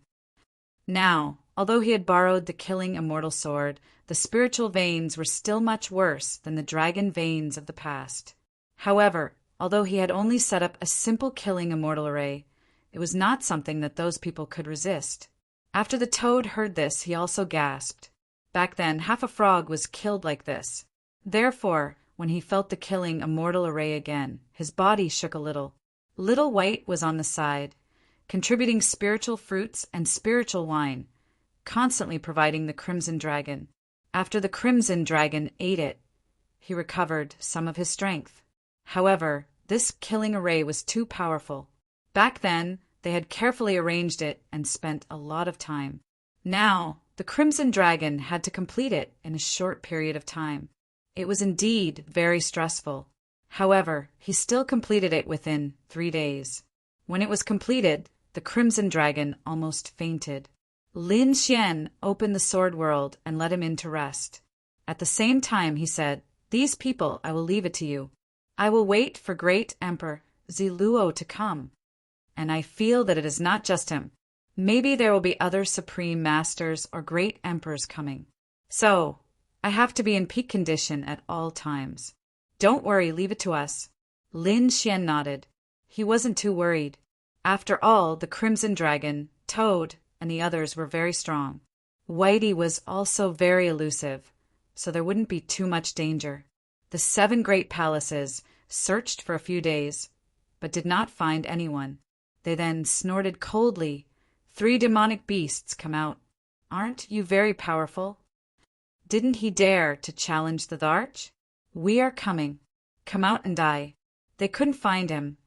Now, although he had borrowed the killing immortal sword, the spiritual veins were still much worse than the dragon veins of the past. However, although he had only set up a simple killing immortal array, it was not something that those people could resist. After the toad heard this, he also gasped. Back then, half a frog was killed like this. Therefore, when he felt the killing immortal array again, his body shook a little. Little White was on the side, contributing spiritual fruits and spiritual wine, constantly providing the crimson dragon. After the crimson dragon ate it, he recovered some of his strength. However, this killing array was too powerful. Back then, they had carefully arranged it and spent a lot of time. Now, the crimson dragon had to complete it in a short period of time. It was indeed very stressful. However, he still completed it within 3 days. When it was completed, the crimson dragon almost fainted. Lin Xian opened the sword world and let him in to rest. At the same time, he said, "These people, I will leave it to you. I will wait for great Emperor Ziluo to come. And I feel that it is not just him. Maybe there will be other supreme masters or great emperors coming. So, I have to be in peak condition at all times. Don't worry, leave it to us." Lin Xian nodded. He wasn't too worried. After all, the crimson dragon, Toad, and the others were very strong. Whitey was also very elusive, so there wouldn't be too much danger. The 7 great palaces searched for a few days, but did not find anyone. They then snorted coldly. 3 demonic beasts come out. "Aren't you very powerful? Didn't he dare to challenge the Dharch? We are coming. Come out and die." They couldn't find him,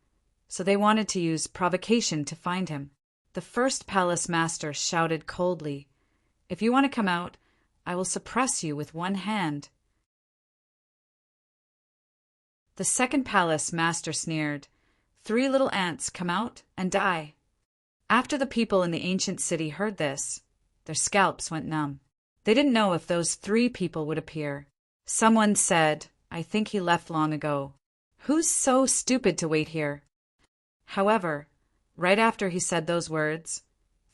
so they wanted to use provocation to find him. The first palace master shouted coldly, "If you want to come out, I will suppress you with one hand." The second palace master sneered, "3 little ants come out and die." After the people in the ancient city heard this, their scalps went numb. They didn't know if those 3 people would appear. Someone said, "I think he left long ago. Who's so stupid to wait here?" However, right after he said those words,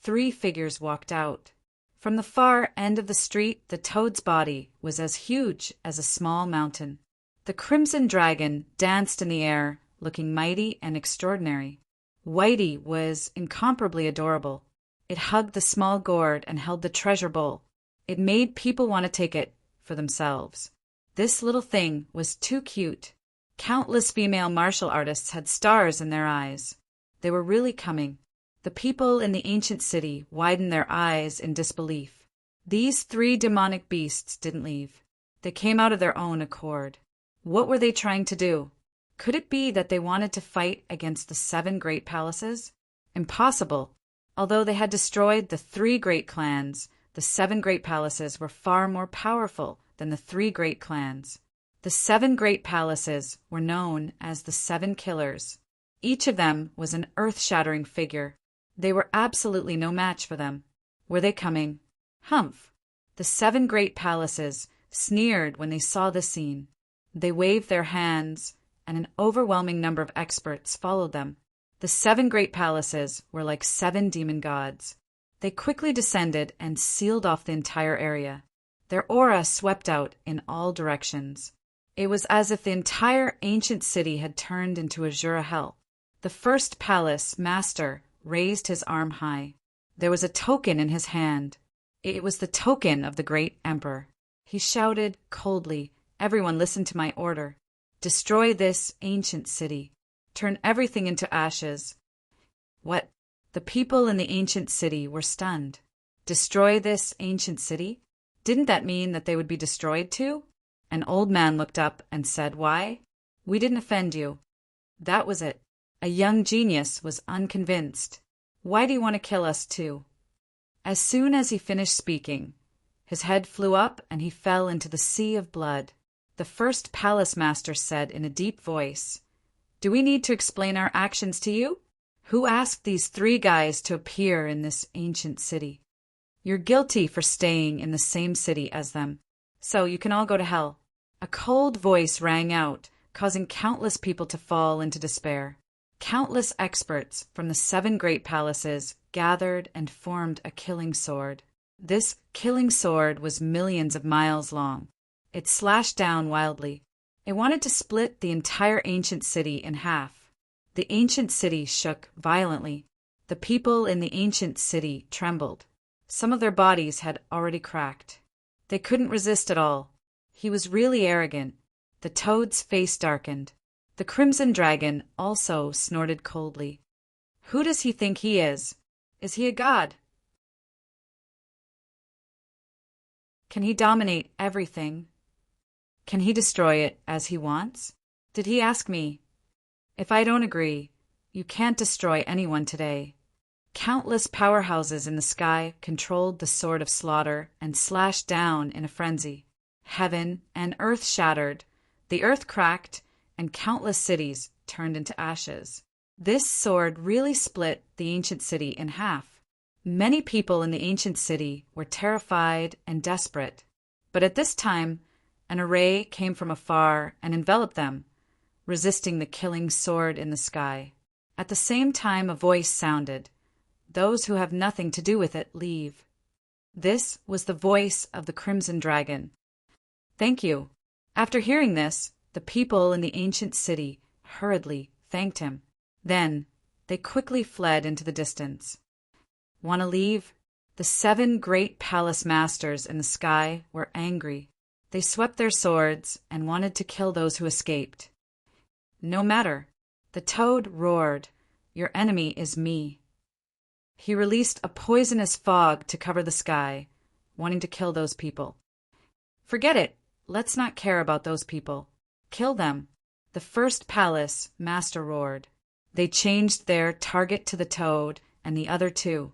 3 figures walked out. From the far end of the street, the toad's body was as huge as a small mountain. The crimson dragon danced in the air, looking mighty and extraordinary. Whitey was incomparably adorable. It hugged the small gourd and held the treasure bowl. It made people want to take it for themselves. This little thing was too cute. Countless female martial artists had stars in their eyes. They were really coming. The people in the ancient city widened their eyes in disbelief. These 3 demonic beasts didn't leave. They came out of their own accord. What were they trying to do? Could it be that they wanted to fight against the 7 great palaces? Impossible. Although they had destroyed the 3 great clans, the 7 great palaces were far more powerful than the 3 great clans. The 7 great palaces were known as the 7 Killers. Each of them was an earth-shattering figure. They were absolutely no match for them. Were they coming? Humph! The 7 great palaces sneered when they saw the scene. They waved their hands, and an overwhelming number of experts followed them. The 7 great palaces were like 7 demon gods. They quickly descended and sealed off the entire area. Their aura swept out in all directions. It was as if the entire ancient city had turned into azure hell. The first palace master raised his arm high. There was a token in his hand. It was the token of the great emperor. He shouted coldly, "Everyone listen to my order. Destroy this ancient city. Turn everything into ashes." What? The people in the ancient city were stunned. Destroy this ancient city? Didn't that mean that they would be destroyed too? An old man looked up and said, "Why? We didn't offend you." That was it. A young genius was unconvinced. Why do you want to kill us too?" As soon as he finished speaking, his head flew up and he fell into the sea of blood. The first palace master said in a deep voice, "Do we need to explain our actions to you? Who asked these three guys to appear in this ancient city? You're guilty for staying in the same city as them, so you can all go to hell." A cold voice rang out, causing countless people to fall into despair. Countless experts from the 7 great palaces gathered and formed a killing sword. This killing sword was millions of miles long. It slashed down wildly. It wanted to split the entire ancient city in half. The ancient city shook violently. The people in the ancient city trembled. Some of their bodies had already cracked. They couldn't resist at all. He was really arrogant. The toad's face darkened. The crimson dragon also snorted coldly. Who does he think he is? Is he a god? Can he dominate everything? Can he destroy it as he wants? Did he ask me? If I don't agree, you can't destroy anyone today. Countless powerhouses in the sky controlled the sword of slaughter and slashed down in a frenzy. Heaven and earth shattered. The earth cracked, and countless cities turned into ashes. This sword really split the ancient city in half. Many people in the ancient city were terrified and desperate. But at this time, an array came from afar and enveloped them, resisting the killing sword in the sky. At the same time, a voice sounded, "Those who have nothing to do with it, leave." This was the voice of the Crimson Dragon. "Thank you." After hearing this, the people in the ancient city hurriedly thanked him. Then they quickly fled into the distance. Want to leave? The 7 great palace masters in the sky were angry. They swept their swords and wanted to kill those who escaped. No matter. The toad roared, "Your enemy is me." He released a poisonous fog to cover the sky, wanting to kill those people. "Forget it. Let's not care about those people. Kill them." The first palace master roared. They changed their target to the toad and the other 2.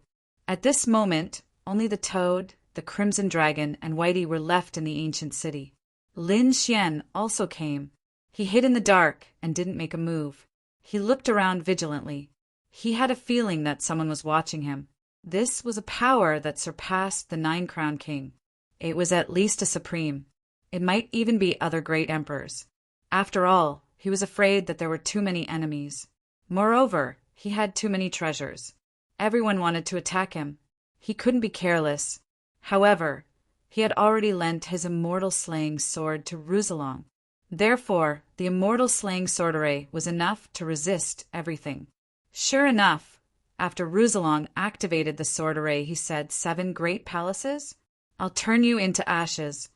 At this moment, only the toad, the crimson dragon, and Whitey were left in the ancient city. Lin Xian also came. He hid in the dark and didn't make a move. He looked around vigilantly. He had a feeling that someone was watching him. This was a power that surpassed the 9-crown king. It was at least a supreme. It might even be other great emperors. After all, he was afraid that there were too many enemies. Moreover, he had too many treasures. Everyone wanted to attack him. He couldn't be careless. However, he had already lent his immortal slaying sword to Roussillon. Therefore, the immortal slaying sword array was enough to resist everything. Sure enough, after Roussillon activated the sword array, he said, 7 great palaces? I'll turn you into ashes.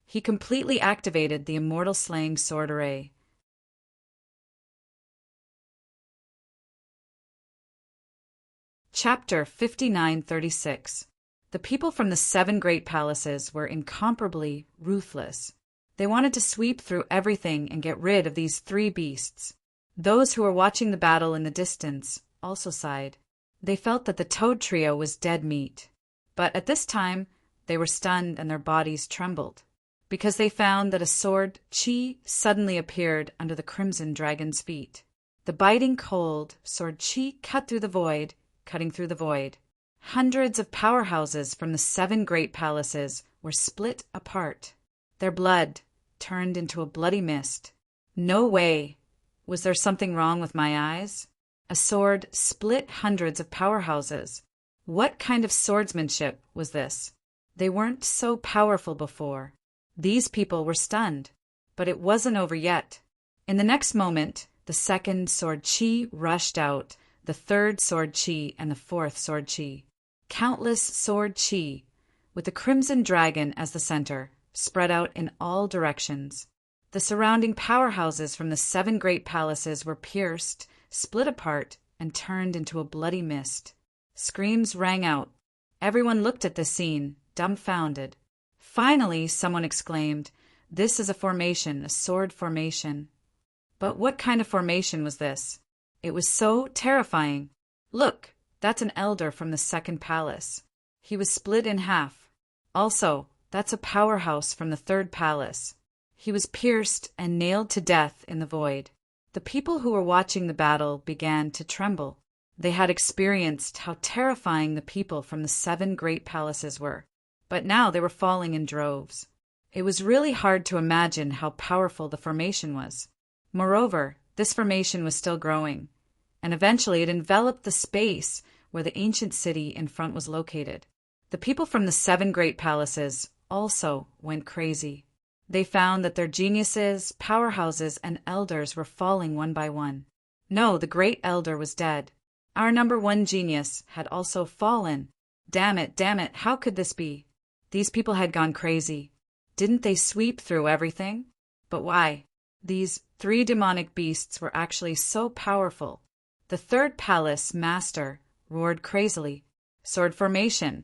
He completely activated the immortal slaying sword array. Chapter 5936. The people from the 7 great palaces were incomparably ruthless. They wanted to sweep through everything and get rid of these 3 beasts. Those who were watching the battle in the distance also sighed. They felt that the Toad Trio was dead meat. But at this time, they were stunned and their bodies trembled, because they found that a sword Qi suddenly appeared under the Crimson Dragon's feet. The biting cold sword Qi cut through the void, cutting through the void. Hundreds of powerhouses from the 7 great palaces were split apart. Their blood turned into a bloody mist. No way! Was there something wrong with my eyes? A sword split hundreds of powerhouses. What kind of swordsmanship was this? They weren't so powerful before. These people were stunned, but it wasn't over yet. In the next moment, the 2nd sword Qi rushed out, the 3rd sword Qi, and the 4th sword Qi. Countless sword Qi, with the Crimson Dragon as the center, spread out in all directions. The surrounding powerhouses from the 7 great palaces were pierced, split apart, and turned into a bloody mist. Screams rang out. Everyone looked at this scene, dumbfounded. Finally, someone exclaimed, "This is a formation, a sword formation." But what kind of formation was this? It was so terrifying. Look, That's an elder from the second palace. He was split in half. Also, that's a powerhouse from the third palace. He was pierced and nailed to death in the void. The people who were watching the battle began to tremble. They had experienced how terrifying the people from the 7 great palaces were, but now they were falling in droves. It was really hard to imagine how powerful the formation was. Moreover, this formation was still growing, and eventually it enveloped the space where the ancient city in front was located. The people from the 7 great palaces also went crazy. They found that their geniuses, powerhouses, and elders were falling one by one. No, the great elder was dead. Our number 1 genius had also fallen. Damn it, how could this be? These people had gone crazy. Didn't they sweep through everything? But why? These 3 demonic beasts were actually so powerful. The third palace master roared crazily. Sword formation.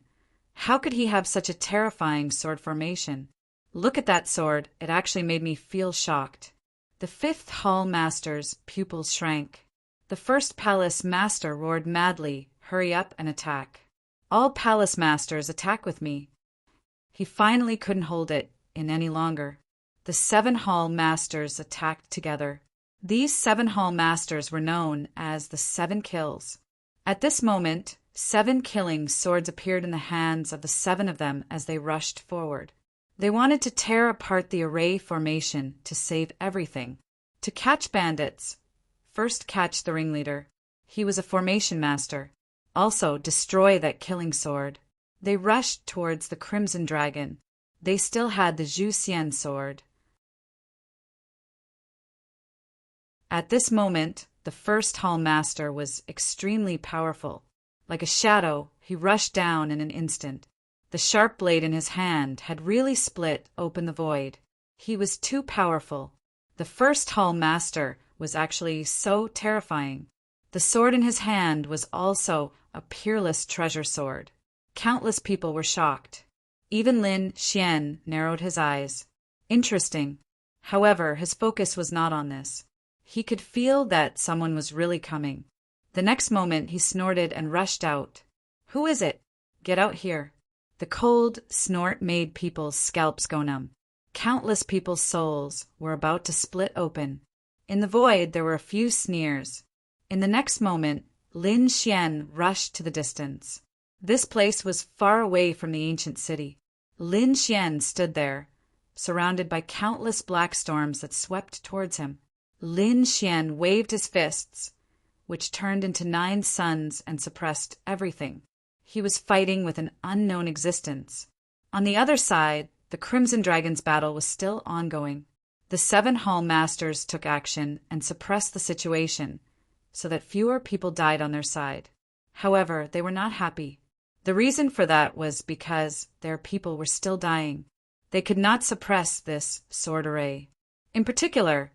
How could he have such a terrifying sword formation? Look at that sword, it actually made me feel shocked. The 5th hall master's pupils shrank. The first palace master roared madly, hurry up and attack. All palace masters attack with me. He finally couldn't hold it in any longer. The 7 hall masters attacked together. These 7 hall masters were known as the 7 kills. At this moment, 7 killing swords appeared in the hands of the 7 of them as they rushed forward. They wanted to tear apart the array formation to save everything. To catch bandits, first catch the ringleader. He was a formation master. Also, destroy that killing sword. They rushed towards the Crimson Dragon. They still had the Zhu Xian sword. At this moment, the first hall master was extremely powerful. Like a shadow, he rushed down in an instant. The sharp blade in his hand had really split open the void. He was too powerful. The first hall master was actually so terrifying. The sword in his hand was also a peerless treasure sword. Countless people were shocked. Even Lin Xian narrowed his eyes. Interesting. However, his focus was not on this. He could feel that someone was really coming. The next moment he snorted and rushed out. Who is it? Get out here. The cold snort made people's scalps go numb. Countless people's souls were about to split open. In the void there were a few sneers. In the next moment, Lin Xian rushed to the distance. This place was far away from the ancient city. Lin Xian stood there, surrounded by countless black storms that swept towards him. Lin Xian waved his fists, which turned into 9 suns and suppressed everything. He was fighting with an unknown existence. On the other side, the Crimson Dragon's battle was still ongoing. The 7 hall masters took action and suppressed the situation, so that fewer people died on their side. However, they were not happy. The reason for that was because their people were still dying. They could not suppress this sword array. In particular,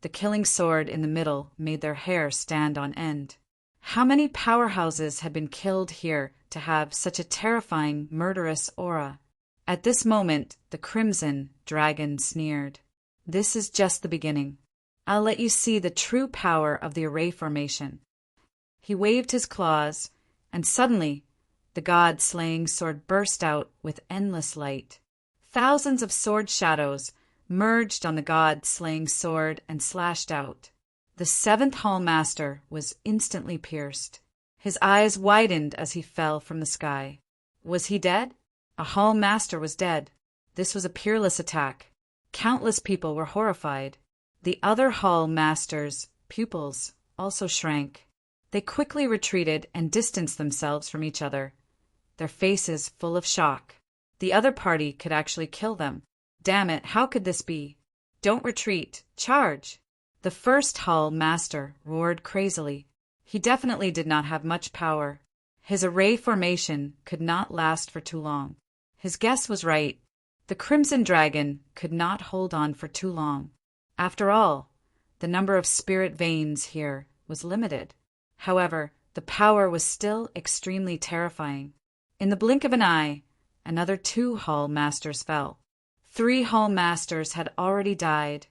the killing sword in the middle made their hair stand on end. How many powerhouses had been killed here to have such a terrifying, murderous aura? At this moment, the Crimson Dragon sneered. This is just the beginning. I'll let you see the true power of the array formation. He waved his claws, and suddenly, the god-slaying sword burst out with endless light. Thousands of sword shadows merged on the god-slaying sword and slashed out. The 7th hall master was instantly pierced. His eyes widened as he fell from the sky. Was he dead? A hall master was dead. This was a peerless attack. Countless people were horrified. The other hall masters' pupils also shrank. They quickly retreated and distanced themselves from each other, their faces full of shock. The other party could actually kill them. Damn it, how could this be? Don't retreat, charge! The first hall master roared crazily. He definitely did not have much power. His array formation could not last for too long. His guess was right. The Crimson Dragon could not hold on for too long. After all, the number of spirit veins here was limited. However, the power was still extremely terrifying. In the blink of an eye, another 2 hall masters fell. 3 hall masters had already died,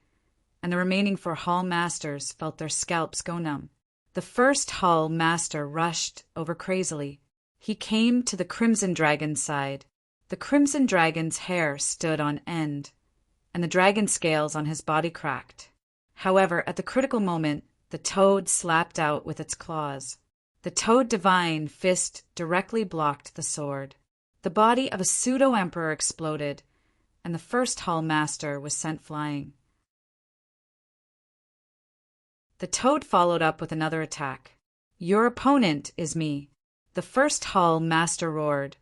and the remaining 4 hall masters felt their scalps go numb. The first hall master rushed over crazily. He came to the Crimson Dragon's side. The Crimson Dragon's hair stood on end, and the dragon scales on his body cracked. However, at the critical moment, the toad slapped out with its claws. The toad divine fist directly blocked the sword. The body of a pseudo-emperor exploded, and the first hall master was sent flying. The toad followed up with another attack. "Your opponent is me," the first hall master roared,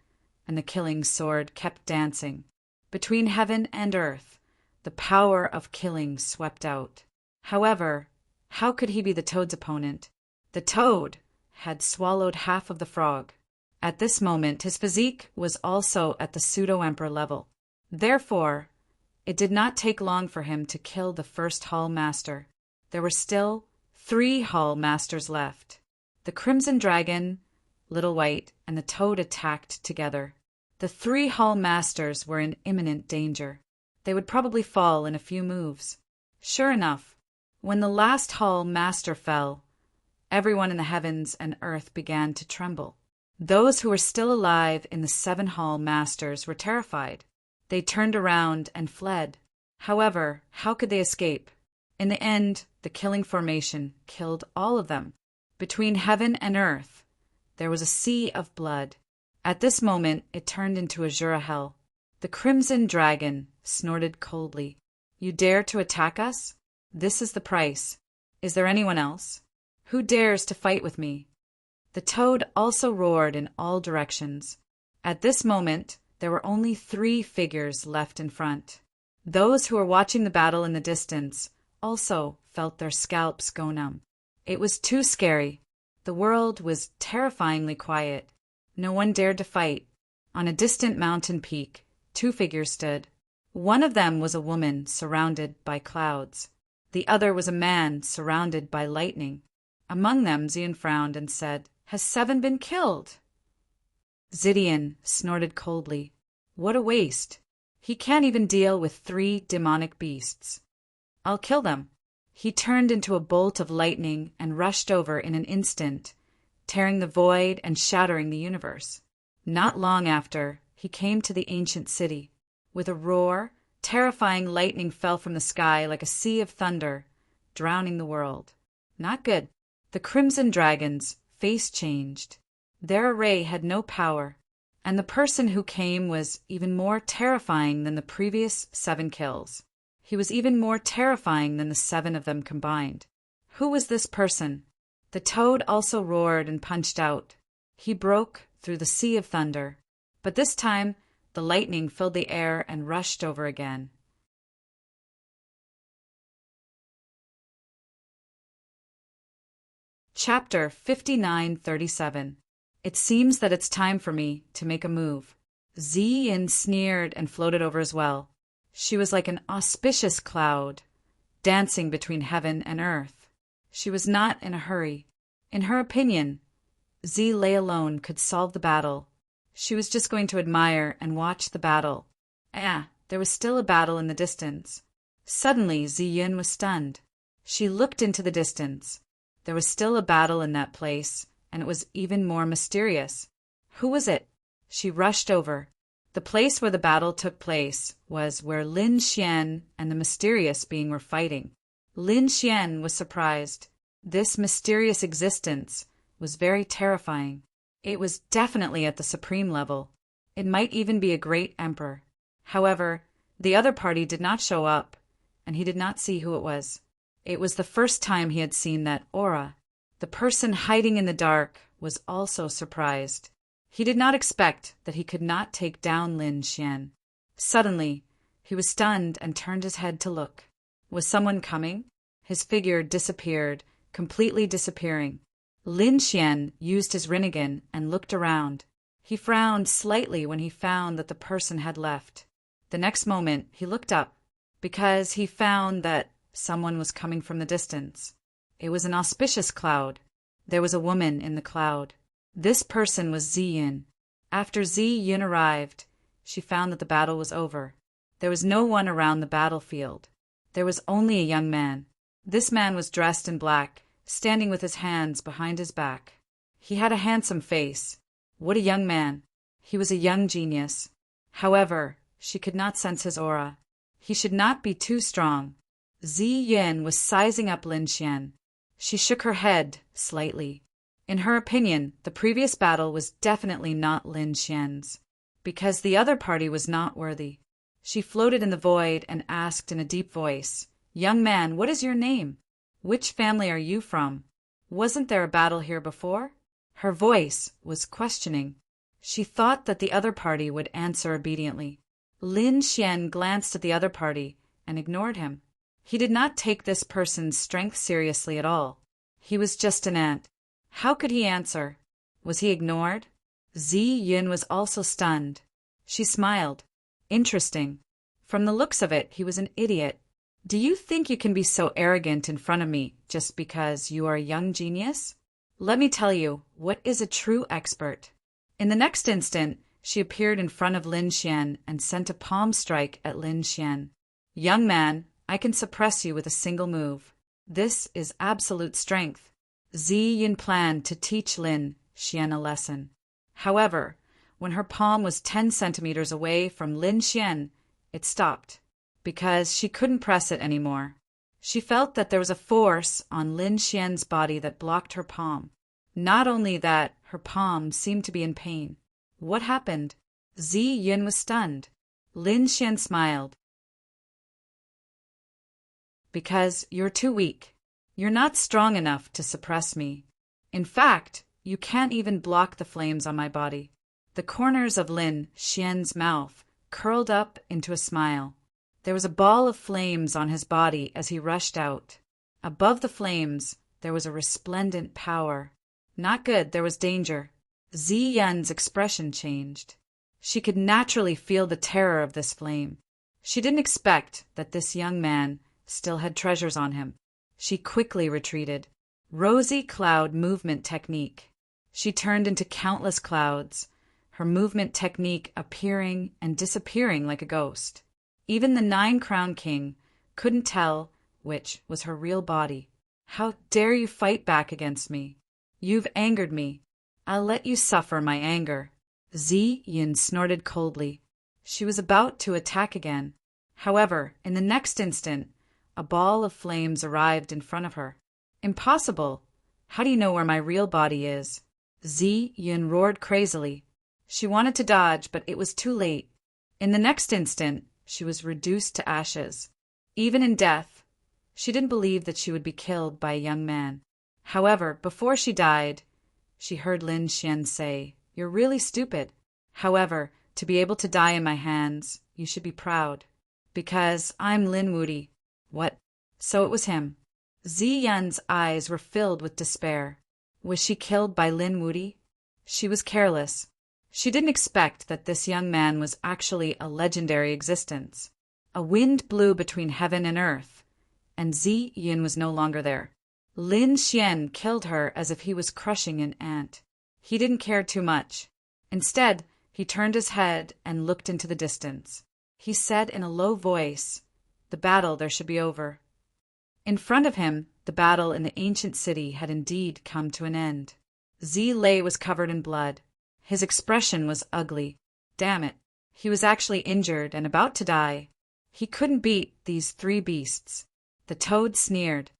and the killing sword kept dancing. Between heaven and earth, the power of killing swept out. However, how could he be the toad's opponent? The toad had swallowed half of the frog. At this moment, his physique was also at the pseudo-emperor level. Therefore, it did not take long for him to kill the first hall master. There were still 3 hall masters left. The Crimson Dragon, Little White, and the Toad attacked together. The 3 hall masters were in imminent danger. They would probably fall in a few moves. Sure enough, when the last hall master fell, everyone in the heavens and earth began to tremble. Those who were still alive in the 7 hall masters were terrified. They turned around and fled. However, how could they escape? In the end, the killing formation killed all of them. Between heaven and earth, there was a sea of blood. At this moment, it turned into a Jura hell. The Crimson Dragon snorted coldly. "You dare to attack us? This is the price. Is there anyone else? Who dares to fight with me?" The toad also roared in all directions. At this moment, there were only 3 figures left in front. Those who were watching the battle in the distance also felt their scalps go numb. It was too scary. The world was terrifyingly quiet. No one dared to fight. On a distant mountain peak, 2 figures stood. One of them was a woman surrounded by clouds. The other was a man surrounded by lightning. Among them, Zion frowned and said, "Has 7 been killed?" Zidian snorted coldly. "What a waste. He can't even deal with 3 demonic beasts. I'll kill them." He turned into a bolt of lightning and rushed over in an instant, tearing the void and shattering the universe. Not long after, he came to the ancient city. With a roar, terrifying lightning fell from the sky like a sea of thunder, drowning the world. Not good. The Crimson Dragon's face changed. Their array had no power, and the person who came was even more terrifying than the previous 7 kills. He was even more terrifying than the 7 of them combined. Who was this person? The toad also roared and punched out. He broke through the sea of thunder, but this time the lightning filled the air and rushed over again. Chapter 5937. It seems that it's time for me to make a move. Ziyin sneered and floated over as well. She was like an auspicious cloud, dancing between heaven and earth. She was not in a hurry. In her opinion, Z lay alone could solve the battle. She was just going to admire and watch the battle. There was still a battle in the distance. Suddenly, Ziyin was stunned. She looked into the distance. There was still a battle in that place, and it was even more mysterious. Who was it? She rushed over. The place where the battle took place was where Lin Xian and the mysterious being were fighting. Lin Xian was surprised. This mysterious existence was very terrifying. It was definitely at the supreme level. It might even be a great emperor. However, the other party did not show up, and he did not see who it was. It was the first time he had seen that aura. The person hiding in the dark was also surprised. He did not expect that he could not take down Lin Xian. Suddenly, he was stunned and turned his head to look. Was someone coming? His figure disappeared, completely disappearing. Lin Xian used his Rinnegan and looked around. He frowned slightly when he found that the person had left. The next moment, he looked up, because he found that someone was coming from the distance. It was an auspicious cloud. There was a woman in the cloud. This person was Ziyin. After Ziyin arrived, she found that the battle was over. There was no one around the battlefield. There was only a young man. This man was dressed in black, standing with his hands behind his back. He had a handsome face. What a young man! He was a young genius. However, she could not sense his aura. He should not be too strong. Zi Yin was sizing up Lin Xian. She shook her head slightly. In her opinion, the previous battle was definitely not Lin Xian's, because the other party was not worthy. She floated in the void and asked in a deep voice, "Young man, what is your name? Which family are you from? Wasn't there a battle here before?" Her voice was questioning. She thought that the other party would answer obediently. Lin Xian glanced at the other party and ignored him. He did not take this person's strength seriously at all. He was just an ant. How could he answer? Was he ignored? Zi Yin was also stunned. She smiled. Interesting. From the looks of it, he was an idiot. Do you think you can be so arrogant in front of me just because you are a young genius? Let me tell you, what is a true expert? In the next instant, she appeared in front of Lin Xian and sent a palm strike at Lin Xian. Young man, I can suppress you with a single move. This is absolute strength. Zi Yin planned to teach Lin Xian a lesson. However, when her palm was 10 centimeters away from Lin Xian, it stopped, because she couldn't press it anymore. She felt that there was a force on Lin Xian's body that blocked her palm. Not only that, her palm seemed to be in pain. What happened? Zi Yin was stunned. Lin Xian smiled. Because you're too weak. You're not strong enough to suppress me. In fact, you can't even block the flames on my body. The corners of Lin Xian's mouth curled up into a smile. There was a ball of flames on his body as he rushed out. Above the flames, there was a resplendent power. Not good, there was danger. Zi Yin's expression changed. She could naturally feel the terror of this flame. She didn't expect that this young man still had treasures on him. She quickly retreated. Rosy cloud movement technique. She turned into countless clouds, her movement technique appearing and disappearing like a ghost. Even the 9-crown king couldn't tell which was her real body. How dare you fight back against me? You've angered me. I'll let you suffer my anger. Zi Yin snorted coldly. She was about to attack again. However, in the next instant, a ball of flames arrived in front of her. Impossible! How do you know where my real body is? Zi Yin roared crazily. She wanted to dodge, but it was too late. In the next instant, she was reduced to ashes. Even in death, she didn't believe that she would be killed by a young man. However, before she died, she heard Lin Xian say, "You're really stupid. However, to be able to die in my hands, you should be proud. Because I'm Lin Wudi." What? So it was him. Zi Yin's eyes were filled with despair. Was she killed by Lin Wudi? She was careless. She didn't expect that this young man was actually a legendary existence. A wind blew between heaven and earth, and Zi Yin was no longer there. Lin Xian killed her as if he was crushing an ant. He didn't care too much. Instead, he turned his head and looked into the distance. He said in a low voice, "The battle there should be over." In front of him, the battle in the ancient city had indeed come to an end. Zi Lei was covered in blood. His expression was ugly. Damn it. He was actually injured and about to die. He couldn't beat these 3 beasts. The toad sneered.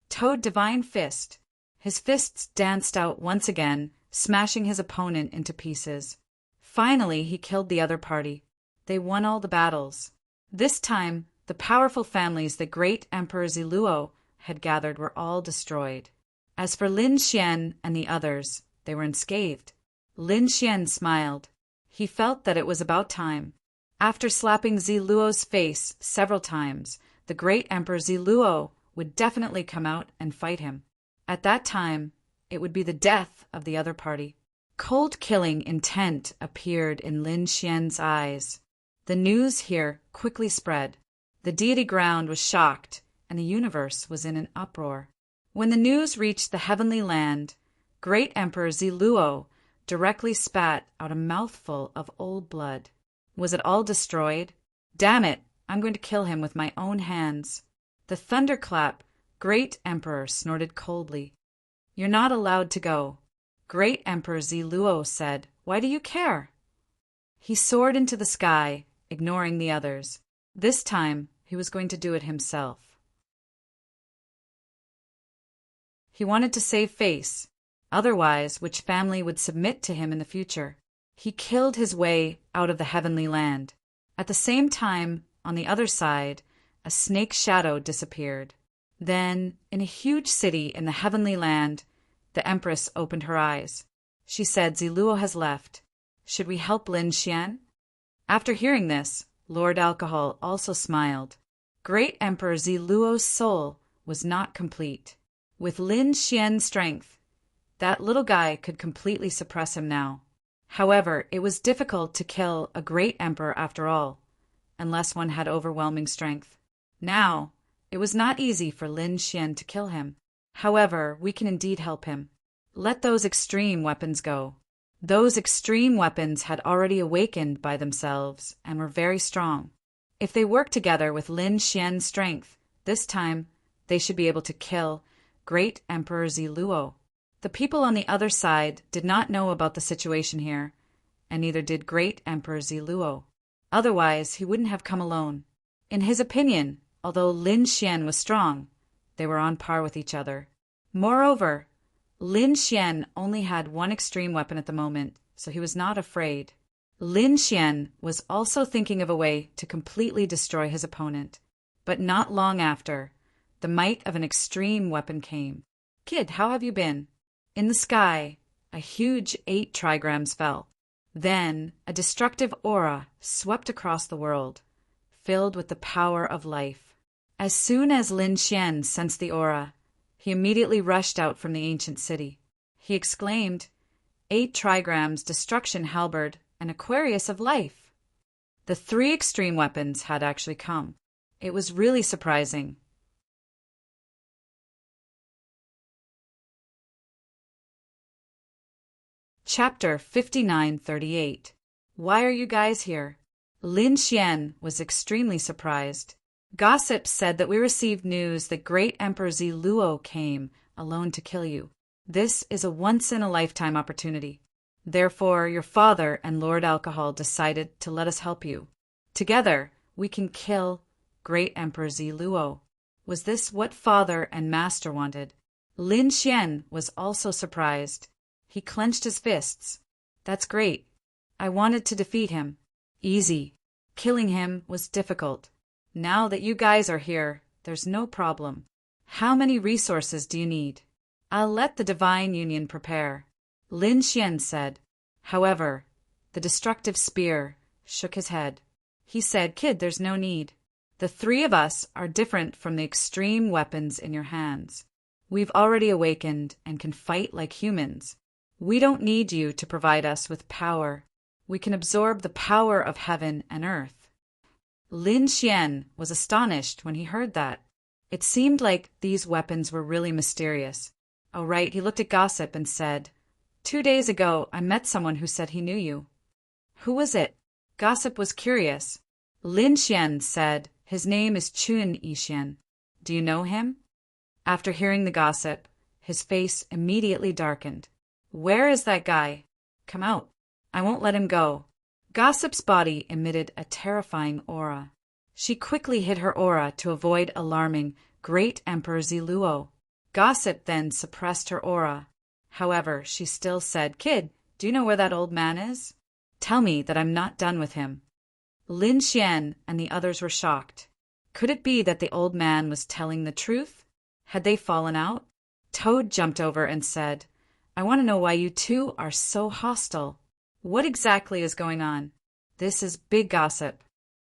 Toad Divine Fist. His fists danced out once again, smashing his opponent into pieces. Finally, he killed the other party. They won all the battles. This time, the powerful families the great Emperor Ziluo had gathered were all destroyed. As for Lin Xian and the others, they were unscathed. Lin Xian smiled. He felt that it was about time. After slapping Ziluo's face several times, the great Emperor Ziluo would definitely come out and fight him. At that time, it would be the death of the other party. Cold killing intent appeared in Lin Xian's eyes. The news here quickly spread. The deity ground was shocked, and the universe was in an uproar. When the news reached the heavenly land, great Emperor Ziluo directly spat out a mouthful of old blood. Was it all destroyed? Damn it! I'm going to kill him with my own hands. The thunderclap Great Emperor snorted coldly. You're not allowed to go. Great Emperor Ziluo said, Why do you care? He soared into the sky, ignoring the others. This time, he was going to do it himself. He wanted to save face. Otherwise, which family would submit to him in the future? He killed his way out of the heavenly land. At the same time, on the other side, a snake shadow disappeared. Then, in a huge city in the heavenly land, the Empress opened her eyes. She said, Ziluo has left. Should we help Lin Xian? After hearing this, Lord Alcohol also smiled. Great Emperor Ziluo's soul was not complete. With Lin Xian's strength, that little guy could completely suppress him now. However, it was difficult to kill a great emperor after all, unless one had overwhelming strength. Now, it was not easy for Lin Xian to kill him. However, we can indeed help him. Let those extreme weapons go. Those extreme weapons had already awakened by themselves and were very strong. If they work together with Lin Xian's strength, this time they should be able to kill Great Emperor Ziluo. The people on the other side did not know about the situation here, and neither did Great Emperor Ziluo. Otherwise, he wouldn't have come alone. In his opinion, although Lin Xian was strong, they were on par with each other. Moreover, Lin Xian only had one extreme weapon at the moment, so he was not afraid. Lin Xian was also thinking of a way to completely destroy his opponent. But not long after, the might of an extreme weapon came. Kid, how have you been? In the sky, a huge 8 trigrams fell. Then, a destructive aura swept across the world, filled with the power of life. As soon as Lin Xian sensed the aura, he immediately rushed out from the ancient city. He exclaimed, 8 trigrams, destruction halberd, an Aquarius of life. The 3 extreme weapons had actually come. It was really surprising. Chapter 5938. Why are you guys here? Lin Xian was extremely surprised. Gossips said that we received news that Great Emperor Ziluo came alone to kill you. This is a once-in-a-lifetime opportunity. Therefore, your father and Lord Alcohol decided to let us help you. Together, we can kill Great Emperor Ziluo. Was this what father and master wanted? Lin Xian was also surprised. He clenched his fists. That's great. I wanted to defeat him. Easy. Killing him was difficult. Now that you guys are here, there's no problem. How many resources do you need? I'll let the Divine Union prepare, Lin Xian said. However, the destructive spear shook his head. He said, Kid, there's no need. The 3 of us are different from the extreme weapons in your hands. We've already awakened and can fight like humans. We don't need you to provide us with power. We can absorb the power of heaven and earth. Lin Xian was astonished when he heard that. It seemed like these weapons were really mysterious. Oh, right, he looked at Gossip and said, 2 days ago, I met someone who said he knew you. Who was it? Gossip was curious. Lin Xian said, his name is Chun Yixian. Do you know him? After hearing the gossip, his face immediately darkened. Where is that guy? Come out. I won't let him go. Gossip's body emitted a terrifying aura. She quickly hid her aura to avoid alarming Great Emperor Ziluo. Gossip then suppressed her aura. However, she still said, Kid, do you know where that old man is? Tell me that I'm not done with him. Lin Xian and the others were shocked. Could it be that the old man was telling the truth? Had they fallen out? Toad jumped over and said, I want to know why you 2 are so hostile. What exactly is going on? This is big gossip.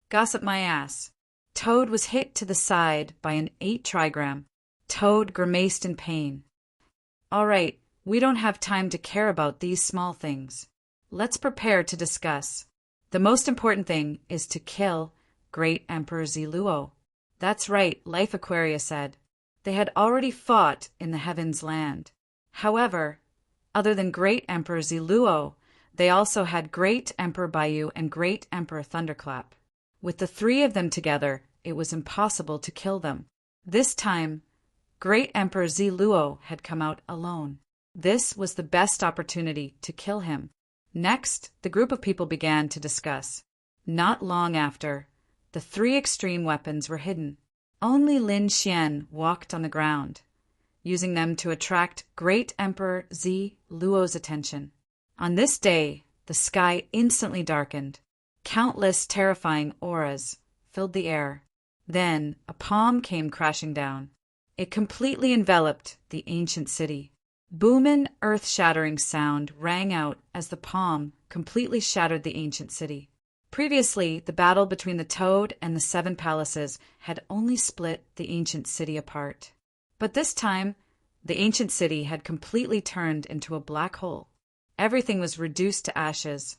Gossip my ass. Toad was hit to the side by an 8 trigram. Toad grimaced in pain. All right, we don't have time to care about these small things. Let's prepare to discuss. The most important thing is to kill Great Emperor Ziluo. That's right, Life Aquaria said. They had already fought in the Heaven's Land. However, other than Great Emperor Ziluo, they also had Great Emperor Baiyu and Great Emperor Thunderclap. With the 3 of them together, it was impossible to kill them. This time, Great Emperor Ziluo had come out alone. This was the best opportunity to kill him. Next, the group of people began to discuss. Not long after, the three extreme weapons were hidden. Only Lin Xian walked on the ground, using them to attract Great Emperor Ziluo's attention. On this day, the sky instantly darkened. Countless terrifying auras filled the air. Then a palm came crashing down. It completely enveloped the ancient city. Booming, earth-shattering sound rang out as the palm completely shattered the ancient city. Previously, the battle between the Toad and the Seven Palaces had only split the ancient city apart. But this time, the ancient city had completely turned into a black hole. Everything was reduced to ashes.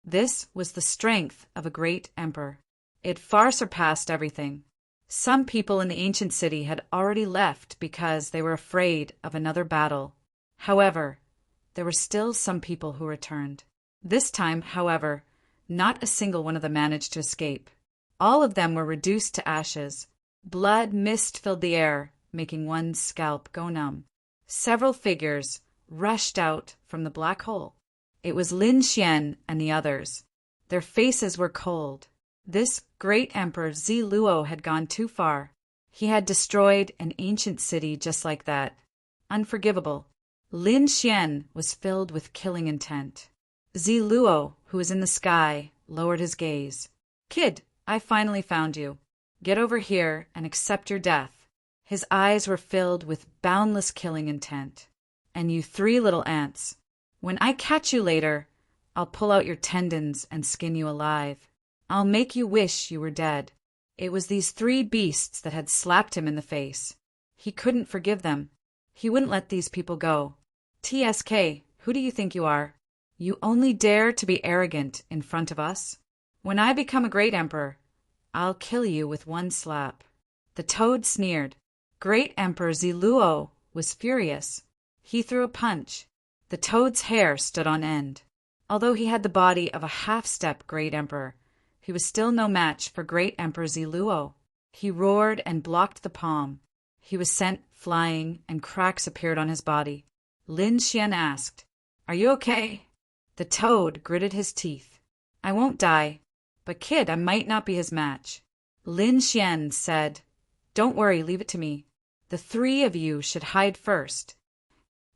This was the strength of a great emperor. It far surpassed everything. Some people in the ancient city had already left because they were afraid of another battle. However, there were still some people who returned. This time, however, not a single one of them managed to escape. All of them were reduced to ashes. Blood mist filled the air, making one's scalp go numb. Several figures rushed out from the black hole. It was Lin Xian and the others. Their faces were cold. This great emperor Ziluo had gone too far. He had destroyed an ancient city just like that. Unforgivable. Lin Xian was filled with killing intent. Ziluo, who was in the sky, lowered his gaze. "Kid, I finally found you. Get over here and accept your death." His eyes were filled with boundless killing intent. "And you three little ants, when I catch you later, I'll pull out your tendons and skin you alive. I'll make you wish you were dead." It was these three beasts that had slapped him in the face. He couldn't forgive them. He wouldn't let these people go. "TSK, who do you think you are? You only dare to be arrogant in front of us? When I become a great emperor, I'll kill you with one slap." The Toad sneered. Great Emperor Ziluo was furious. He threw a punch. The Toad's hair stood on end. Although he had the body of a half-step great emperor, he was still no match for Great Emperor Ziluo. He roared and blocked the palm. He was sent flying, and cracks appeared on his body. Lin Xian asked, "Are you okay?" The Toad gritted his teeth. "I won't die, but kid, I might not be his match." Lin Xian said, "Don't worry, leave it to me. The three of you should hide first."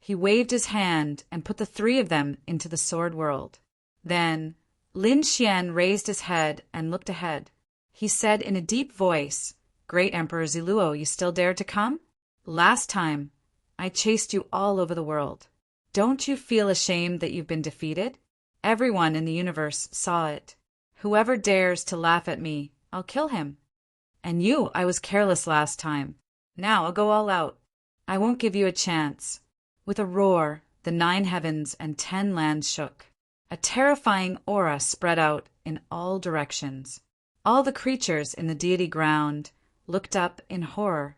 He waved his hand and put the three of them into the sword world. Then Lin Xian raised his head and looked ahead. He said in a deep voice, "Great Emperor Ziluo, you still dare to come? Last time, I chased you all over the world. Don't you feel ashamed that you've been defeated? Everyone in the universe saw it. Whoever dares to laugh at me, I'll kill him. And you, I was careless last time. Now I'll go all out. I won't give you a chance." With a roar, the 9 heavens and 10 lands shook. A terrifying aura spread out in all directions. All the creatures in the deity ground looked up in horror.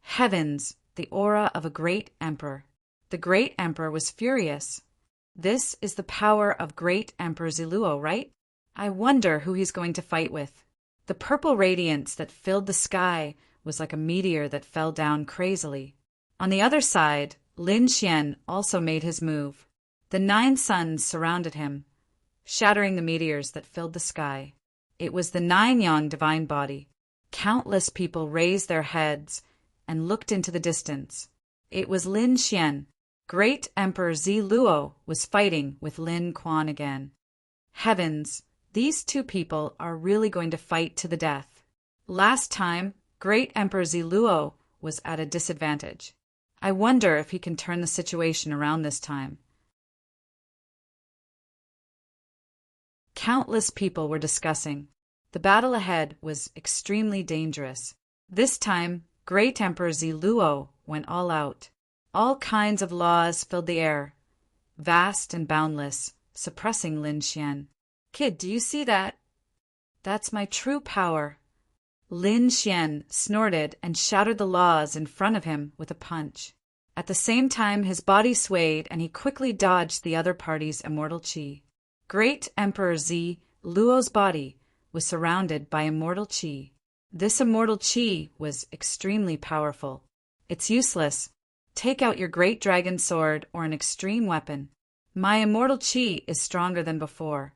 Heavens, the aura of a great emperor. The great emperor was furious. This is the power of Great Emperor Ziluo, right? I wonder who he's going to fight with. The purple radiance that filled the sky was like a meteor that fell down crazily. On the other side, Lin Xian also made his move. The 9 suns surrounded him, shattering the meteors that filled the sky. It was the 9-yang divine body. Countless people raised their heads and looked into the distance. It was Lin Xian. Great Emperor Ziluo was fighting with Lin Quan again. Heavens, these two people are really going to fight to the death. Last time, Great Emperor Ziluo was at a disadvantage. I wonder if he can turn the situation around this time. Countless people were discussing. The battle ahead was extremely dangerous. This time, Great Emperor Ziluo went all out. All kinds of laws filled the air, vast and boundless, suppressing Lin Xian. "Kid, do you see that? That's my true power." Lin Xian snorted and shattered the laws in front of him with a punch. At the same time, his body swayed and he quickly dodged the other party's immortal qi. Great Emperor Ziluo's body was surrounded by immortal qi. This immortal chi was extremely powerful. It's useless. Take out your great dragon sword or an extreme weapon. My immortal chi is stronger than before.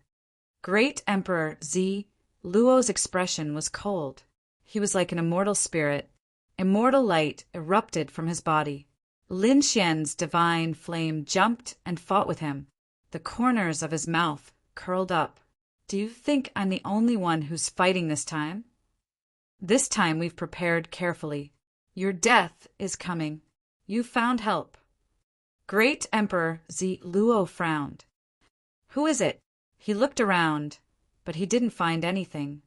Great Emperor Zi Luo's expression was cold. He was like an immortal spirit. Immortal light erupted from his body. Lin Xian's divine flame jumped and fought with him. The corners of his mouth curled up. Do you think I'm the only one who's fighting this time? This time we've prepared carefully. Your death is coming. You found help. Great Emperor Zi Luo frowned. Who is it? He looked around, but he didn't find anything.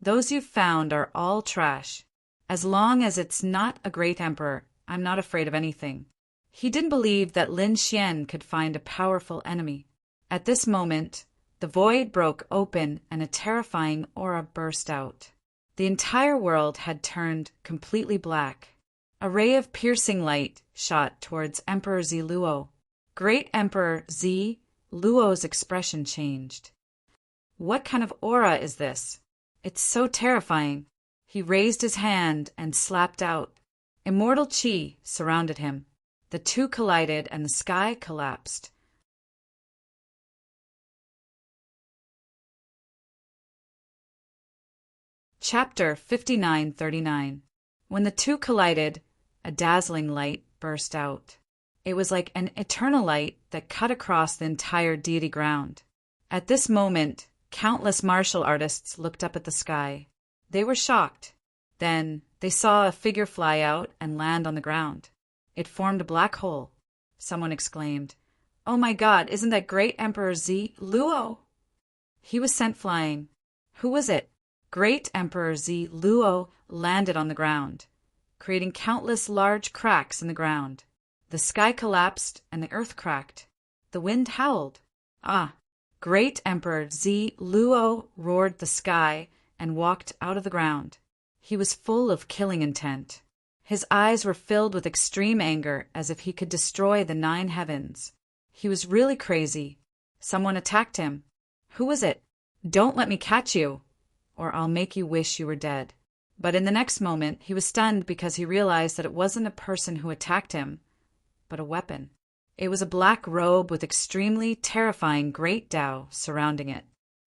Those you've found are all trash. As long as it's not a great emperor, I'm not afraid of anything. He didn't believe that Lin Xian could find a powerful enemy. At this moment, the void broke open and a terrifying aura burst out. The entire world had turned completely black. A ray of piercing light shot towards Emperor Zi Luo. Great Emperor Zi Luo's expression changed. What kind of aura is this? It's so terrifying. He raised his hand and slapped out. Immortal chi surrounded him. The two collided and the sky collapsed. Chapter 5939. When the two collided, a dazzling light burst out. It was like an eternal light that cut across the entire deity ground. At this moment, countless martial artists looked up at the sky. They were shocked. Then they saw a figure fly out and land on the ground. It formed a black hole. Someone exclaimed, "Oh my God, isn't that great Emperor Zi Luo?" He was sent flying. Who was it? Great Emperor Zi Luo landed on the ground, creating countless large cracks in the ground. The sky collapsed and the earth cracked. The wind howled. Ah! Great Emperor Zi Luo roared the sky and walked out of the ground. He was full of killing intent. His eyes were filled with extreme anger, as if he could destroy the 9 heavens. He was really crazy. Someone attacked him. Who was it? "Don't let me catch you, or I'll make you wish you were dead." But in the next moment, he was stunned because he realized that it wasn't a person who attacked him, but a weapon. It was a black robe with extremely terrifying great Tao surrounding it.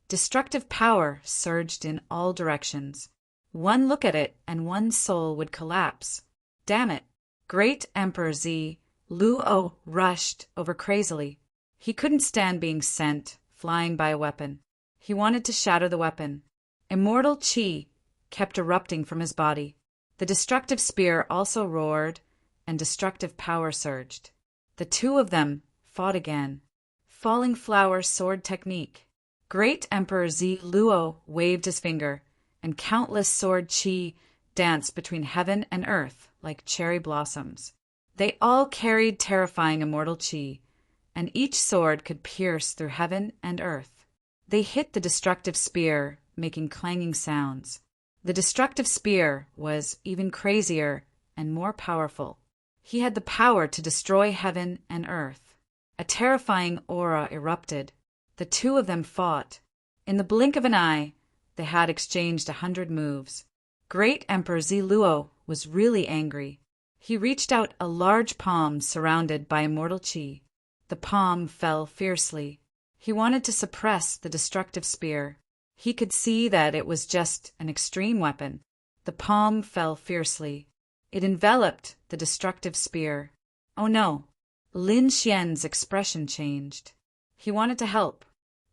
Destructive power surged in all directions. One look at it and one's soul would collapse. Damn it! Great Emperor Zi Luo rushed over crazily. He couldn't stand being sent flying by a weapon. He wanted to shatter the weapon. Immortal chi kept erupting from his body. The destructive spear also roared, and destructive power surged. The two of them fought again. Falling flower sword technique. Great Emperor Zi Luo waved his finger, and countless sword chi danced between heaven and earth like cherry blossoms. They all carried terrifying immortal chi, and each sword could pierce through heaven and earth. They hit the destructive spear, making clanging sounds. The destructive spear was even crazier and more powerful. He had the power to destroy heaven and earth. A terrifying aura erupted. The two of them fought. In the blink of an eye, they had exchanged 100 moves. Great Emperor Zi Luo was really angry. He reached out a large palm surrounded by immortal chi. The palm fell fiercely. He wanted to suppress the destructive spear. He could see that it was just an extreme weapon. The palm fell fiercely. It enveloped the destructive spear. Oh no! Lin Xian's expression changed. He wanted to help.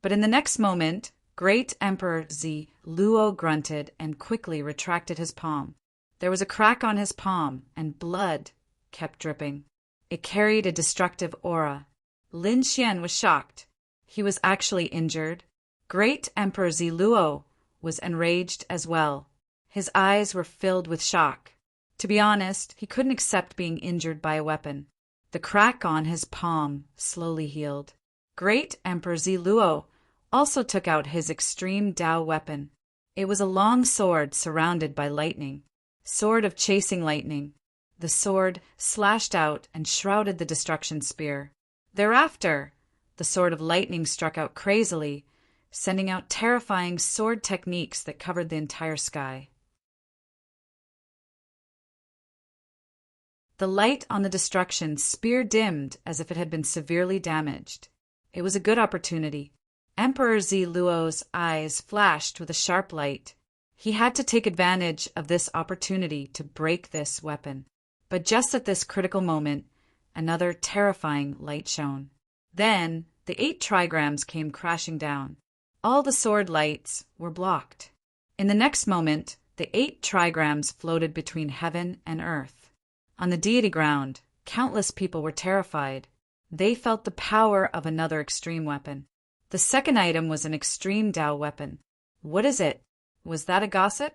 But in the next moment, Great Emperor Zi Luo grunted and quickly retracted his palm. There was a crack on his palm, and blood kept dripping. It carried a destructive aura. Lin Xian was shocked. He was actually injured. Great Emperor Zi Luo was enraged as well. His eyes were filled with shock. To be honest, he couldn't accept being injured by a weapon. The crack on his palm slowly healed. Great Emperor Zi Luo also took out his extreme Tao weapon. It was a long sword surrounded by lightning. Sword of chasing lightning. The sword slashed out and shrouded the destruction spear. Thereafter, the sword of lightning struck out crazily, sending out terrifying sword techniques that covered the entire sky. The light on the destruction spear dimmed as if it had been severely damaged. It was a good opportunity. Emperor Zi Luo's eyes flashed with a sharp light. He had to take advantage of this opportunity to break this weapon. But just at this critical moment, another terrifying light shone. Then, the 8 trigrams came crashing down. All the sword lights were blocked. In the next moment, the 8 trigrams floated between heaven and earth. On the deity ground, countless people were terrified. They felt the power of another extreme weapon. The second item was an extreme Dao weapon. What is it? Was that a gossip?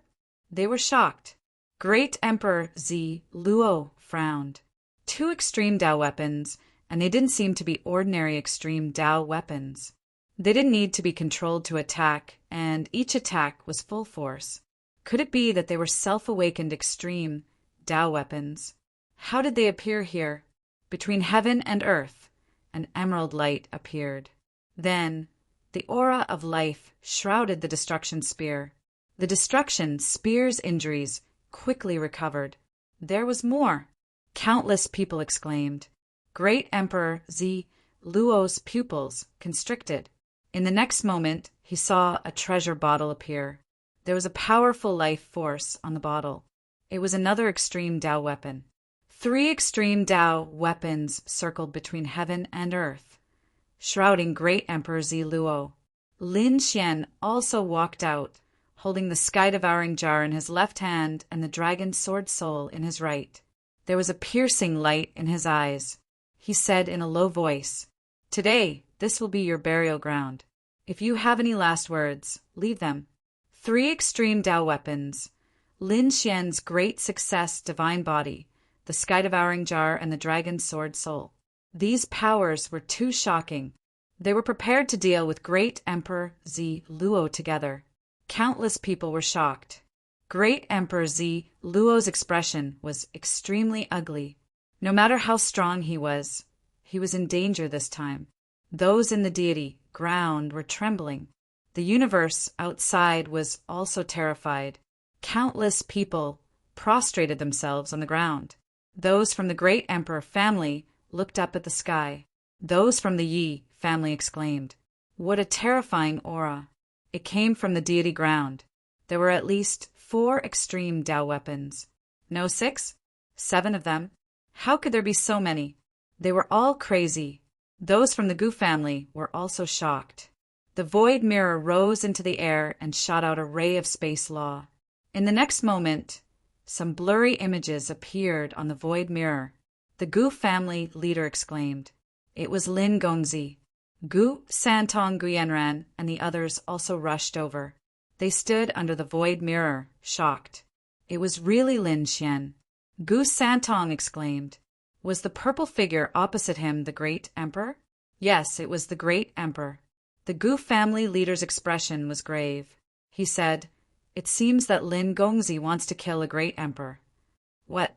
They were shocked. Great Emperor Zi Luo frowned. 2 extreme Dao weapons, and they didn't seem to be ordinary extreme Dao weapons. They didn't need to be controlled to attack, and each attack was full force. Could it be that they were self-awakened extreme Dao weapons? How did they appear here? Between heaven and earth, an emerald light appeared. Then, the aura of life shrouded the destruction spear. The destruction spear's injuries quickly recovered. There was more. Countless people exclaimed. Great Emperor Zi Luo's pupils constricted. In the next moment, he saw a treasure bottle appear. There was a powerful life force on the bottle. It was another extreme Dao weapon. 3 extreme Dao weapons circled between heaven and earth, shrouding Great Emperor Zi Luo. Lin Xian also walked out, holding the sky-devouring jar in his left hand and the dragon sword soul in his right. There was a piercing light in his eyes. He said in a low voice, "Today, this will be your burial ground. If you have any last words, leave them." 3 extreme Dao weapons. Lin Xian's great success divine body, the sky-devouring jar, and the dragon sword soul. These powers were too shocking. They were prepared to deal with Great Emperor Zi Luo together. Countless people were shocked. Great Emperor Zi Luo's expression was extremely ugly. No matter how strong he was in danger this time. Those in the deity ground were trembling. The universe outside was also terrified. Countless people prostrated themselves on the ground. Those from the Great Emperor family looked up at the sky. Those from the Yi family exclaimed, "What a terrifying aura!" It came from the deity ground. There were at least 4 extreme Dao weapons. No 6? 7 of them. How could there be so many? They were all crazy. Those from the Gu family were also shocked. The void mirror rose into the air and shot out a ray of space law. In the next moment, some blurry images appeared on the void mirror. The Gu family leader exclaimed. It was Lin Gongzi. Gu Santong Guyenran and the others also rushed over. They stood under the void mirror, shocked. It was really Lin Xian. Gu Santong exclaimed. Was the purple figure opposite him the Great Emperor? Yes, it was the Great Emperor. The Gu family leader's expression was grave. He said, "It seems that Lin Gongzi wants to kill a Great Emperor." What?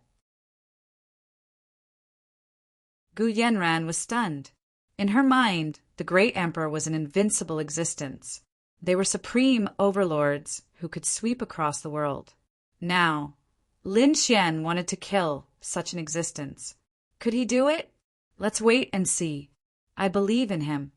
Gu Yenran was stunned. In her mind, the Great Emperor was an invincible existence. They were supreme overlords who could sweep across the world. Now, Lin Xian wanted to kill such an existence. Could he do it? Let's wait and see. I believe in him.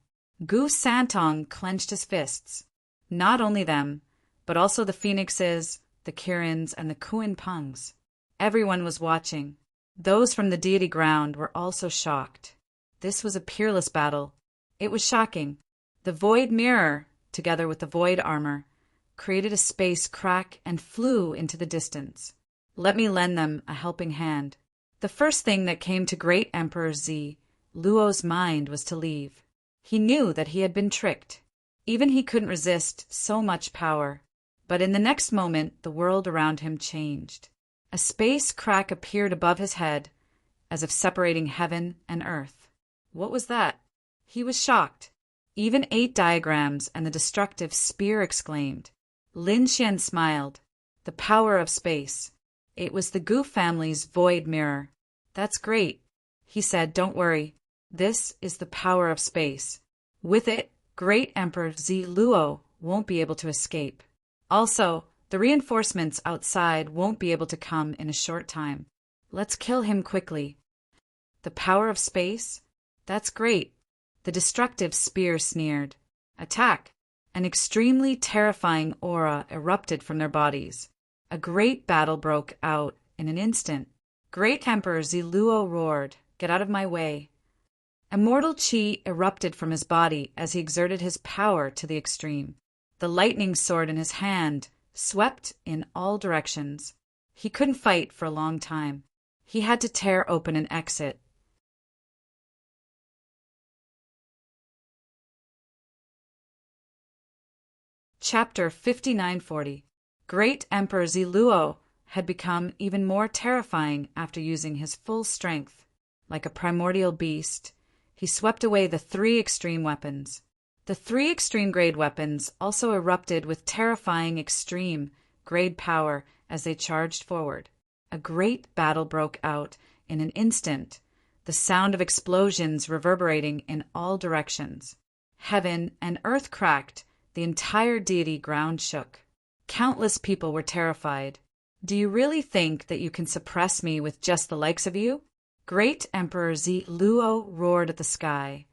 Gu Santong clenched his fists. Not only them, but also the phoenixes, the Kirins, and the Kuan Pungs. Everyone was watching. Those from the deity ground were also shocked. This was a peerless battle. It was shocking. The void mirror, together with the void armor, created a space crack and flew into the distance. Let me lend them a helping hand. The first thing that came to Great Emperor Zi Luo's mind was to leave. He knew that he had been tricked. Even he couldn't resist so much power. But in the next moment, the world around him changed. A space crack appeared above his head, as if separating heaven and earth. What was that? He was shocked. Even 8 diagrams and the destructive spear exclaimed. Lin Xian smiled. The power of space. It was the Gu family's void mirror. That's great. He said, don't worry. This is the power of space. With it, Great Emperor Zi Luo won't be able to escape. Also, the reinforcements outside won't be able to come in a short time. Let's kill him quickly. The power of space? That's great. The destructive spear sneered. Attack! An extremely terrifying aura erupted from their bodies. A great battle broke out in an instant. Great Emperor Ziluo roared, "Get out of my way." Immortal chi erupted from his body as he exerted his power to the extreme. The lightning sword in his hand swept in all directions. He couldn't fight for a long time. He had to tear open an exit. Chapter 5940. Great Emperor Ziluo had become even more terrifying after using his full strength. Like a primordial beast, he swept away the three extreme weapons. The three extreme-grade weapons also erupted with terrifying extreme-grade power as they charged forward. A great battle broke out in an instant, the sound of explosions reverberating in all directions. Heaven and earth cracked, the entire deity ground shook. Countless people were terrified. Do you really think that you can suppress me with just the likes of you? Great Emperor Ziluo roared at the sky,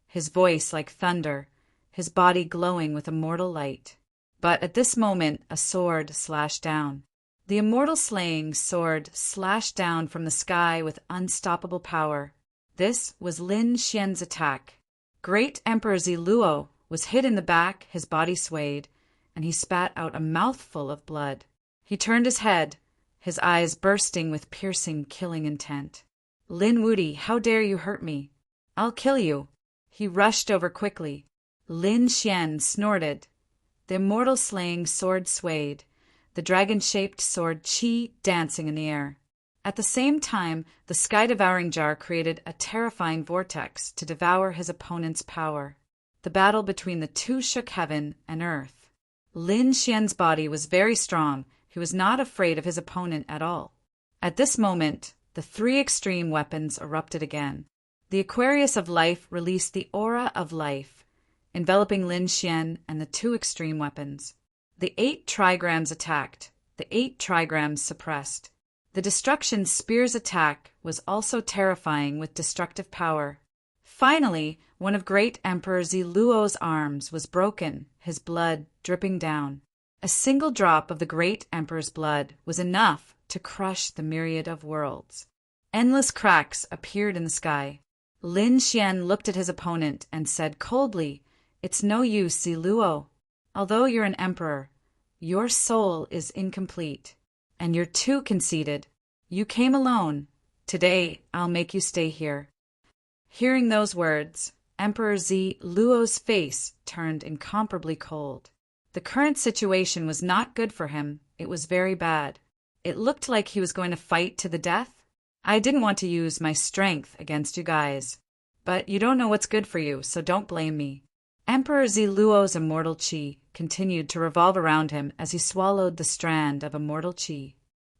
his voice like thunder, his body glowing with immortal light. But at this moment a sword slashed down. The immortal slaying sword slashed down from the sky with unstoppable power. This was Lin Xian's attack. Great Emperor Ziluo was hit in the back, his body swayed, and he spat out a mouthful of blood. He turned his head, his eyes bursting with piercing, killing intent. "Lin Wuti, how dare you hurt me? I'll kill you." He rushed over quickly. Lin Xian snorted. The immortal slaying sword swayed, the dragon-shaped sword chi dancing in the air. At the same time, the sky-devouring jar created a terrifying vortex to devour his opponent's power. The battle between the two shook heaven and earth. Lin Xian's body was very strong. He was not afraid of his opponent at all. At this moment, the three extreme weapons erupted again. The Aquarius of Life released the aura of life, enveloping Lin Xian and the two extreme weapons. The 8 trigrams attacked. The 8 trigrams suppressed. The destruction spear's attack was also terrifying with destructive power. Finally, one of Great Emperor Ziluo's arms was broken, his blood dripping down. A single drop of the Great Emperor's blood was enough to crush the myriad of worlds. Endless cracks appeared in the sky. Lin Xian looked at his opponent and said coldly, "It's no use, Ziluo. Although you're an emperor, your soul is incomplete, and you're too conceited. You came alone. Today, I'll make you stay here." Hearing those words, Emperor Ziluo's face turned incomparably cold. The current situation was not good for him. It was very bad. It looked like he was going to fight to the death. I didn't want to use my strength against you guys, but you don't know what's good for you, so don't blame me. Emperor Ziluo's immortal chi continued to revolve around him as he swallowed the strand of immortal chi.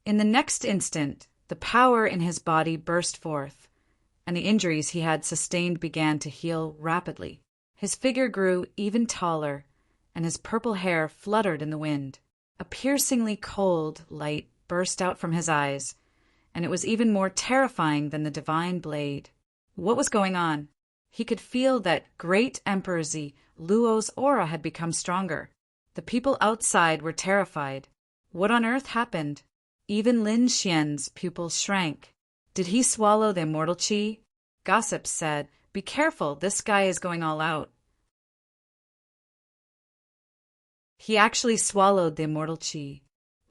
In the next instant, the power in his body burst forth, and the injuries he had sustained began to heal rapidly. His figure grew even taller, and his purple hair fluttered in the wind. A piercingly cold light burst out from his eyes, and it was even more terrifying than the divine blade. What was going on? He could feel that Great Emperor Ziluo's aura had become stronger. The people outside were terrified. What on earth happened? Even Lin Xian's pupils shrank. Did he swallow the immortal chi? Gossips said, "Be careful, this guy is going all out." He actually swallowed the immortal chi.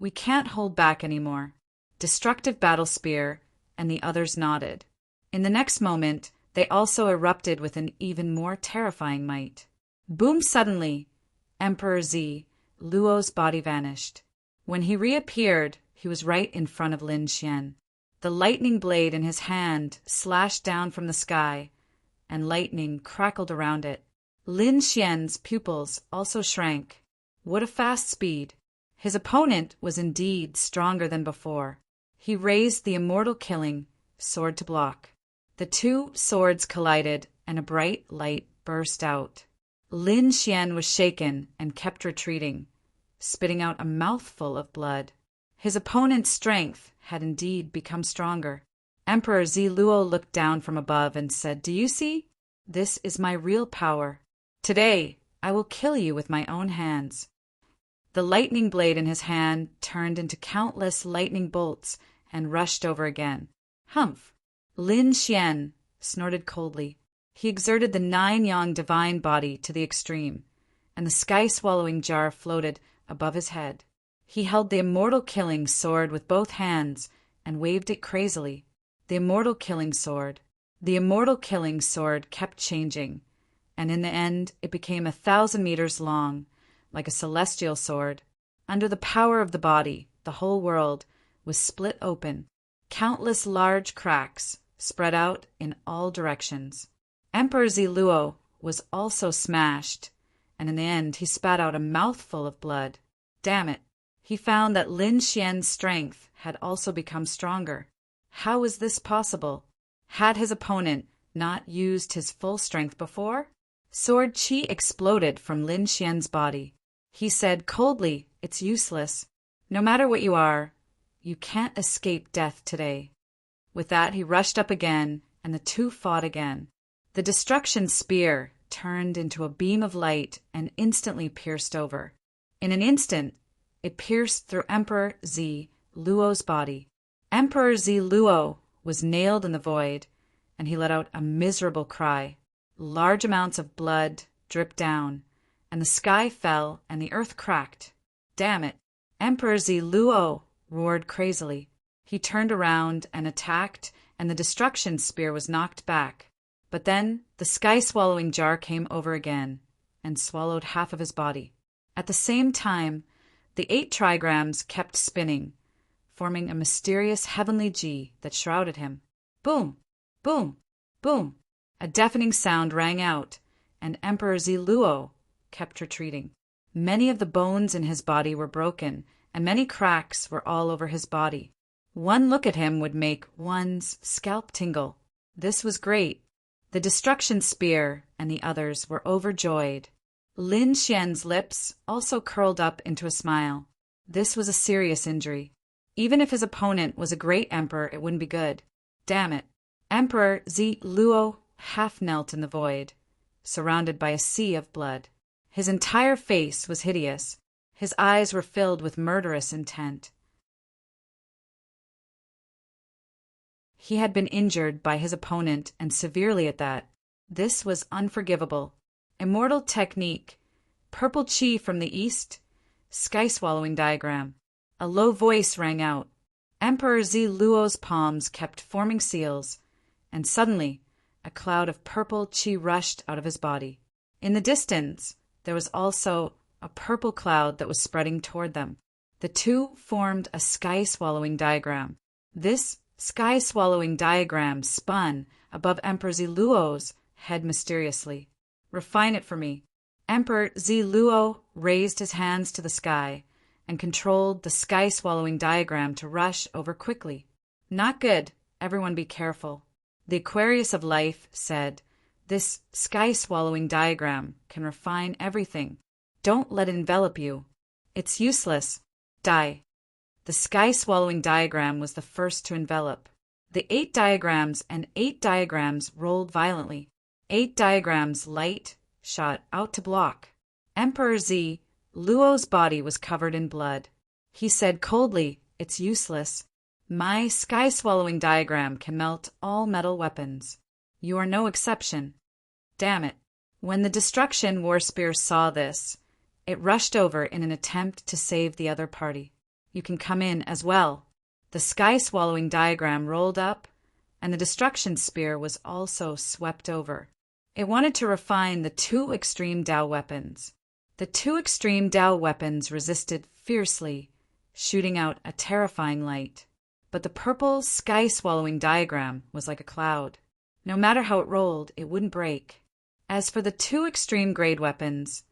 We can't hold back anymore. Destructive battle spear, and the others nodded. In the next moment, they also erupted with an even more terrifying might. Boom! Suddenly, Emperor Ziluo's body vanished. When he reappeared, he was right in front of Lin Xian. The lightning blade in his hand slashed down from the sky, and lightning crackled around it. Lin Xian's pupils also shrank. What a fast speed! His opponent was indeed stronger than before. He raised the immortal killing sword to block. The two swords collided, and a bright light burst out. Lin Xian was shaken and kept retreating, spitting out a mouthful of blood. His opponent's strength had indeed become stronger. Emperor Ziluo looked down from above and said, "Do you see? This is my real power. Today, I will kill you with my own hands." The lightning blade in his hand turned into countless lightning bolts and rushed over again. Humph! Lin Xian snorted coldly. He exerted the 9-yang divine body to the extreme, and the sky-swallowing jar floated above his head. He held the immortal killing sword with both hands and waved it crazily. The immortal killing sword. The immortal killing sword kept changing, and in the end it became 1,000 meters long, like a celestial sword. Under the power of the body, the whole world was split open. Countless large cracks spread out in all directions. Emperor Ziluo was also smashed, and in the end he spat out a mouthful of blood. Damn it! He found that Lin Xian's strength had also become stronger. How was this possible? Had his opponent not used his full strength before? Sword chi exploded from Lin Xian's body. He said coldly, "It's useless. No matter what you are, you can't escape death today." With that, he rushed up again, and the two fought again. The destruction spear turned into a beam of light and instantly pierced over. In an instant, it pierced through Emperor Ziluo's body. Emperor Ziluo was nailed in the void, and he let out a miserable cry. Large amounts of blood dripped down, and the sky fell and the earth cracked. Damn it! Emperor Ziluo roared crazily. He turned around and attacked, and the destruction spear was knocked back. But then the sky-swallowing jar came over again and swallowed half of his body. At the same time, the 8 trigrams kept spinning, forming a mysterious heavenly G that shrouded him. Boom! Boom! Boom! A deafening sound rang out, and Emperor Ziluo kept retreating. Many of the bones in his body were broken, and many cracks were all over his body. One look at him would make one's scalp tingle. This was great. The destruction spear and the others were overjoyed. Lin Xian's lips also curled up into a smile. This was a serious injury. Even if his opponent was a great emperor, it wouldn't be good. Damn it. Emperor Ziluo half knelt in the void, surrounded by a sea of blood. His entire face was hideous. His eyes were filled with murderous intent. He had been injured by his opponent, and severely at that. This was unforgivable. Immortal technique. Purple chi from the east. Sky-swallowing diagram. A low voice rang out. Emperor Ziluo's palms kept forming seals, and suddenly a cloud of purple chi rushed out of his body. In the distance, there was also a purple cloud that was spreading toward them. The two formed a sky-swallowing diagram. This sky-swallowing diagram spun above Emperor Ziluo's head mysteriously. "Refine it for me." Emperor Ziluo raised his hands to the sky and controlled the sky-swallowing diagram to rush over quickly. "Not good. Everyone be careful." The Aquarius of Life said, "This sky-swallowing diagram can refine everything. Don't let it envelop you. It's useless. Die." The sky-swallowing diagram was the first to envelop. The 8 diagrams and 8 diagrams rolled violently. 8 diagrams light shot out to block. Emperor Ziluo's body was covered in blood. He said coldly, "It's useless. My sky-swallowing diagram can melt all metal weapons. You are no exception." Damn it. When the destruction war spear saw this, it rushed over in an attempt to save the other party. "You can come in as well." The sky-swallowing diagram rolled up, and the destruction spear was also swept over. It wanted to refine the 2 extreme Dao weapons. The 2 extreme Dao weapons resisted fiercely, shooting out a terrifying light. But the purple sky-swallowing diagram was like a cloud. No matter how it rolled, it wouldn't break. As for the 2 extreme grade weapons,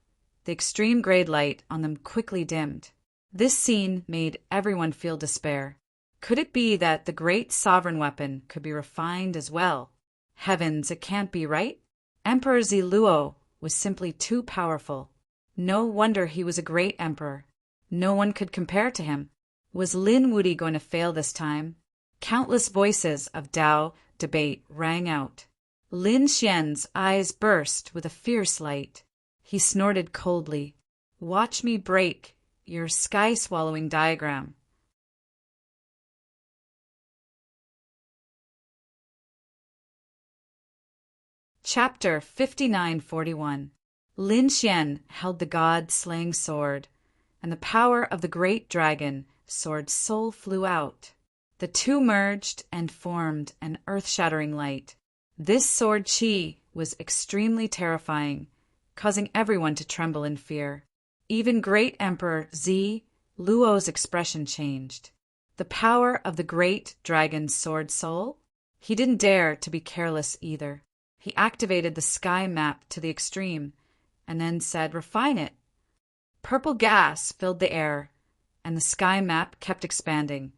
the extreme grade light on them quickly dimmed. This scene made everyone feel despair. Could it be that the great sovereign weapon could be refined as well? Heavens, it can't be, right? Emperor Ziluo was simply too powerful. No wonder he was a great emperor. No one could compare to him. Was Lin Wuti going to fail this time? Countless voices of Tao debate rang out. Lin Xian's eyes burst with a fierce light. He snorted coldly. "Watch me break your sky-swallowing diagram." Chapter 5941. Lin Xian held the god-slaying sword, and the power of the great dragon sword soul flew out. The two merged and formed an earth-shattering light. This sword chi was extremely terrifying, causing everyone to tremble in fear. Even Great Emperor Zi Luo's expression changed. The power of the great dragon's sword soul? He didn't dare to be careless either. He activated the sky map to the extreme, and then said, "Refine it." Purple gas filled the air, and the sky map kept expanding,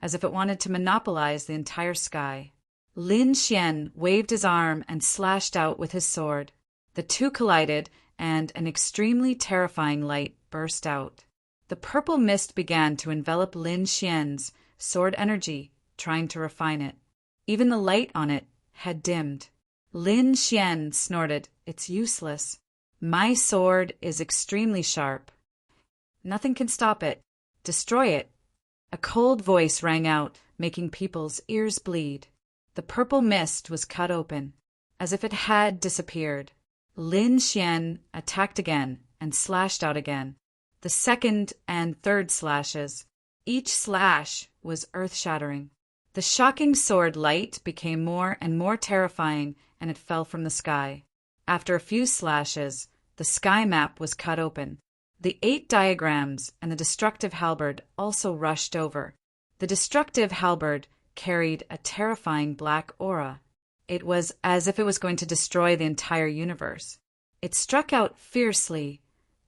as if it wanted to monopolize the entire sky. Lin Xian waved his arm and slashed out with his sword. The two collided, and an extremely terrifying light burst out. The purple mist began to envelop Lin Xian's sword energy, trying to refine it. Even the light on it had dimmed. Lin Xian snorted, "It's useless. My sword is extremely sharp. Nothing can stop it. Destroy it." A cold voice rang out, making people's ears bleed. The purple mist was cut open, as if it had disappeared. Lin Xian attacked again and slashed out again. The second and third slashes. Each slash was earth-shattering. The shocking sword light became more and more terrifying, and it fell from the sky. After a few slashes, the sky map was cut open. The 8 diagrams and the destructive halberd also rushed over. The destructive halberd carried a terrifying black aura. It was as if it was going to destroy the entire universe. It struck out fiercely,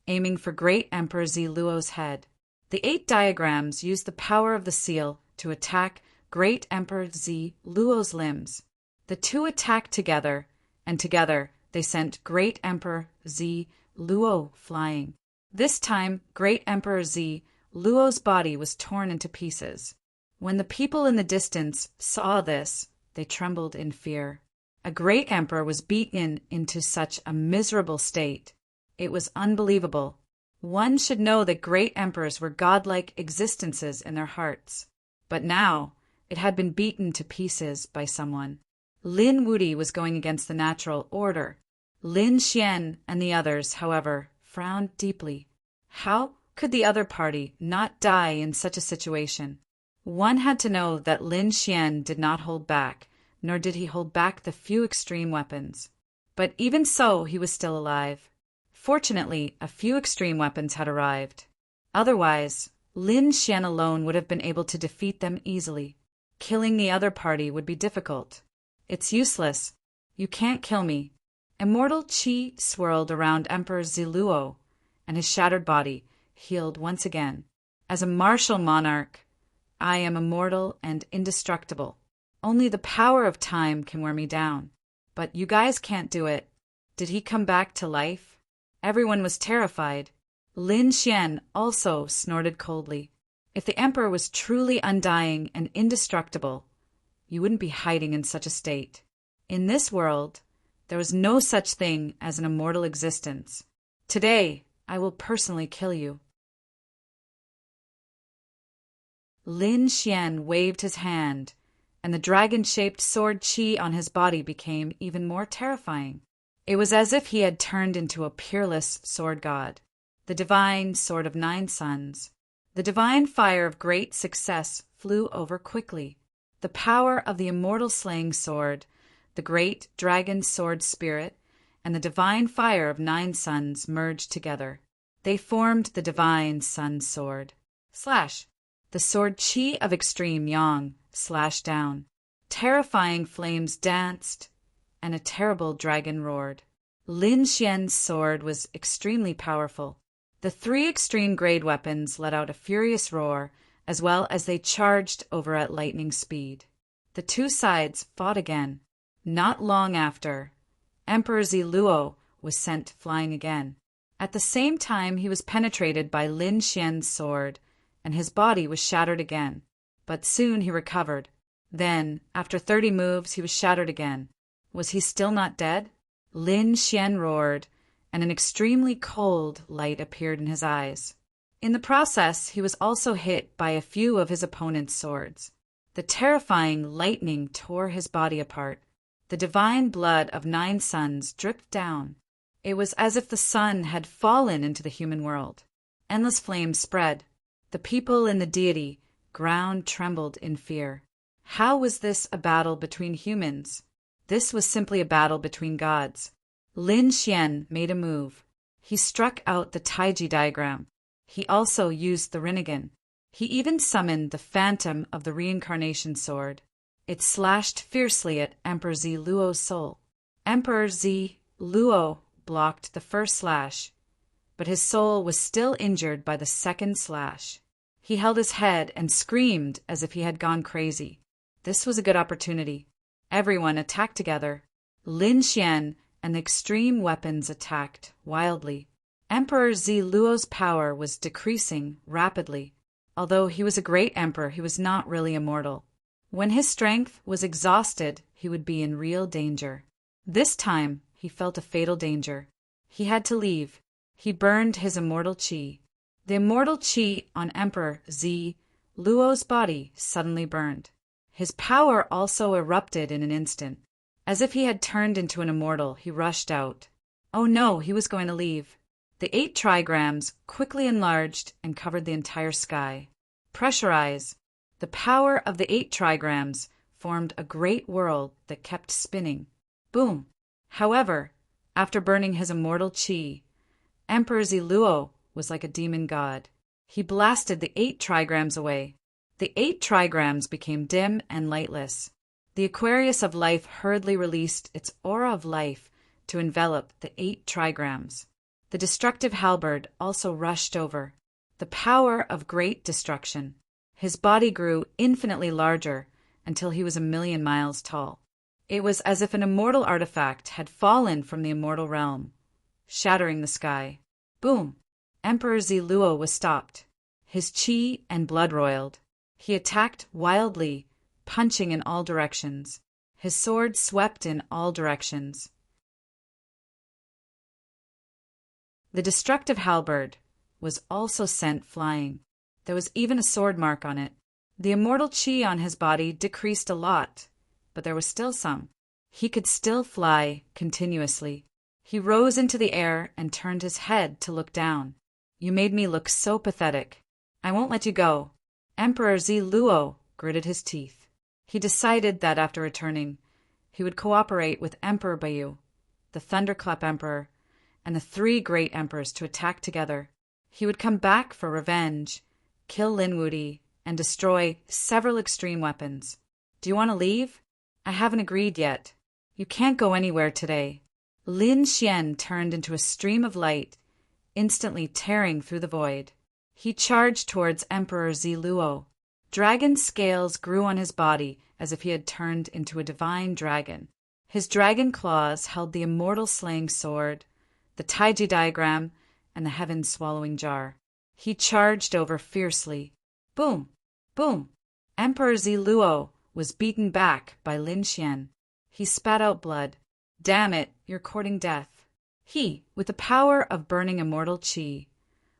aiming for Great Emperor Zi Luo's head. The 8 diagrams used the power of the seal to attack Great Emperor Zi Luo's limbs. The two attacked together, and together they sent Great Emperor Zi Luo flying. This time, Great Emperor Zi Luo's body was torn into pieces. When the people in the distance saw this, they trembled in fear. A great emperor was beaten into such a miserable state. It was unbelievable. One should know that great emperors were godlike existences in their hearts. But now, it had been beaten to pieces by someone. Lin Wuti was going against the natural order. Lin Xian and the others, however, frowned deeply. How could the other party not die in such a situation? One had to know that Lin Xian did not hold back, nor did he hold back the few extreme weapons. But even so, he was still alive. Fortunately, a few extreme weapons had arrived. Otherwise, Lin Xian alone would have been able to defeat them easily. Killing the other party would be difficult. "It's useless. You can't kill me." Immortal chi swirled around Emperor Zi Luo, and his shattered body healed once again. As a martial monarch, I am immortal and indestructible. Only the power of time can wear me down. But you guys can't do it. Did he come back to life? Everyone was terrified. Lin Xian also snorted coldly. If the emperor was truly undying and indestructible, you wouldn't be hiding in such a state. In this world, there was no such thing as an immortal existence. Today, I will personally kill you. Lin Xian waved his hand, and the dragon-shaped sword chi on his body became even more terrifying. It was as if he had turned into a peerless sword god, the divine sword of 9 suns. The divine fire of great success flew over quickly. The power of the immortal slaying sword, the great dragon sword spirit, and the divine fire of 9 suns merged together. They formed the divine sun sword. Slash! The sword chi of extreme yang slashed down. Terrifying flames danced, and a terrible dragon roared. Lin Xian's sword was extremely powerful. The 3 extreme grade weapons let out a furious roar, as well as they charged over at lightning speed. The two sides fought again. Not long after, Emperor Zi Luo was sent flying again. At the same time, he was penetrated by Lin Xian's sword, and his body was shattered again. But soon he recovered. Then, after 30 moves, he was shattered again. Was he still not dead? Lin Xian roared, and an extremely cold light appeared in his eyes. In the process, he was also hit by a few of his opponent's swords. The terrifying lightning tore his body apart. The divine blood of 9 suns dripped down. It was as if the sun had fallen into the human world. Endless flames spread. The people in the deity ground trembled in fear. How was this a battle between humans? This was simply a battle between gods. Lin Xian made a move. He struck out the Taiji diagram. He also used the Rinnegan. He even summoned the phantom of the reincarnation sword. It slashed fiercely at Emperor Zi Luo's soul. Emperor Zi Luo blocked the first slash, but his soul was still injured by the second slash. He held his head and screamed as if he had gone crazy. This was a good opportunity. Everyone attacked together. Lin Xian and the extreme weapons attacked wildly. Emperor Zi Luo's power was decreasing rapidly. Although he was a great emperor, he was not really immortal. When his strength was exhausted, he would be in real danger. This time, he felt a fatal danger. He had to leave. He burned his immortal qi. The immortal qi on Emperor Zi Luo's body suddenly burned. His power also erupted in an instant. As if he had turned into an immortal, he rushed out. Oh no, he was going to leave. The 8 trigrams quickly enlarged and covered the entire sky. Pressurize. The power of the 8 trigrams formed a great world that kept spinning. Boom. However, after burning his immortal qi, Emperor Zi Luo was like a demon god. He blasted the 8 trigrams away. The 8 trigrams became dim and lightless. The Aquarius of life hurriedly released its aura of life to envelop the 8 trigrams. The destructive halberd also rushed over. The power of great destruction. His body grew infinitely larger until he was 1,000,000 miles tall. It was as if an immortal artifact had fallen from the immortal realm, shattering the sky. Boom! Emperor Zi Luo was stopped. His qi and blood roiled. He attacked wildly, punching in all directions. His sword swept in all directions. The destructive halberd was also sent flying. There was even a sword mark on it. The immortal qi on his body decreased a lot, but there was still some. He could still fly continuously. He rose into the air and turned his head to look down. You made me look so pathetic. I won't let you go. Emperor Zi Luo gritted his teeth. He decided that after returning, he would cooperate with Emperor Bayu, the Thunderclap Emperor, and the 3 great emperors to attack together. He would come back for revenge, kill Lin Wudi, and destroy several extreme weapons. Do you want to leave? I haven't agreed yet. You can't go anywhere today. Lin Xian turned into a stream of light, instantly tearing through the void. He charged towards Emperor Zi Luo. Dragon scales grew on his body as if he had turned into a divine dragon. His dragon claws held the immortal slaying sword, the Taiji diagram, and the heaven-swallowing jar. He charged over fiercely. Boom! Boom! Emperor Zi Luo was beaten back by Lin Xian. He spat out blood. Damn it, you're courting death. He, with the power of burning immortal qi,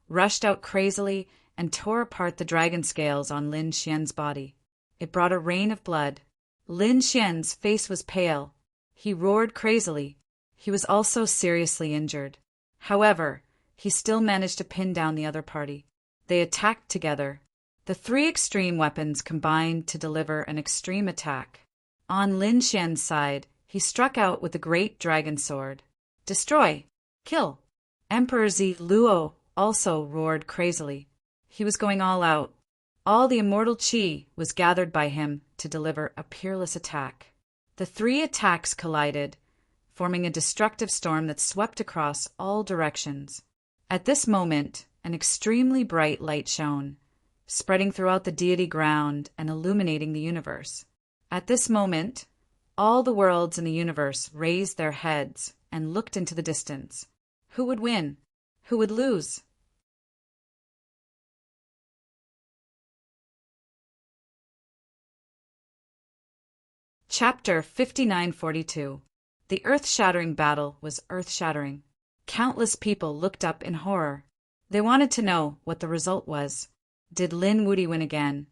rushed out crazily and tore apart the dragon scales on Lin Xian's body. It brought a rain of blood. Lin Xian's face was pale. He roared crazily. He was also seriously injured. However, he still managed to pin down the other party. They attacked together. The 3 extreme weapons combined to deliver an extreme attack. On Lin Xian's side, he struck out with the great dragon sword. Destroy! Kill! Emperor Zi Luo also roared crazily. He was going all out. All the immortal qi was gathered by him to deliver a peerless attack. The 3 attacks collided, forming a destructive storm that swept across all directions. At this moment, an extremely bright light shone, spreading throughout the deity ground and illuminating the universe. At this moment, all the worlds in the universe raised their heads and looked into the distance. Who would win? Who would lose? Chapter 5942. The earth-shattering battle was earth-shattering. Countless people looked up in horror. They wanted to know what the result was. Did Lin Wuti win again?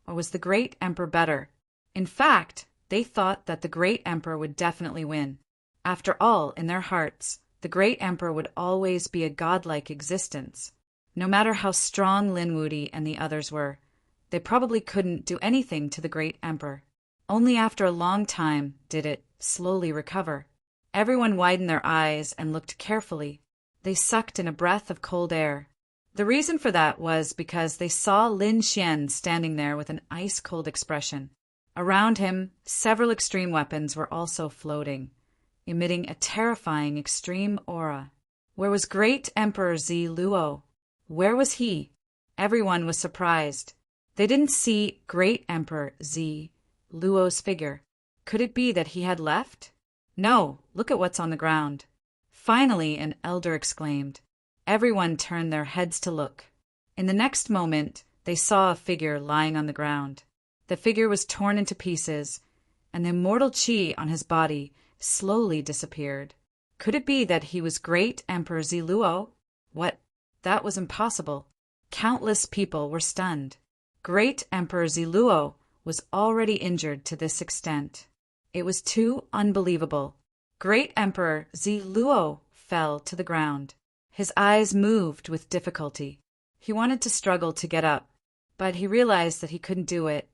Or was the Great Emperor better? In fact, they thought that the Great Emperor would definitely win. After all, in their hearts, the Great Emperor would always be a godlike existence. No matter how strong Lin Wuti and the others were, they probably couldn't do anything to the Great Emperor. Only after a long time did it slowly recover. Everyone widened their eyes and looked carefully. They sucked in a breath of cold air. The reason for that was because they saw Lin Xian standing there with an ice-cold expression. Around him, several extreme weapons were also floating, emitting a terrifying extreme aura. Where was Great Emperor Zi Luo? Where was he? Everyone was surprised. They didn't see Great Emperor Zi Luo's figure. Could it be that he had left? No, look at what's on the ground. Finally, an elder exclaimed. Everyone turned their heads to look. In the next moment, they saw a figure lying on the ground. The figure was torn into pieces, and the immortal qi on his body slowly disappeared. Could it be that he was Great Emperor Zi Luo? What? That was impossible. Countless people were stunned. Great Emperor Zi Luo was already injured to this extent. It was too unbelievable. Great Emperor Zi Luo fell to the ground. His eyes moved with difficulty. He wanted to struggle to get up, but he realized that he couldn't do it.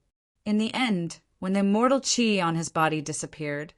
In the end, when the immortal qi on his body disappeared,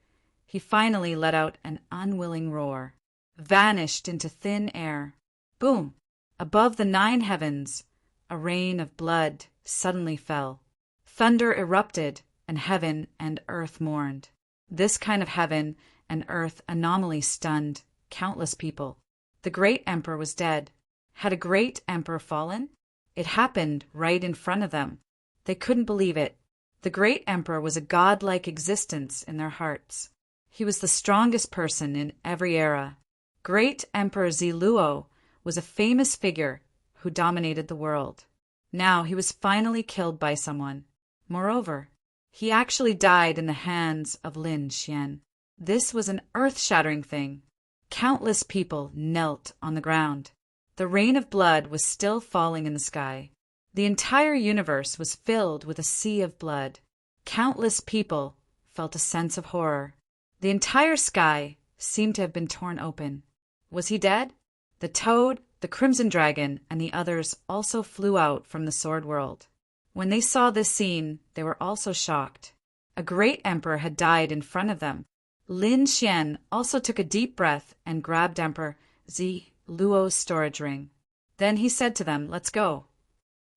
he finally let out an unwilling roar, vanished into thin air. Boom! Above the 9 heavens, a rain of blood suddenly fell. Thunder erupted, and heaven and earth mourned. This kind of heaven and earth anomaly stunned countless people. The Great Emperor was dead. Had a Great Emperor fallen? It happened right in front of them. They couldn't believe it. The Great Emperor was a godlike existence in their hearts. He was the strongest person in every era. Great Emperor Zi Luo was a famous figure who dominated the world. Now he was finally killed by someone. Moreover, he actually died in the hands of Lin Xian. This was an earth-shattering thing. Countless people knelt on the ground. The rain of blood was still falling in the sky. The entire universe was filled with a sea of blood. Countless people felt a sense of horror. The entire sky seemed to have been torn open. Was he dead? The toad, the crimson dragon, and the others also flew out from the sword world. When they saw this scene, they were also shocked. A great emperor had died in front of them. Lin Xian also took a deep breath and grabbed Emperor Zi Luo's storage ring. Then he said to them, "Let's go."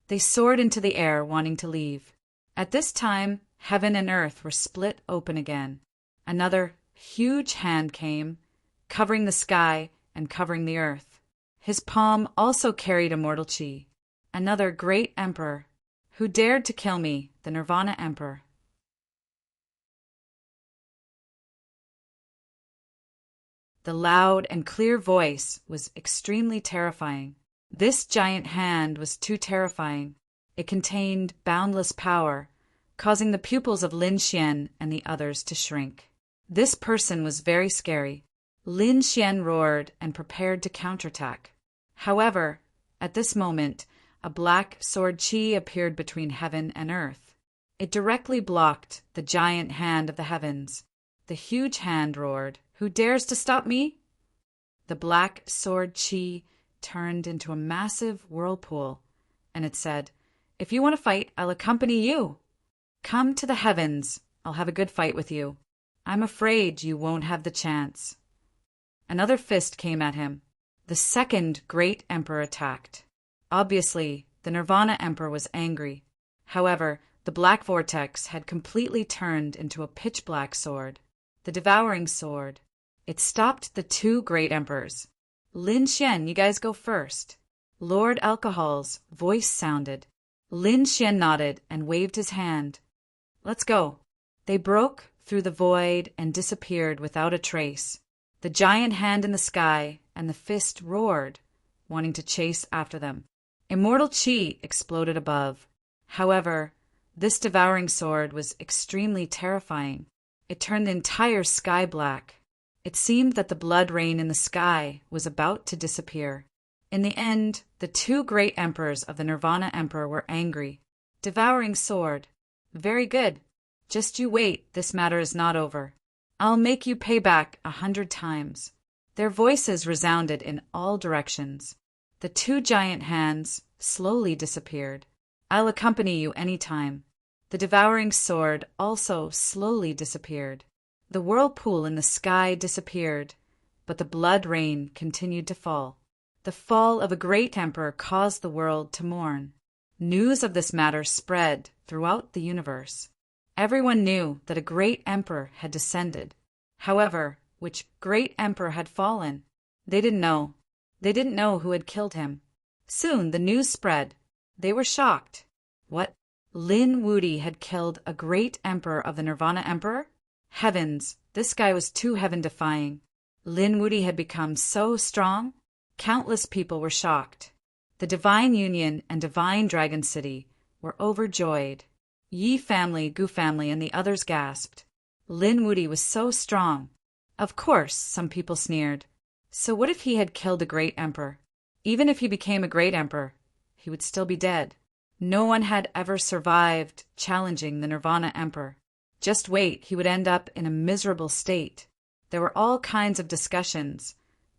They soared into the air, wanting to leave. At this time, heaven and earth were split open again. Another huge hand came, covering the sky and covering the earth. His palm also carried immortal qi. Another great emperor. Who dared to kill me, the Nirvana Emperor? The loud and clear voice was extremely terrifying. This giant hand was too terrifying. It contained boundless power, causing the pupils of Lin Xian and the others to shrink. This person was very scary. Lin Xian roared and prepared to counterattack. However, at this moment, a black sword qi appeared between heaven and earth. It directly blocked the giant hand of the heavens. The huge hand roared, "Who dares to stop me?" The black sword qi turned into a massive whirlpool, and it said, "If you want to fight, I'll accompany you. Come to the heavens. I'll have a good fight with you. I'm afraid you won't have the chance." Another fist came at him. The second great emperor attacked. Obviously, the Nirvana Emperor was angry. However, the black vortex had completely turned into a pitch-black sword, the devouring sword. It stopped the two great emperors. "Lin Xian, you guys go first." Lord Alcohol's voice sounded. Lin Xian nodded and waved his hand. "Let's go." They broke through the void and disappeared without a trace. The giant hand in the sky and the fist roared, wanting to chase after them. Immortal qi exploded above. However, this devouring sword was extremely terrifying. It turned the entire sky black. It seemed that the blood rain in the sky was about to disappear. In the end, the two great emperors of the Nirvana Emperor were angry. Devouring sword. Very good. Just you wait, this matter is not over. I'll make you pay back 100 times. Their voices resounded in all directions. The two giant hands slowly disappeared. I'll accompany you any time. The devouring sword also slowly disappeared. The whirlpool in the sky disappeared, but the blood rain continued to fall. The fall of a great emperor caused the world to mourn. News of this matter spread throughout the universe. Everyone knew that a great emperor had descended. However, which great emperor had fallen? They didn't know. They didn't know who had killed him. Soon the news spread. They were shocked. What? Lin Wudi had killed a great emperor of the Nirvana Emperor? Heavens, this guy was too heaven-defying. Lin Wudi had become so strong. Countless people were shocked. The Divine Union and Divine Dragon City were overjoyed. Yi family, Gu family, and the others gasped. Lin Wudi was so strong. Of course, some people sneered. So what if he had killed a great emperor? Even if he became a great emperor, he would still be dead. No one had ever survived challenging the Nirvana Emperor. Just wait, he would end up in a miserable state. There were all kinds of discussions,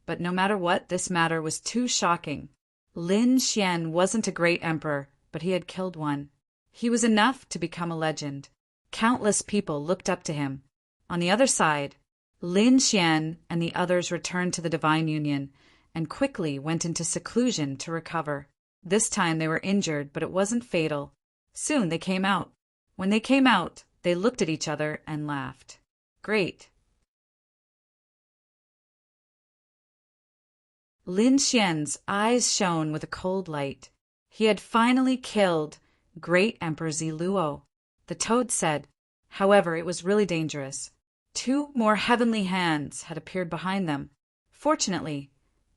but no matter what, this matter was too shocking. Lin Xian wasn't a great emperor, but he had killed one. He was enough to become a legend. Countless people looked up to him. On the other side, Lin Xian and the others returned to the Divine Union and quickly went into seclusion to recover. This time they were injured, but it wasn't fatal. Soon they came out. When they came out, they looked at each other and laughed. Great. Lin Xian's eyes shone with a cold light. He had finally killed Great Emperor Ziluo. The toad said. However, it was really dangerous. Two more heavenly hands had appeared behind them. Fortunately,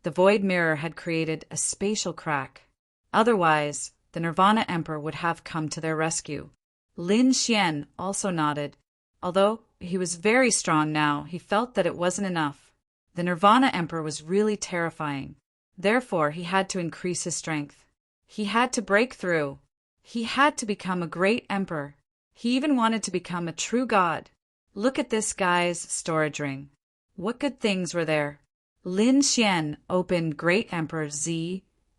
the void mirror had created a spatial crack. Otherwise, the Nirvana Emperor would have come to their rescue. Lin Xian also nodded. Although he was very strong now, he felt that it wasn't enough. The Nirvana Emperor was really terrifying. Therefore, he had to increase his strength. He had to break through. He had to become a great emperor. He even wanted to become a true god. Look at this guy's storage ring. What good things were there? Lin Xian opened Great Emperor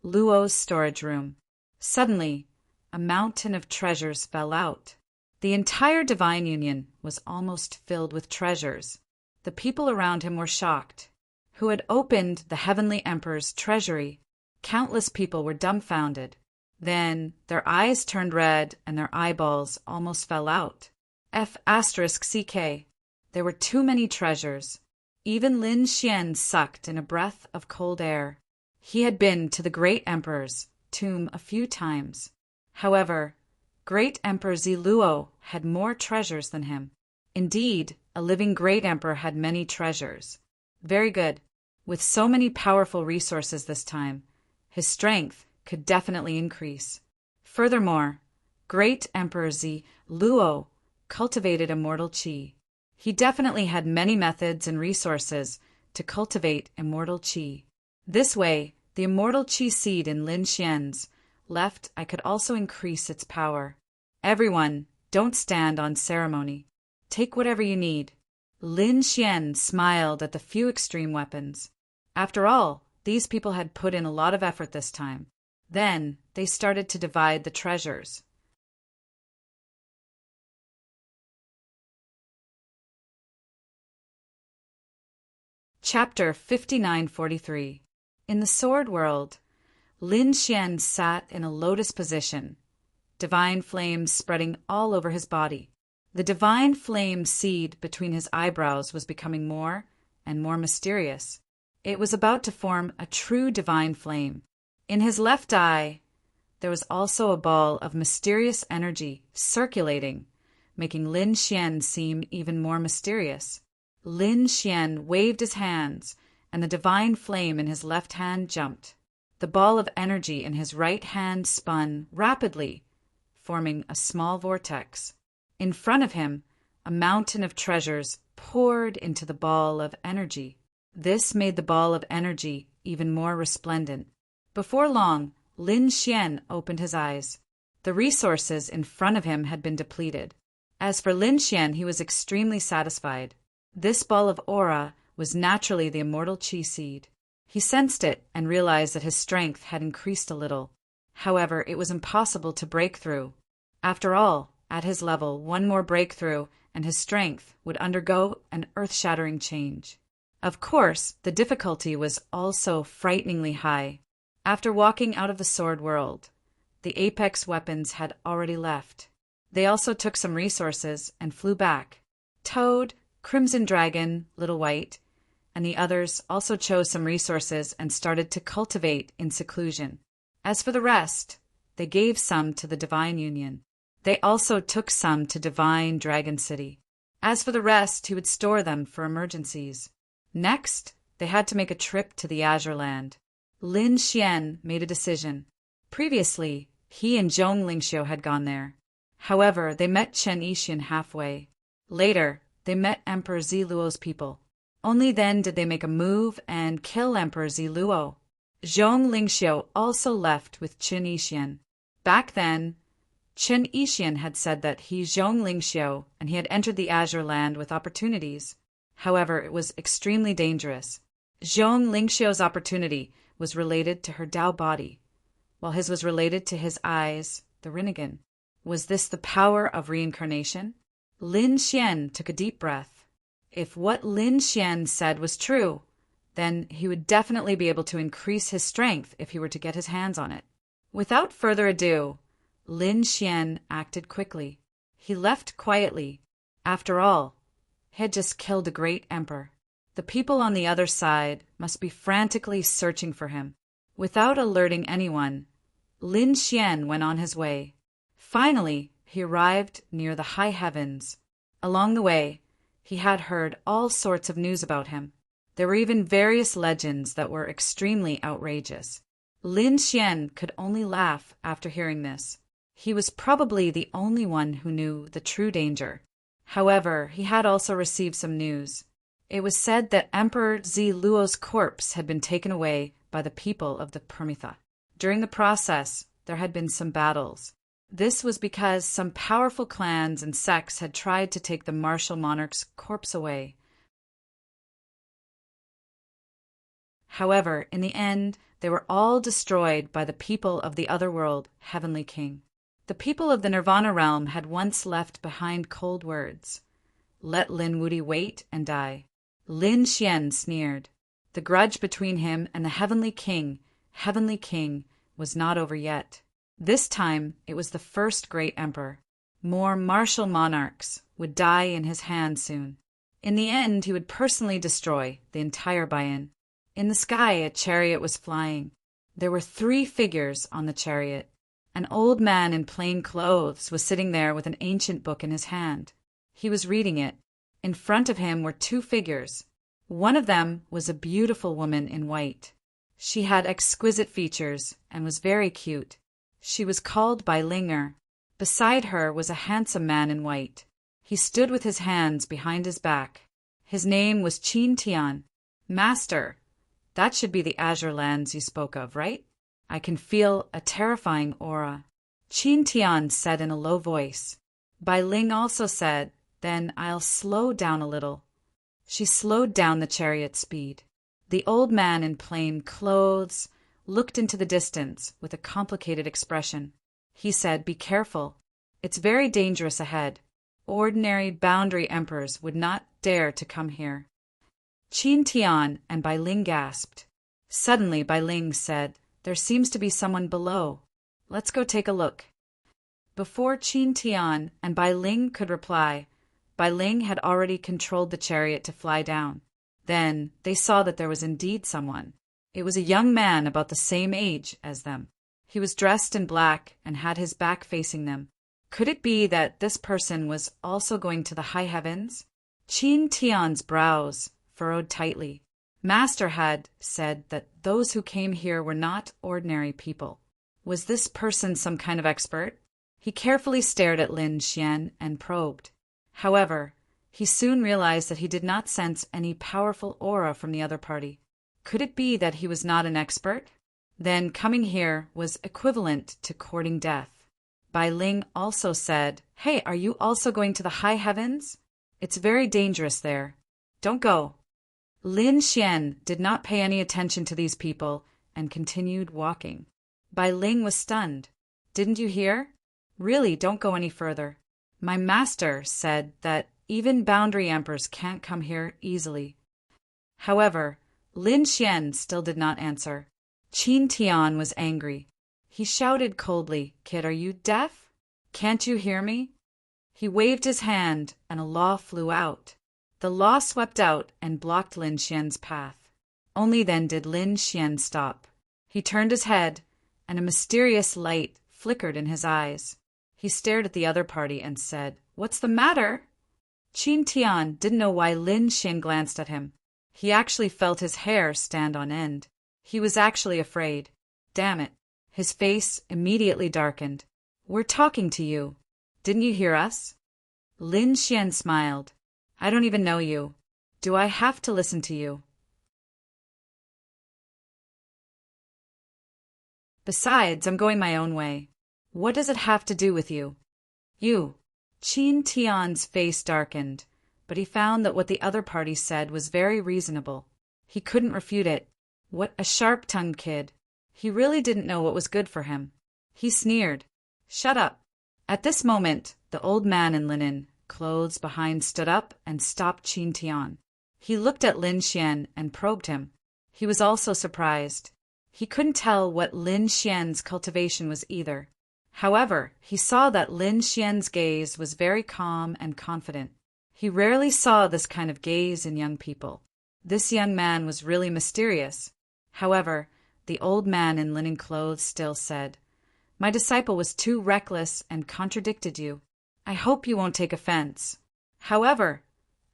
Luo's storage room. Suddenly, a mountain of treasures fell out. The entire Divine Union was almost filled with treasures. The people around him were shocked. Who had opened the Heavenly Emperor's treasury? Countless people were dumbfounded. Then their eyes turned red and their eyeballs almost fell out. F***CK. There were too many treasures. Even Lin Xian sucked in a breath of cold air. He had been to the Great Emperor's tomb a few times. However, Great Emperor Ziluo had more treasures than him. Indeed, a living Great Emperor had many treasures. Very good. With so many powerful resources this time, his strength could definitely increase. Furthermore, Great Emperor Luo cultivated immortal qi. He definitely had many methods and resources to cultivate immortal qi. This way, the immortal qi seed in Lin Xian's left I could also increase its power. Everyone, don't stand on ceremony. Take whatever you need. Lin Xian smiled at the few extreme weapons. After all, these people had put in a lot of effort this time. Then, they started to divide the treasures. Chapter 5943. In the Sword World, Lin Xian sat in a lotus position, divine flames spreading all over his body. The divine flame seed between his eyebrows was becoming more and more mysterious. It was about to form a true divine flame. In his left eye, there was also a ball of mysterious energy circulating, making Lin Xian seem even more mysterious. Lin Xian waved his hands, and the divine flame in his left hand jumped. The ball of energy in his right hand spun rapidly, forming a small vortex. In front of him, a mountain of treasures poured into the ball of energy. This made the ball of energy even more resplendent. Before long, Lin Xian opened his eyes. The resources in front of him had been depleted. As for Lin Xian, he was extremely satisfied. This ball of aura was naturally the immortal Qi seed. He sensed it and realized that his strength had increased a little. However, it was impossible to break through. After all, at his level, one more breakthrough and his strength would undergo an earth-shattering change. Of course, the difficulty was also frighteningly high. After walking out of the sword world, the apex weapons had already left. They also took some resources and flew back. Toad, Crimson Dragon, Little White, and the others also chose some resources and started to cultivate in seclusion. As for the rest, they gave some to the Divine Union. They also took some to Divine Dragon City. As for the rest, he would store them for emergencies. Next, they had to make a trip to the Azure Land. Lin Xian made a decision. Previously, he and Zhong Lingxiu had gone there. However, they met Chen Yixian halfway. Later, they met Emperor Ziluo's people. Only then did they make a move and kill Emperor Ziluo. Zhong Lingxiu also left with Chen Yixian. Back then, Chen Yixian had said that he's Zhong Lingxiu and he had entered the Azure Land with opportunities. However, it was extremely dangerous. Zhong Lingxiu's opportunity was related to her Dao body, while his was related to his eyes, the Rinnegan. Was this the power of reincarnation? Lin Xian took a deep breath. If what Lin Xian said was true, then he would definitely be able to increase his strength if he were to get his hands on it. Without further ado, Lin Xian acted quickly. He left quietly. After all, he had just killed a great emperor. The people on the other side must be frantically searching for him. Without alerting anyone, Lin Xian went on his way. Finally, he arrived near the high heavens. Along the way, he had heard all sorts of news about him. There were even various legends that were extremely outrageous. Lin Xian could only laugh after hearing this. He was probably the only one who knew the true danger. However, he had also received some news. It was said that Emperor Ziluo's corpse had been taken away by the people of the Permitha. During the process, there had been some battles. This was because some powerful clans and sects had tried to take the martial monarch's corpse away. However, in the end, they were all destroyed by the people of the other world, Heavenly King. The people of the Nirvana realm had once left behind cold words. Let Lin Wuti wait and die. Lin Xian sneered. The grudge between him and the Heavenly King, was not over yet. This time, it was the first great emperor. More martial monarchs would die in his hand soon. In the end, he would personally destroy the entire Bayan. In the sky, a chariot was flying. There were 3 figures on the chariot. An old man in plain clothes was sitting there with an ancient book in his hand. He was reading it. In front of him were 2 figures. One of them was a beautiful woman in white. She had exquisite features and was very cute. She was called Bai Linger. Beside her was a handsome man in white. He stood with his hands behind his back. His name was Qin Tian. Master, that should be the Azure Lands you spoke of, right? I can feel a terrifying aura. Qin Tian said in a low voice. Bai Ling also said, then I'll slow down a little. She slowed down the chariot's speed. The old man in plain clothes looked into the distance with a complicated expression. He said, be careful. It's very dangerous ahead. Ordinary boundary emperors would not dare to come here. Qin Tian and Bai Ling gasped. Suddenly Bai Ling said, there seems to be someone below. Let's go take a look. Before Qin Tian and Bai Ling could reply, Bai Ling had already controlled the chariot to fly down. Then they saw that there was indeed someone. It was a young man about the same age as them. He was dressed in black and had his back facing them. Could it be that this person was also going to the high heavens? Qin Tian's brows furrowed tightly. Master had said that those who came here were not ordinary people. Was this person some kind of expert? He carefully stared at Lin Xian and probed. However, He soon realized that he did not sense any powerful aura from the other party. Could it be that he was not an expert? Then coming here was equivalent to courting death. Bai Ling also said, "Hey, are you also going to the high heavens? It's very dangerous there. Don't go." Lin Xian did not pay any attention to these people and continued walking. Bai Ling was stunned. "Didn't you hear? Really, don't go any further. My master said that even boundary emperors can't come here easily." However, Lin Xian still did not answer. Qin Tian was angry. He shouted coldly, "Kid, are you deaf? Can't you hear me?" He waved his hand, and a law flew out. The law swept out and blocked Lin Xian's path. Only then did Lin Xian stop. He turned his head, and a mysterious light flickered in his eyes. He stared at the other party and said, "What's the matter?" Qin Tian didn't know why Lin Xian glanced at him. He actually felt his hair stand on end. He was actually afraid. Damn it. His face immediately darkened. "We're talking to you. Didn't you hear us?" Lin Xian smiled. "I don't even know you. Do I have to listen to you? Besides, I'm going my own way. What does it have to do with you?" "You." Qin Tian's face darkened, but he found that what the other party said was very reasonable. He couldn't refute it. What a sharp-tongued kid. He really didn't know what was good for him. He sneered. "Shut up." At this moment, the old man in linen clothes behind stood up and stopped Qin Tian. He looked at Lin Xian and probed him. He was also surprised. He couldn't tell what Lin Xian's cultivation was either. However, he saw that Lin Xian's gaze was very calm and confident. He rarely saw this kind of gaze in young people. This young man was really mysterious. However, the old man in linen clothes still said, "My disciple was too reckless and contradicted you. I hope you won't take offense. However,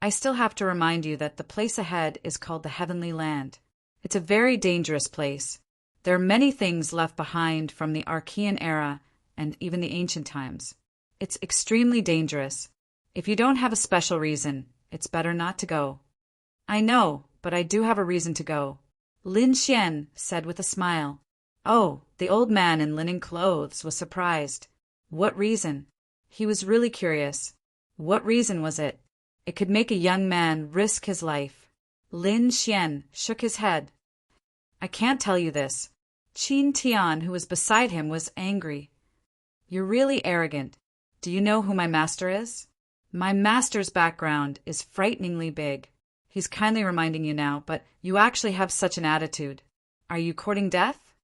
I still have to remind you that the place ahead is called the Heavenly Land. It's a very dangerous place. There are many things left behind from the Archean era and even the ancient times. It's extremely dangerous. If you don't have a special reason, it's better not to go." "I know, but I do have a reason to go," Lin Xian said with a smile. Oh, the old man in linen clothes was surprised. What reason? He was really curious. What reason was it? It could make a young man risk his life. Lin Xian shook his head. "I can't tell you this." Qin Tian, who was beside him, was angry. "You're really arrogant. Do you know who my master is?" "My master's background is frighteningly big. He's kindly reminding you now, but you actually have such an attitude. Are you courting death?"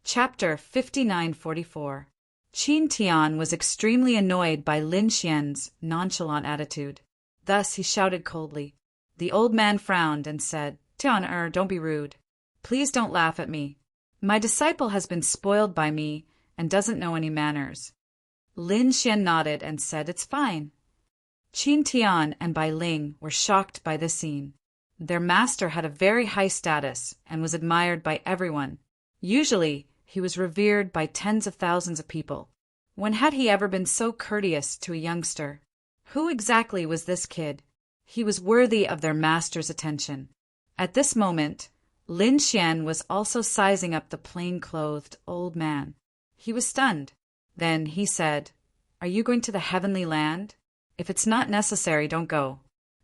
Chapter 5944. Qin Tian was extremely annoyed by Lin Xian's nonchalant attitude. Thus he shouted coldly. The old man frowned and said, "Tian, don't be rude. Please don't laugh at me. My disciple has been spoiled by me and doesn't know any manners." Lin Xian nodded and said, "It's fine." Qin Tian and Bai Ling were shocked by this scene. Their master had a very high status and was admired by everyone. Usually, he was revered by tens of thousands of people. When had he ever been so courteous to a youngster? Who exactly was this kid? He was worthy of their master's attention. At this moment, Lin Xian was also sizing up the plain-clothed old man. He was stunned. Then he said, "Are you going to the Heavenly Land? If it's not necessary, don't go.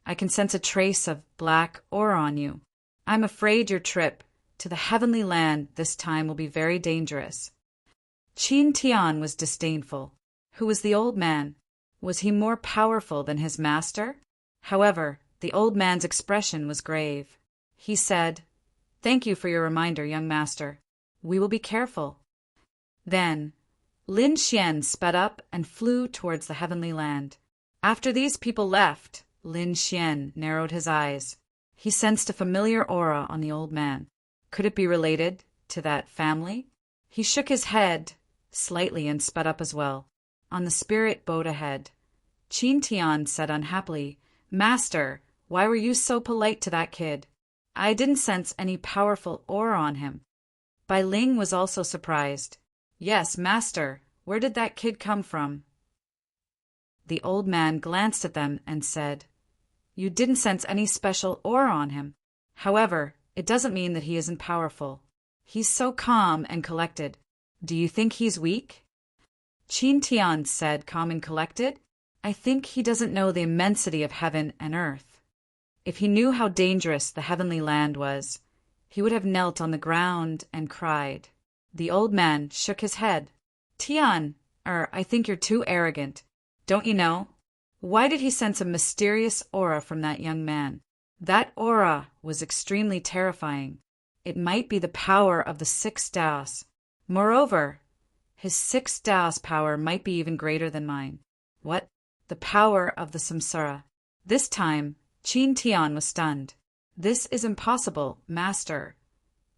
I can sense a trace of black aura on you. I'm afraid your trip to the Heavenly Land this time will be very dangerous." Qin Tian was disdainful. Who was the old man? Was he more powerful than his master? However, the old man's expression was grave. He said, "Thank you for your reminder, young master. We will be careful." Then, Lin Xian sped up and flew towards the Heavenly Land. After these people left, Lin Xian narrowed his eyes. He sensed a familiar aura on the old man. Could it be related to that family? He shook his head slightly and sped up as well. On the spirit boat ahead, Qin Tian said unhappily, "Master, why were you so polite to that kid? I didn't sense any powerful aura on him." Bai Ling was also surprised. Yes, master. Where did that kid come from? The old man glanced at them and said, You didn't sense any special aura on him. However, it doesn't mean that he isn't powerful. He's so calm and collected. Do you think he's weak? Qin Tian said, calm and collected. I think he doesn't know the immensity of heaven and earth. If he knew how dangerous the heavenly land was, he would have knelt on the ground and cried. The old man shook his head. Tian, I think you're too arrogant. Don't you know? Why did he sense a mysterious aura from that young man? That aura was extremely terrifying. It might be the power of the 6 Daos. Moreover, his 6 Daos power might be even greater than mine. What? The power of the samsara. This time, Qin Tian was stunned. This is impossible, master.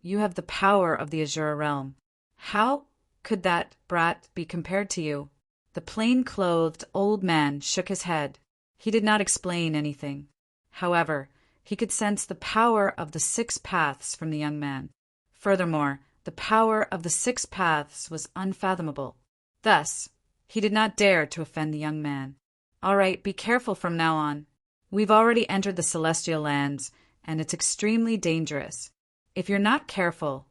You have the power of the Azure realm. How could that brat be compared to you? The plain-clothed old man shook his head. He did not explain anything. However, he could sense the power of the 6 paths from the young man. Furthermore, the power of the 6 paths was unfathomable. Thus, he did not dare to offend the young man. All right, be careful from now on. We've already entered the celestial lands, and it's extremely dangerous. If you're not careful,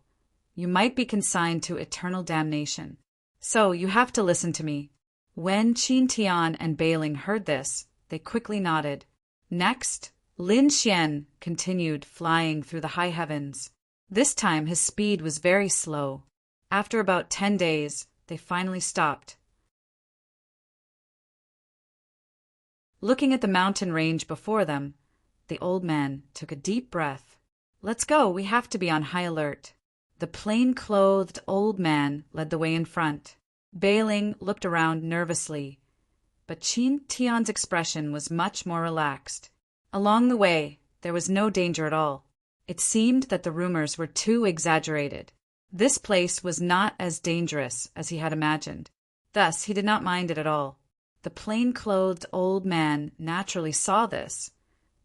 you might be consigned to eternal damnation. So you have to listen to me. When Qin Tian and Beiling heard this, they quickly nodded. Next, Lin Xian continued flying through the high heavens. This time his speed was very slow. After about 10 days, they finally stopped. Looking at the mountain range before them, the old man took a deep breath. Let's go, we have to be on high alert. The plain-clothed old man led the way in front. Beiling looked around nervously, but Qin Tian's expression was much more relaxed. Along the way, there was no danger at all. It seemed that the rumors were too exaggerated. This place was not as dangerous as he had imagined. Thus, he did not mind it at all. The plain-clothed old man naturally saw this,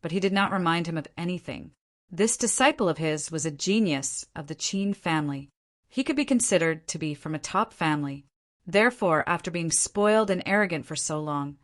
but he did not remind him of anything. This disciple of his was a genius of the Qin family. He could be considered to be from a top family. Therefore, after being spoiled and arrogant for so long,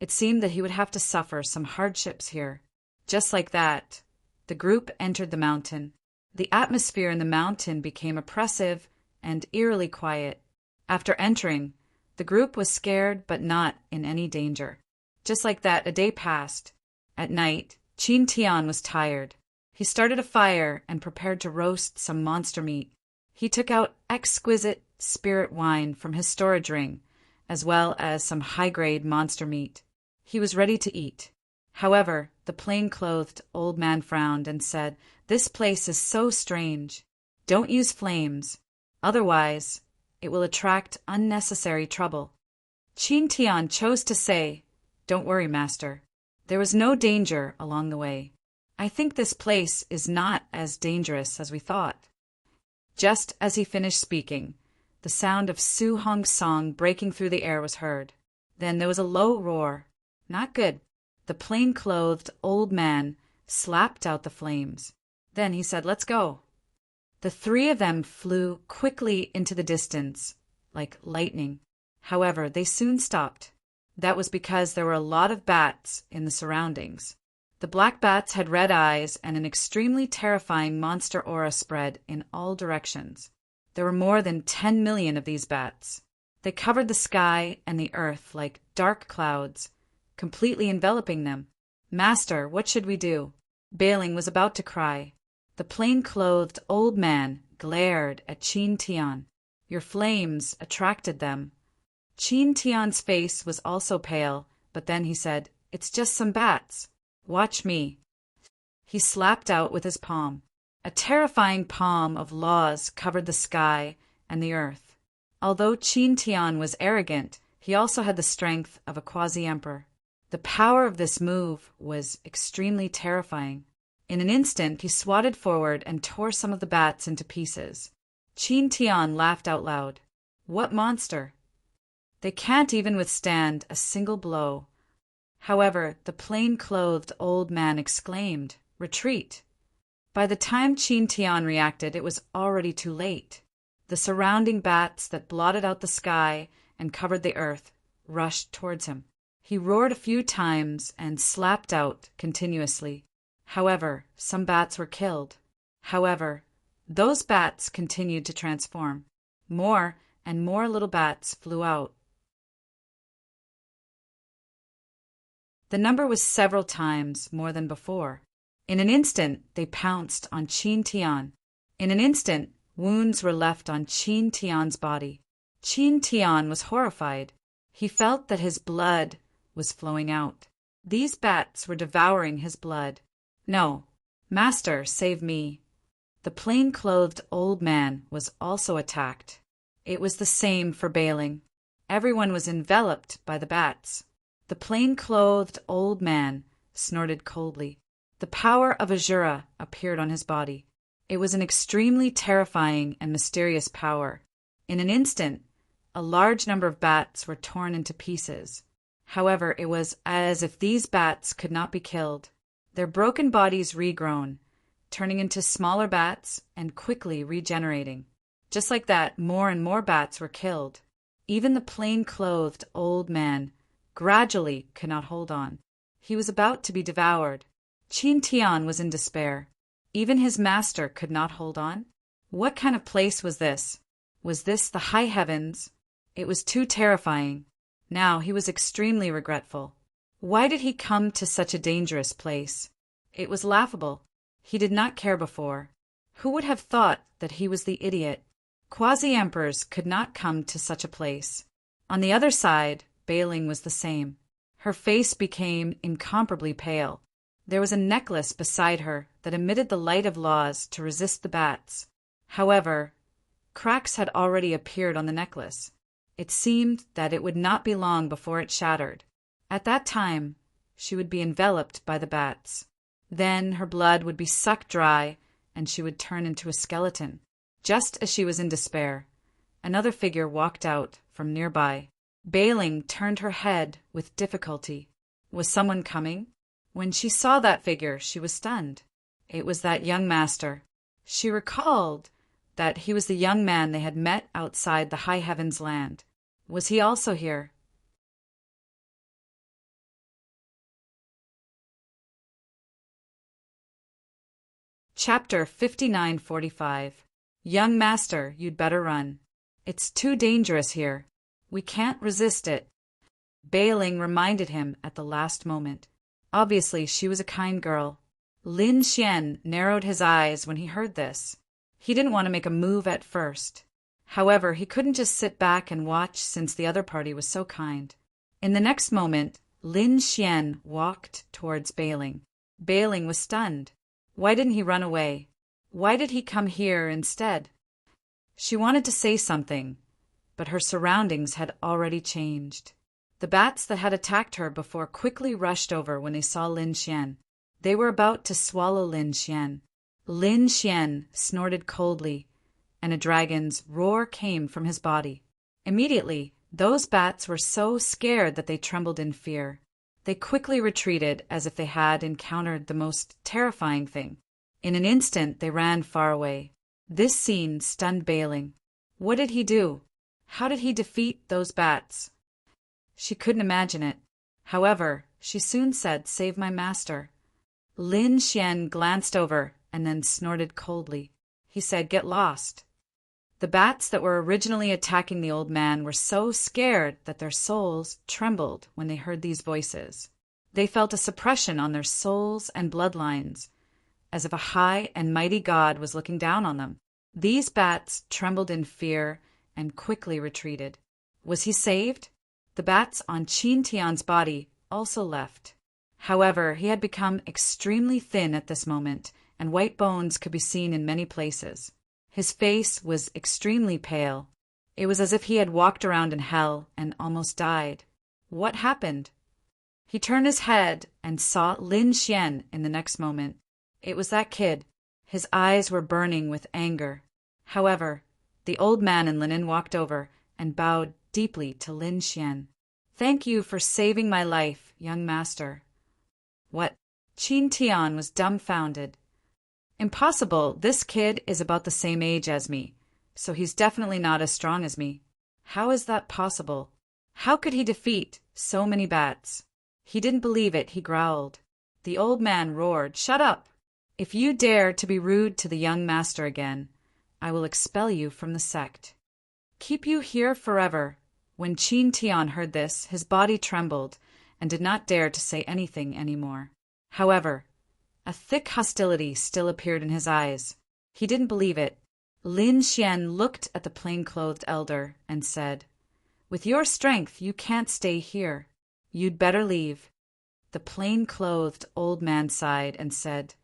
it seemed that he would have to suffer some hardships here. Just like that, the group entered the mountain. The atmosphere in the mountain became oppressive and eerily quiet. After entering, the group was scared but not in any danger. Just like that, a day passed. At night, Qin Tian was tired. He started a fire and prepared to roast some monster meat. He took out exquisite spirit wine from his storage ring, as well as some high-grade monster meat. He was ready to eat. However, the plain-clothed old man frowned and said, This place is so strange. Don't use flames. Otherwise, it will attract unnecessary trouble. Qin Tian chose to say, Don't worry, master. There was no danger along the way. I think this place is not as dangerous as we thought. Just as he finished speaking, the sound of Su Hong's song breaking through the air was heard. Then there was a low roar. Not good. The plain-clothed old man slapped out the flames. Then he said, Let's go. The 3 of them flew quickly into the distance, like lightning. However, they soon stopped. That was because there were a lot of bats in the surroundings. The black bats had red eyes and an extremely terrifying monster aura spread in all directions. There were more than 10 million of these bats. They covered the sky and the earth like dark clouds, completely enveloping them. Master, what should we do? Beiling was about to cry. The plain-clothed old man glared at Qin Tian. Your flames attracted them. Qin Tian's face was also pale, but then he said, It's just some bats. Watch me. He slapped out with his palm. A terrifying palm of laws covered the sky and the earth. Although Qin Tian was arrogant, he also had the strength of a quasi-emperor. The power of this move was extremely terrifying. In an instant, he swatted forward and tore some of the bats into pieces. Qin Tian laughed out loud. What monster? They can't even withstand a single blow. However, the plain-clothed old man exclaimed, Retreat! By the time Qin Tian reacted, it was already too late. The surrounding bats that blotted out the sky and covered the earth rushed towards him. He roared a few times and slapped out continuously. However, some bats were killed. However, those bats continued to transform. More and more little bats flew out. The number was several times more than before. In an instant, they pounced on Qin Tian. In an instant, wounds were left on Qin Tian's body. Qin Tian was horrified. He felt that his blood was flowing out. These bats were devouring his blood. No, Master, save me. The plain-clothed old man was also attacked. It was the same for Bailing. Everyone was enveloped by the bats. The plain-clothed old man snorted coldly. The power of Azura appeared on his body. It was an extremely terrifying and mysterious power. In an instant, a large number of bats were torn into pieces. However, it was as if these bats could not be killed. Their broken bodies regrown, turning into smaller bats and quickly regenerating. Just like that, more and more bats were killed. Even the plain-clothed old man gradually could not hold on. He was about to be devoured. Qin Tian was in despair. Even his master could not hold on. What kind of place was this? Was this the high heavens? It was too terrifying. Now he was extremely regretful. Why did he come to such a dangerous place? It was laughable. He did not care before. Who would have thought that he was the idiot? Quasi-emperors could not come to such a place. On the other side, Bailing was the same. Her face became incomparably pale. There was a necklace beside her that emitted the light of laws to resist the bats. However, cracks had already appeared on the necklace. It seemed that it would not be long before it shattered. At that time, she would be enveloped by the bats. Then her blood would be sucked dry, and she would turn into a skeleton. Just as she was in despair, another figure walked out from nearby. Bailing turned her head with difficulty. Was someone coming? When she saw that figure, she was stunned. It was that young master. She recalled that he was the young man they had met outside the High Heavens land. Was he also here? Chapter 5945. Young Master, you'd better run. It's too dangerous here. We can't resist it. Bailing reminded him at the last moment. Obviously, she was a kind girl. Lin Xian narrowed his eyes when he heard this. He didn't want to make a move at first. However, he couldn't just sit back and watch since the other party was so kind. In the next moment, Lin Xian walked towards Bailing. Bailing was stunned. Why didn't he run away? Why did he come here instead? She wanted to say something, but her surroundings had already changed. The bats that had attacked her before quickly rushed over when they saw Lin Xian. They were about to swallow Lin Xian. Lin Xian snorted coldly, and a dragon's roar came from his body. Immediately, those bats were so scared that they trembled in fear. They quickly retreated as if they had encountered the most terrifying thing. In an instant, they ran far away. This scene stunned Bailing. What did he do? How did he defeat those bats? She couldn't imagine it. However, she soon said, "Save my master." Lin Xian glanced over and then snorted coldly. He said, "Get lost." The bats that were originally attacking the old man were so scared that their souls trembled when they heard these voices. They felt a suppression on their souls and bloodlines, as if a high and mighty God was looking down on them. These bats trembled in fear and quickly retreated. Was he saved? The bats on Qin Tian's body also left. However, he had become extremely thin at this moment, and white bones could be seen in many places. His face was extremely pale. It was as if he had walked around in hell and almost died. What happened? He turned his head and saw Lin Xian in the next moment. It was that kid. His eyes were burning with anger. However, the old man in linen walked over and bowed deeply to Lin Xian. "Thank you for saving my life, young master." What? Qin Tian was dumbfounded. "Impossible, this kid is about the same age as me. so he's definitely not as strong as me. How is that possible? How could he defeat so many bats? He didn't believe it, he growled. The old man roared, "Shut up! If you dare to be rude to the young master again, I will expel you from the sect. Keep you here forever." When Qin Tian heard this, his body trembled and did not dare to say anything anymore. However, a thick hostility still appeared in his eyes. He didn't believe it. Lin Xian looked at the plain-clothed elder and said, "With your strength, you can't stay here. You'd better leave." The plain-clothed old man sighed and said,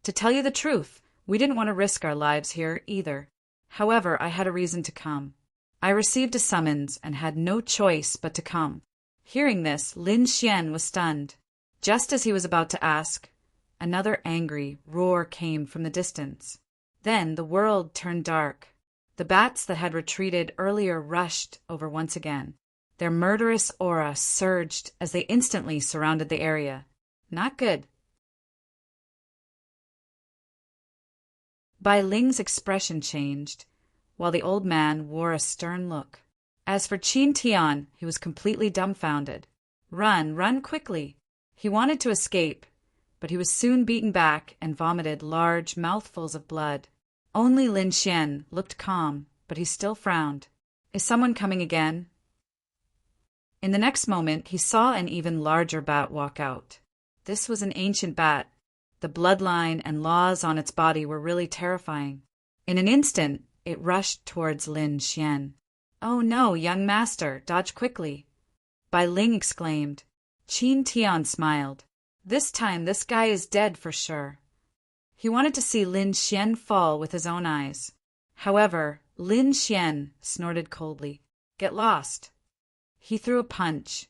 "To tell you the truth, we didn't want to risk our lives here either. However, I had a reason to come. I received a summons and had no choice but to come." Hearing this, Lin Xian was stunned. Just as he was about to ask, another angry roar came from the distance. Then the world turned dark. The bats that had retreated earlier rushed over once again. Their murderous aura surged as they instantly surrounded the area. Not good. Bai Ling's expression changed, while the old man wore a stern look. As for Qin Tian, he was completely dumbfounded. Run, run quickly! He wanted to escape, but he was soon beaten back and vomited large mouthfuls of blood. Only Lin Xian looked calm, but he still frowned. Is someone coming again? In the next moment, he saw an even larger bat walk out. This was an ancient bat. The bloodline and laws on its body were really terrifying. In an instant, it rushed towards Lin Xian. "Oh no, young master, dodge quickly!" Bai Ling exclaimed. Qin Tian smiled. This time this guy is dead for sure. He wanted to see Lin Xian fall with his own eyes. However, Lin Xian snorted coldly. "Get lost!" He threw a punch,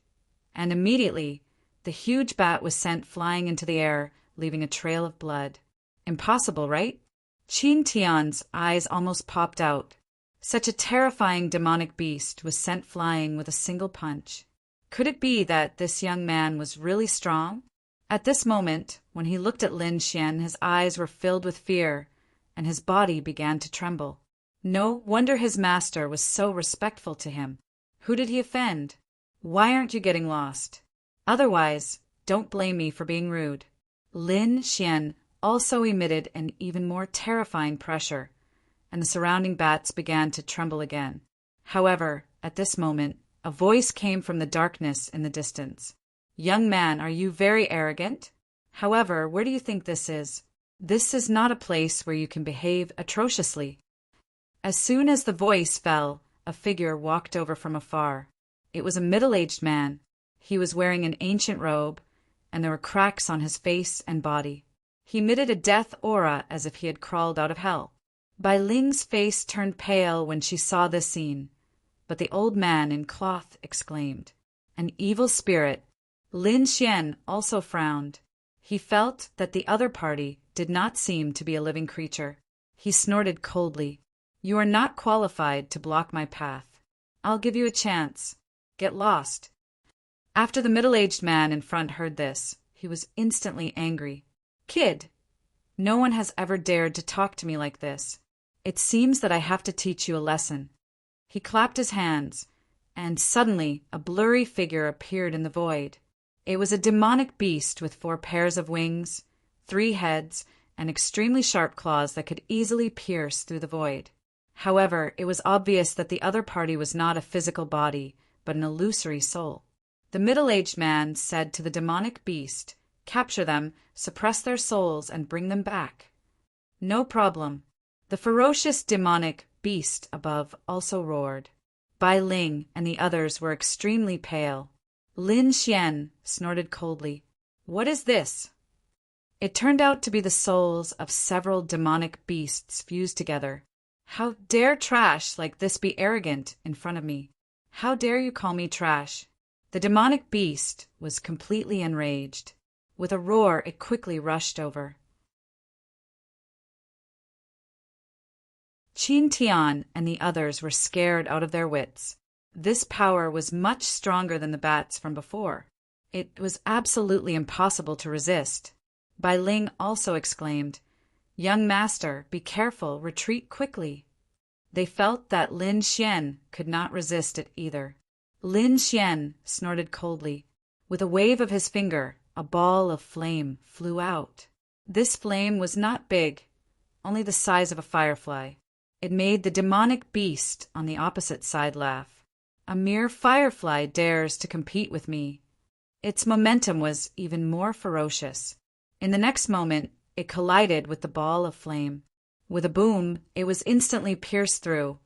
and immediately the huge bat was sent flying into the air, leaving a trail of blood. Impossible, right? Qin Tian's eyes almost popped out. Such a terrifying demonic beast was sent flying with a single punch. Could it be that this young man was really strong? At this moment, when he looked at Lin Xian, his eyes were filled with fear, and his body began to tremble. No wonder his master was so respectful to him. Who did he offend? Why aren't you getting lost? Otherwise, don't blame me for being rude. Lin Xian also emitted an even more terrifying pressure, and the surrounding bats began to tremble again. However, at this moment, a voice came from the darkness in the distance. "Young man, are you very arrogant? However, where do you think this is? This is not a place where you can behave atrociously." As soon as the voice fell, a figure walked over from afar. It was a middle-aged man. He was wearing an ancient robe, and there were cracks on his face and body. He emitted a death aura as if he had crawled out of hell. Bai Ling's face turned pale when she saw this scene, but the old man in cloth exclaimed, "An evil spirit." Lin Xian also frowned. He felt that the other party did not seem to be a living creature. He snorted coldly, "You are not qualified to block my path. I'll give you a chance. Get lost." After the middle-aged man in front heard this, he was instantly angry. "Kid, no one has ever dared to talk to me like this. It seems that I have to teach you a lesson." He clapped his hands, and suddenly a blurry figure appeared in the void. It was a demonic beast with 4 pairs of wings, 3 heads, and extremely sharp claws that could easily pierce through the void. However, it was obvious that the other party was not a physical body, but an illusory soul. The middle-aged man said to the demonic beast, "Capture them, suppress their souls, and bring them back." "No problem." The ferocious demonic beast above also roared. Bai Ling and the others were extremely pale. Lin Xian snorted coldly. "What is this?" It turned out to be the souls of several demonic beasts fused together. "How dare trash like this be arrogant in front of me? How dare you call me trash?" The demonic beast was completely enraged. With a roar, it quickly rushed over. Qin Tian and the others were scared out of their wits. This power was much stronger than the bats from before. It was absolutely impossible to resist. Bai Ling also exclaimed, "Young master, be careful, retreat quickly." They felt that Lin Xian could not resist it either. Lin Xian snorted coldly. With a wave of his finger, a ball of flame flew out. This flame was not big, only the size of a firefly. It made the demonic beast on the opposite side laugh. A mere firefly dares to compete with me. Its momentum was even more ferocious. In the next moment, it collided with the ball of flame. With a boom, it was instantly pierced through,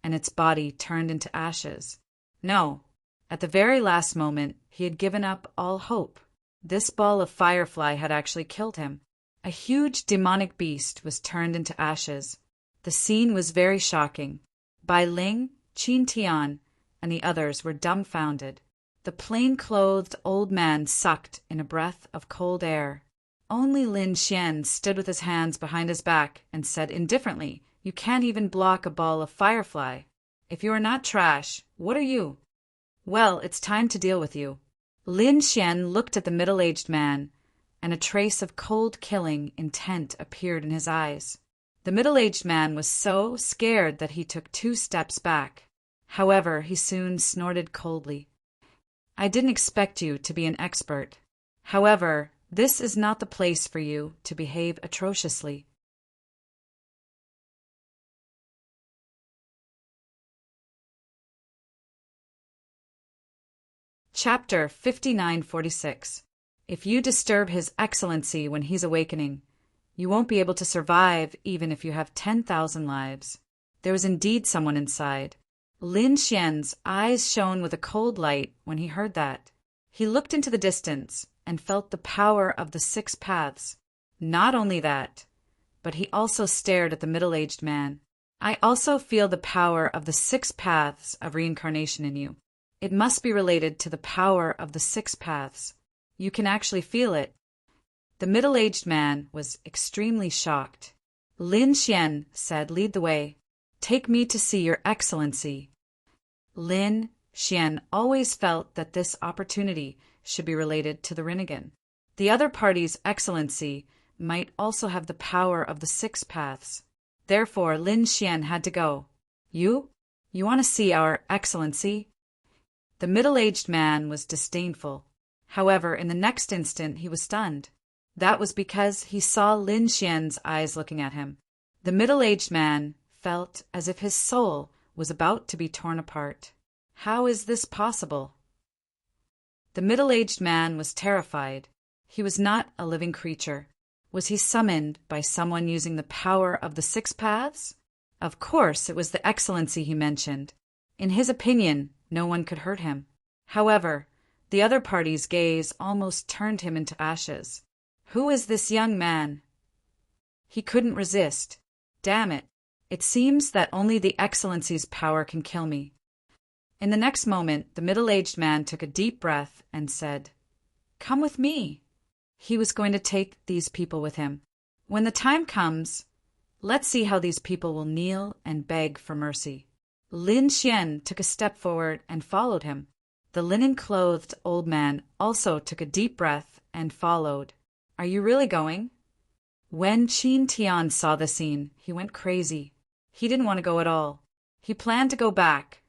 and its body turned into ashes. No, at the very last moment, he had given up all hope. This ball of firefly had actually killed him. A huge demonic beast was turned into ashes. The scene was very shocking. Bai Ling, Qin Tian, and the others were dumbfounded. The plain-clothed old man sucked in a breath of cold air. Only Lin Xian stood with his hands behind his back and said indifferently, "You can't even block a ball of firefly. If you are not trash, what are you? Well, it's time to deal with you." Lin Xian looked at the middle-aged man, and a trace of cold killing intent appeared in his eyes. The middle-aged man was so scared that he took 2 steps back. However, he soon snorted coldly. "I didn't expect you to be an expert. However, this is not the place for you to behave atrociously." Chapter 5946. If you disturb His Excellency when he's awakening, you won't be able to survive even if you have 10,000 lives. There was indeed someone inside. Lin Xian's eyes shone with a cold light when he heard that. He looked into the distance and felt the power of the 6 paths. Not only that, but he also stared at the middle-aged man. "I also feel the power of the 6 paths of reincarnation in you. It must be related to the power of the 6 paths. You can actually feel it." The middle-aged man was extremely shocked. Lin Xian said, "Lead the way. Take me to see Your Excellency." Lin Xian always felt that this opportunity should be related to the Rinnegan. The other party's excellency might also have the power of the 6 paths. Therefore, Lin Xian had to go. You want to see our excellency?" The middle-aged man was disdainful. However, in the next instant he was stunned. That was because he saw Lin Xian's eyes looking at him. The middle-aged man felt as if his soul was about to be torn apart. How is this possible? The middle-aged man was terrified. He was not a living creature. Was he summoned by someone using the power of the 6 paths? Of course, it was the excellency he mentioned. In his opinion, no one could hurt him. However, the other party's gaze almost turned him into ashes. Who is this young man? He couldn't resist. Damn it. It seems that only the excellency's power can kill me. In the next moment, the middle-aged man took a deep breath and said, "Come with me." He was going to take these people with him. When the time comes, let's see how these people will kneel and beg for mercy. Lin Xian took a step forward and followed him. The linen-clothed old man also took a deep breath and followed. "Are you really going?" When Qin Tian saw the scene, he went crazy. He didn't want to go at all. He planned to go back,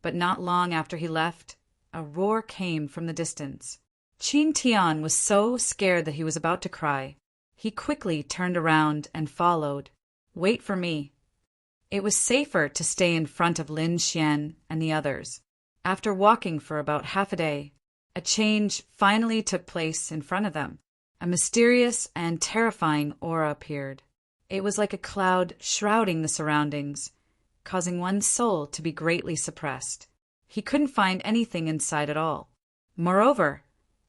but not long after he left, a roar came from the distance. Qin Tian was so scared that he was about to cry. He quickly turned around and followed. "Wait for me." It was safer to stay in front of Lin Xian and the others. After walking for about half a day, a change finally took place in front of them. A mysterious and terrifying aura appeared. It was like a cloud shrouding the surroundings, causing one's soul to be greatly suppressed. He couldn't find anything inside at all. Moreover,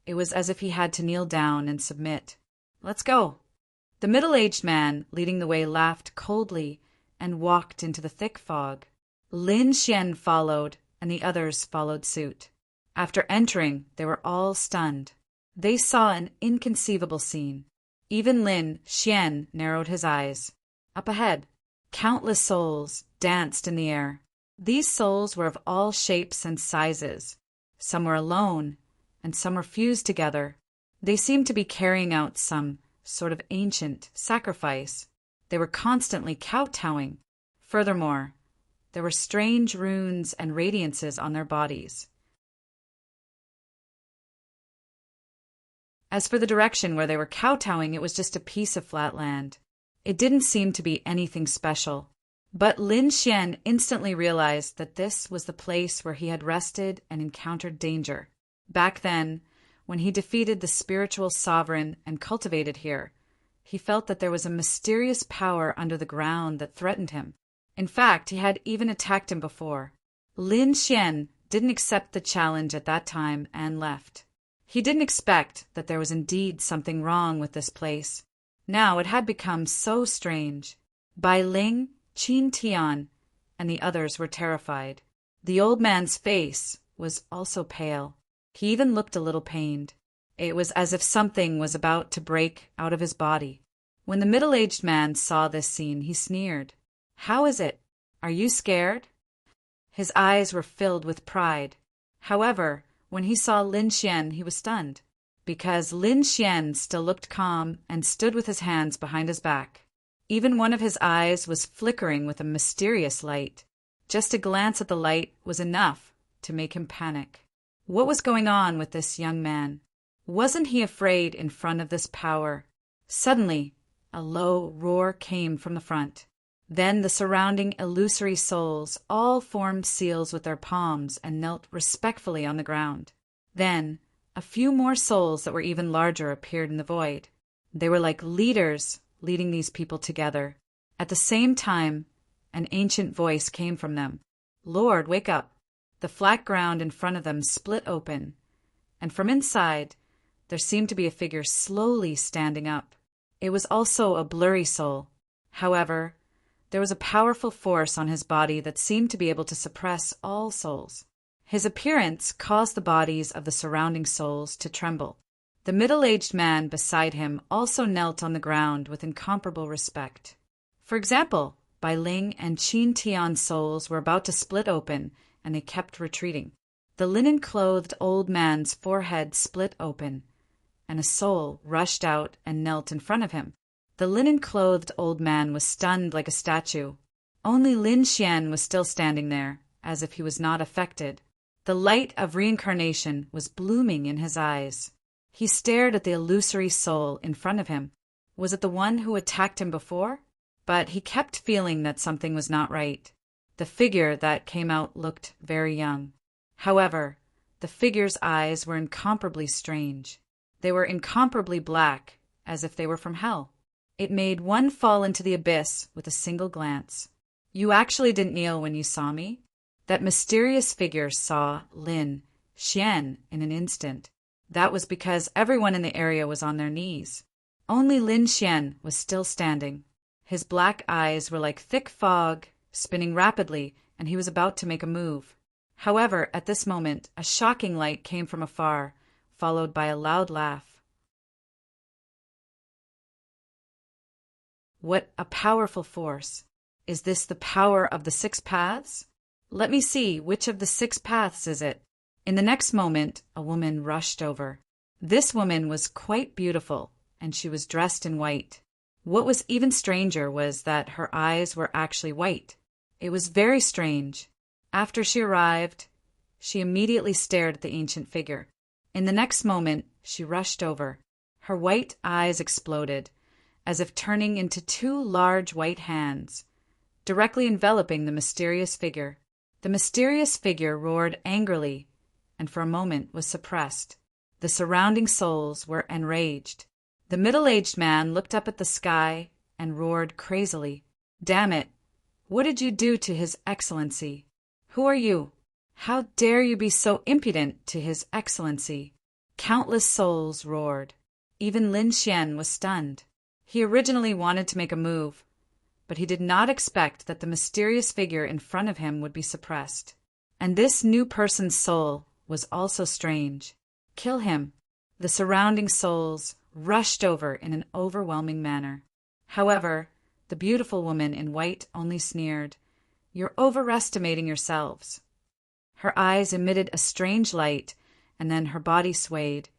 it was as if he had to kneel down and submit. "Let's go." The middle-aged man leading the way laughed coldly and walked into the thick fog. Lin Xian followed, and the others followed suit. After entering, they were all stunned. They saw an inconceivable scene. Even Lin Xian narrowed his eyes. Up ahead, countless souls danced in the air. These souls were of all shapes and sizes. Some were alone, and some were fused together. They seemed to be carrying out some sort of ancient sacrifice. They were constantly kowtowing. Furthermore, there were strange runes and radiances on their bodies. As for the direction where they were kowtowing, it was just a piece of flat land. It didn't seem to be anything special. But Lin Xian instantly realized that this was the place where he had rested and encountered danger. Back then, when he defeated the spiritual sovereign and cultivated here, he felt that there was a mysterious power under the ground that threatened him. In fact, he had even attacked him before. Lin Xian didn't accept the challenge at that time and left. He didn't expect that there was indeed something wrong with this place. Now it had become so strange. Bai Ling, Qin Tian, and the others were terrified. The old man's face was also pale. He even looked a little pained. It was as if something was about to break out of his body. When the middle-aged man saw this scene, he sneered. "How is it? Are you scared?" His eyes were filled with pride. However, when he saw Lin Xian, he was stunned, because Lin Xian still looked calm and stood with his hands behind his back. Even one of his eyes was flickering with a mysterious light. Just a glance at the light was enough to make him panic. What was going on with this young man? Wasn't he afraid in front of this power? Suddenly, a low roar came from the front. Then the surrounding illusory souls all formed seals with their palms and knelt respectfully on the ground. Then, a few more souls that were even larger appeared in the void. They were like leaders leading these people together. At the same time, an ancient voice came from them. "Lord, wake up." The flat ground in front of them split open, and from inside, there seemed to be a figure slowly standing up. It was also a blurry soul. However, there was a powerful force on his body that seemed to be able to suppress all souls. His appearance caused the bodies of the surrounding souls to tremble. The middle-aged man beside him also knelt on the ground with incomparable respect. For example, Bai Ling and Qin Tian's souls were about to split open, and they kept retreating. The linen-clothed old man's forehead split open, and a soul rushed out and knelt in front of him. The linen-clothed old man was stunned like a statue. Only Lin Xian was still standing there, as if he was not affected. The light of reincarnation was blooming in his eyes. He stared at the illusory soul in front of him. Was it the one who attacked him before? But he kept feeling that something was not right. The figure that came out looked very young. However, the figure's eyes were incomparably strange. They were incomparably black, as if they were from hell. It made one fall into the abyss with a single glance. "You actually didn't kneel when you saw me?" That mysterious figure saw Lin Xian in an instant. That was because everyone in the area was on their knees. Only Lin Xian was still standing. His black eyes were like thick fog, spinning rapidly, and he was about to make a move. However, at this moment, a shocking light came from afar, followed by a loud laugh. What a powerful force! Is this the power of the 6 paths? Let me see, which of the 6 paths is it? In the next moment, a woman rushed over. This woman was quite beautiful, and she was dressed in white. What was even stranger was that her eyes were actually white. It was very strange. After she arrived, she immediately stared at the ancient figure. In the next moment, she rushed over. Her white eyes exploded, as if turning into 2 large white hands, directly enveloping the mysterious figure. The mysterious figure roared angrily, and for a moment was suppressed. The surrounding souls were enraged. The middle-aged man looked up at the sky and roared crazily. "Damn it! What did you do to His Excellency? Who are you? How dare you be so impudent to His Excellency?" Countless souls roared. Even Lin Xian was stunned. He originally wanted to make a move, but he did not expect that the mysterious figure in front of him would be suppressed. And this new person's soul was also strange. Kill him. The surrounding souls rushed over in an overwhelming manner. However, the beautiful woman in white only sneered. "You're overestimating yourselves." Her eyes emitted a strange light, and then her body swayed,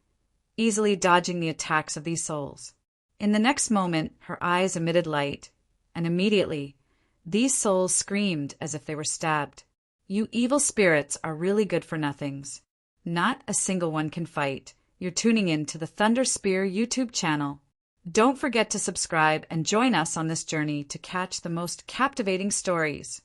easily dodging the attacks of these souls. In the next moment, her eyes emitted light, and immediately, These souls screamed as if they were stabbed. You evil spirits are really good for nothings. Not a single one can fight. You're tuning in to the Thunder Spear YouTube channel. Don't forget to subscribe and join us on this journey to catch the most captivating stories.